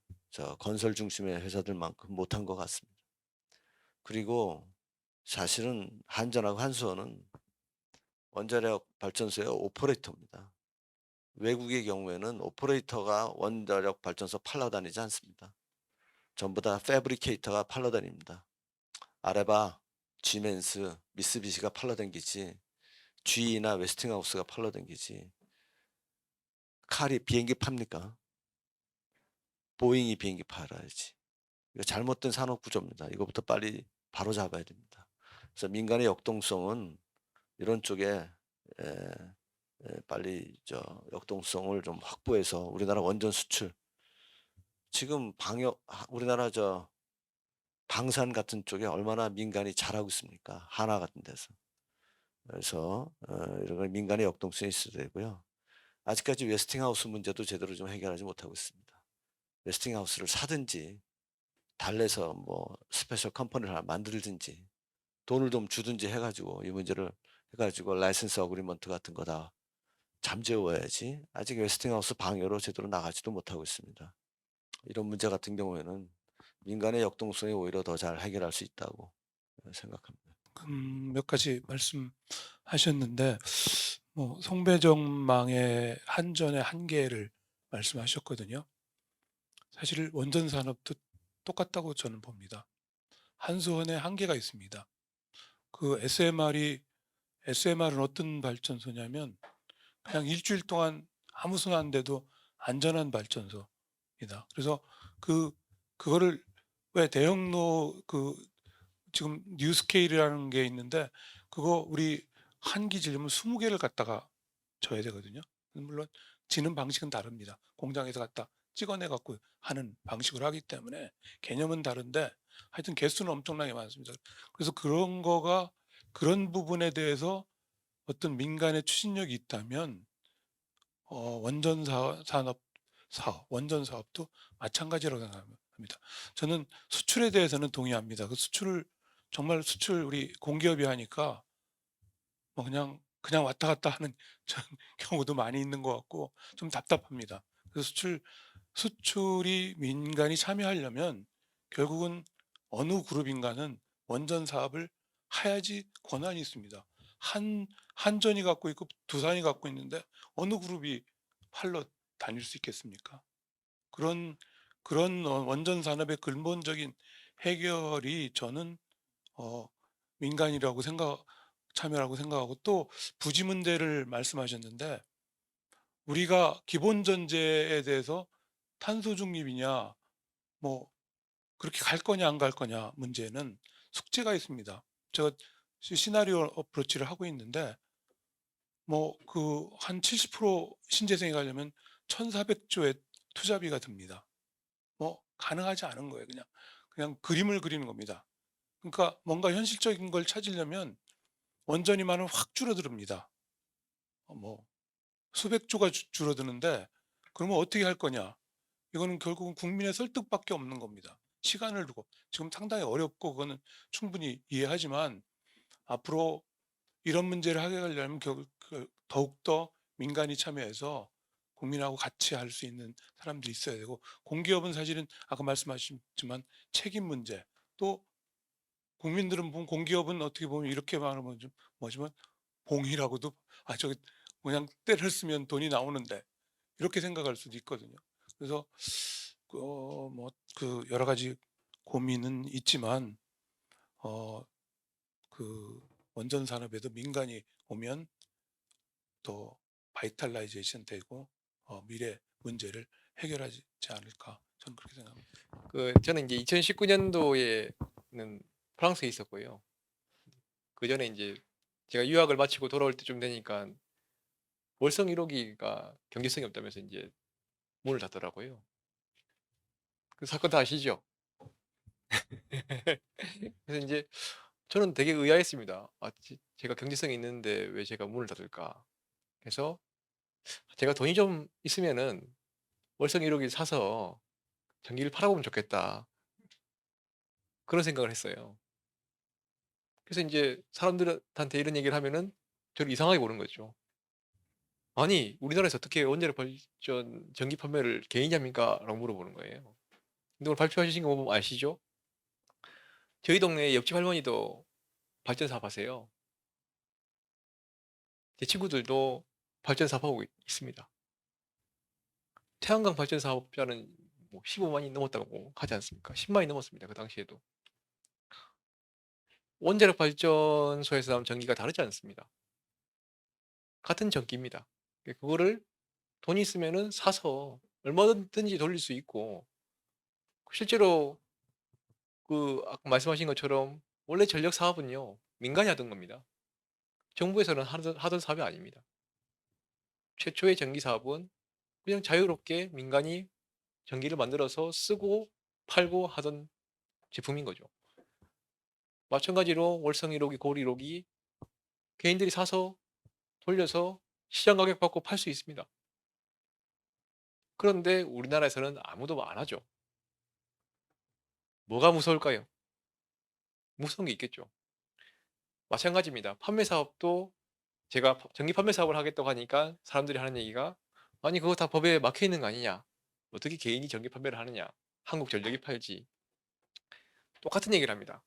건설 중심의 회사들만큼 못한 것 같습니다. 그리고 사실은 한전하고 한수원은 원자력 발전소의 오퍼레이터입니다. 외국의 경우에는 오퍼레이터가 원자력 발전소 팔러 다니지 않습니다. 전부 다 패브리케이터가 팔러 다닙니다. 아레바, 지멘스, 미쓰비시가 팔러 다니지 GE나 웨스팅하우스가 팔러 다니지 칼이 비행기 팝니까? 보잉이 비행기 팔아야지. 이거 잘못된 산업 구조입니다. 이거부터 빨리 바로 잡아야 됩니다. 그래서 민간의 역동성은 이런 쪽에 빨리 역동성을 좀 확보해서 우리나라 원전 수출 지금 우리나라 방산 같은 쪽에 얼마나 민간이 잘하고 있습니까? 하나 같은 데서. 그래서 이런 걸 민간의 역동성이 있어야 되고요. 아직까지 웨스팅하우스 문제도 제대로 좀 해결하지 못하고 있습니다. 웨스팅하우스를 사든지 달래서 뭐 스페셜 컴퍼니를 하나 만들든지 돈을 좀 주든지 해가지고 이 문제를 해가지고 라이센스 어그리먼트 같은 거 다 잠재워야지 아직 웨스팅하우스 방해로 제대로 나가지도 못하고 있습니다. 이런 문제 같은 경우에는 민간의 역동성이 오히려 더 잘 해결할 수 있다고 생각합니다. 몇 가지 말씀하셨는데 뭐 송배정망의 한전의 한계를 말씀하셨거든요. 사실 원전 산업도 똑같다고 저는 봅니다. 한수원의 한계가 있습니다. 그 SMR은 어떤 발전소냐면 그냥 일주일 동안 아무 소리 안 돼도 안전한 발전소입니다. 그래서 그거를 왜 대형로 지금 뉴스케일이라는 게 있는데 그거 우리 한 기 지르면 20개를 갖다가 져야 되거든요. 물론 지는 방식은 다릅니다. 공장에서 갖다 찍어내 갖고 하는 방식으로 하기 때문에 개념은 다른데 하여튼 개수는 엄청나게 많습니다. 그래서 그런 부분에 대해서 어떤 민간의 추진력이 있다면 원전 사업도 마찬가지라고 생각합니다. 저는 수출에 대해서는 동의합니다. 그 정말 수출 우리 공기업이 하니까 뭐 그냥 왔다 갔다 하는 경우도 많이 있는 것 같고 좀 답답합니다. 그래서 수출이 민간이 참여하려면 결국은 어느 그룹인가는 원전 사업을 해야지 권한이 있습니다. 한전이 갖고 있고 두산이 갖고 있는데 어느 그룹이 팔러 다닐 수 있겠습니까? 그런 원전 산업의 근본적인 해결이 저는 민간이라고 참여라고 생각하고 또 부지 문제를 말씀하셨는데 우리가 기본 전제에 대해서 탄소 중립이냐 뭐 그렇게 갈 거냐 안 갈 거냐 문제는 숙제가 있습니다. 제가 시나리오 어프로치를 하고 있는데 뭐 한 70% 신재생이 가려면 1,400조의 투자비가 듭니다. 뭐 가능하지 않은 거예요. 그냥 그림을 그리는 겁니다. 그러니까 뭔가 현실적인 걸 찾으려면 원전이만은 확 줄어듭니다. 뭐 수백 조가 줄어드는데 그러면 어떻게 할 거냐? 이거는 결국은 국민의 설득밖에 없는 겁니다. 시간을 두고 지금 상당히 어렵고 그거는 충분히 이해하지만 앞으로 이런 문제를 해결하려면 더욱더 민간이 참여해서 국민하고 같이 할 수 있는 사람들이 있어야 되고 공기업은 사실은 아까 말씀하셨지만 책임 문제 또 국민들은 보면 공기업은 어떻게 보면 이렇게 말하면 좀 뭐지만 봉이라고도 저기 그냥 때를 쓰면 돈이 나오는데 이렇게 생각할 수도 있거든요. 그래서 뭐 그 여러 가지 고민은 있지만 그 원전 산업에도 민간이 오면 또 바이탈라이제이션 되고 미래 문제를 해결하지 않을까 저는 그렇게 생각합니다. 저는 이제 2019년도에는 프랑스에 있었고요. 그 전에 이제 제가 유학을 마치고 돌아올 때쯤 되니까 월성 1호기가 경제성이 없다면서 이제 문을 닫더라고요. 그 사건 다 아시죠? 그래서 이제 저는 되게 의아했습니다. 제가 경제성이 있는데 왜 제가 문을 닫을까? 그래서 제가 돈이 좀 있으면은 월성 1호기 사서 전기를 팔아보면 좋겠다. 그런 생각을 했어요. 그래서 이제 사람들한테 이런 얘기를 하면은 저를 이상하게 보는 거죠. 아니, 우리나라에서 어떻게 원자력 발전 전기 판매를 개인이 합니까? 라고 물어보는 거예요. 근데 오늘 발표하신 거 보면 아시죠? 저희 동네 옆집 할머니도 발전 사업하세요. 제 친구들도 발전 사업하고 있습니다. 태양광 발전 사업자는 뭐 15만이 넘었다고 하지 않습니까? 10만이 넘었습니다. 그 당시에도. 원자력 발전소에서 나온 전기가 다르지 않습니다. 같은 전기입니다. 그거를 돈이 있으면은 사서 얼마든지 돌릴 수 있고, 실제로 그 아까 말씀하신 것처럼 원래 전력 사업은요, 민간이 하던 겁니다. 정부에서는 하던 사업이 아닙니다. 최초의 전기 사업은 그냥 자유롭게 민간이 전기를 만들어서 쓰고 팔고 하던 제품인 거죠. 마찬가지로 월성 1호기, 고리 1호기 개인들이 사서 돌려서 시장 가격 받고 팔 수 있습니다. 그런데 우리나라에서는 아무도 안 하죠. 뭐가 무서울까요? 무서운 게 있겠죠. 마찬가지입니다. 판매 사업도 제가 전기 판매 사업을 하겠다고 하니까 사람들이 하는 얘기가 아니 그거 다 법에 막혀 있는 거 아니냐? 어떻게 개인이 전기 판매를 하느냐? 한국전력이 팔지. 똑같은 얘기를 합니다.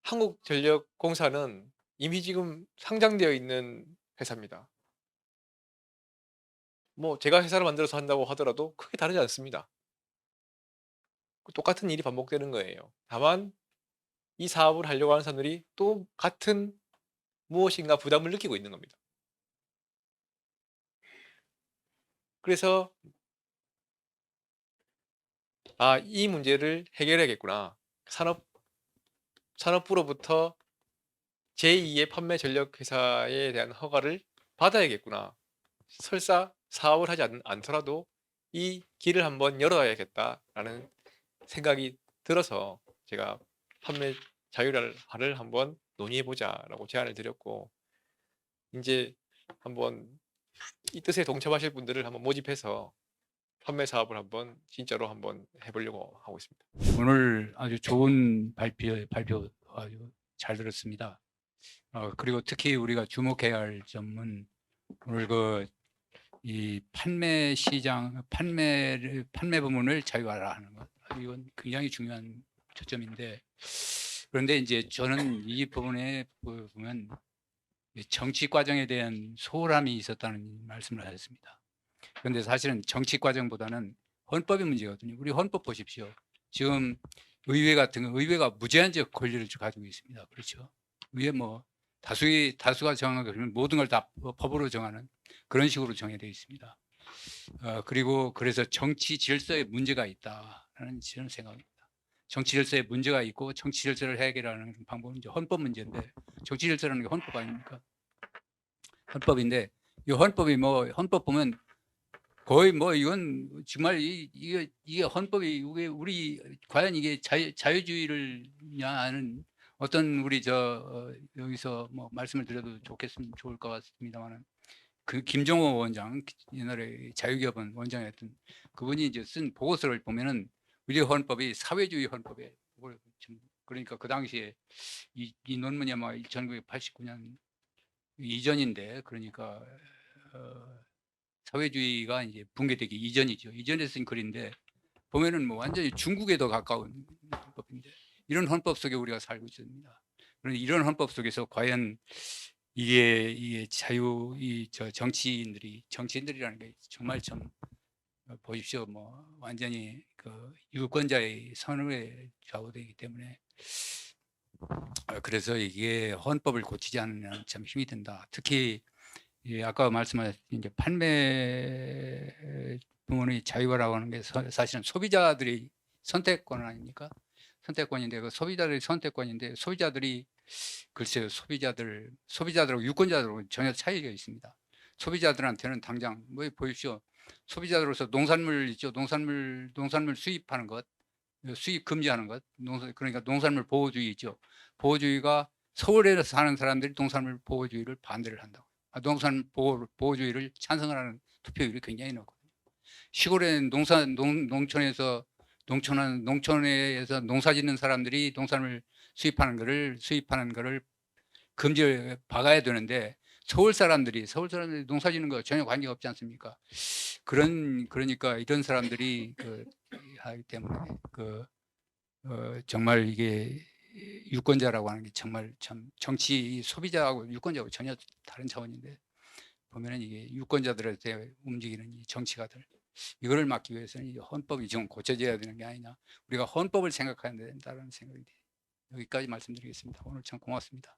한국전력공사는 이미 지금 상장되어 있는 회사입니다. 뭐 제가 회사를 만들어서 한다고 하더라도 크게 다르지 않습니다. 똑같은 일이 반복되는 거예요. 다만 이 사업을 하려고 하는 사람들이 또 같은 무엇인가 부담을 느끼고 있는 겁니다. 그래서 이 문제를 해결해야겠구나. 산업부로부터 제2의 판매 전력 회사에 대한 허가를 받아야겠구나. 설사 사업을 하지 않더라도 이 길을 한번 열어야겠다라는 생각이 들어서 제가 판매 자율화를 한번 논의해보자라고 제안을 드렸고, 이제 한번 이 뜻에 동참하실 분들을 한번 모집해서 판매 사업을 한번 진짜로 한번 해보려고 하고 있습니다. 오늘 아주 좋은 발표 아주 잘 들었습니다. 그리고 특히 우리가 주목해야 할 점은 오늘 이 판매 시장, 판매 부문을 자유화하는 것. 이건 굉장히 중요한 초점인데, 그런데 이제 저는 이 부분에 보면 정치 과정에 대한 소홀함이 있었다는 말씀을 하셨습니다. 그런데 사실은 정치 과정보다는 헌법의 문제거든요. 우리 헌법 보십시오. 지금 의회가 무제한적 권리를 가지고 있습니다. 그렇죠? 의회 뭐 다수가 정하게 그러면 모든 걸 다 법으로 정하는 그런 식으로 정해져 있습니다. 그리고 그래서 정치 질서에 문제가 있다라는 저는 생각입니다. 정치 질서에 문제가 있고 정치 질서를 해결하는 방법은 이제 헌법 문제인데, 정치 질서라는 게 헌법 아닙니까? 헌법인데 이 헌법이 헌법 보면 거의 이건 정말 이게 헌법이 우리 과연 이게 자유주의를냐 하는 어떤 우리 여기서 말씀을 드려도 좋을 것 같습니다만은, 그 김정호 원장, 옛날에 자유기업원 원장이었던 그분이 이제 쓴 보고서를 보면은 우리 헌법이 사회주의 헌법에, 그러니까 그 당시에 이 논문이 아마 1989년 이전인데, 그러니까 사회주의가 이제 붕괴되기 이전이죠. 이전에 쓴 글인데 보면은 완전히 중국에 더 가까운 헌법인데, 이런 헌법 속에 우리가 살고 있습니다. 그런데 이런 헌법 속에서 과연 이게 자유 정치인들이라는 게 정말 좀 보십시오. 뭐 완전히 그 유권자의 선호에 좌우되기 때문에 그래서 이게 헌법을 고치지 않으면 참 힘이 든다. 특히 아까 말씀하신 이제 판매 부분의 자유화라고 하는 게 사실은 소비자들이 선택권 아닙니까? 선택권인데 그 소비자들의 선택권인데 소비자들이 글쎄요 소비자들하고 유권자들하고 전혀 차이가 있습니다. 소비자들한테는 당장 뭐 보십시오. 소비자들로서 농산물 있죠. 농산물 수입하는 것, 수입 금지하는 것, 그러니까 농산물 보호주의 있죠. 보호주의가 서울에 사는 사람들이 농산물 보호주의를 반대를 한다고. 농산 보호주의를 찬성하는 투표율이 굉장히 높거든요. 시골에 농촌에서 농사 짓는 사람들이 농산물 수입하는 거를 금지 박아야 되는데 서울 사람들이 농사 짓는 거 전혀 관계가 없지 않습니까? 그러니까 이런 사람들이 하기 때문에 정말 이게 유권자라고 하는 게 정말 참 정치 소비자하고 유권자하고 전혀 다른 차원인데 보면은 이게 유권자들한테 움직이는 이 정치가들 이거를 막기 위해서는 이 헌법이 좀 고쳐져야 되는 게 아니냐. 우리가 헌법을 생각해야 된다는 생각이 여기까지 말씀드리겠습니다. 오늘 참 고맙습니다.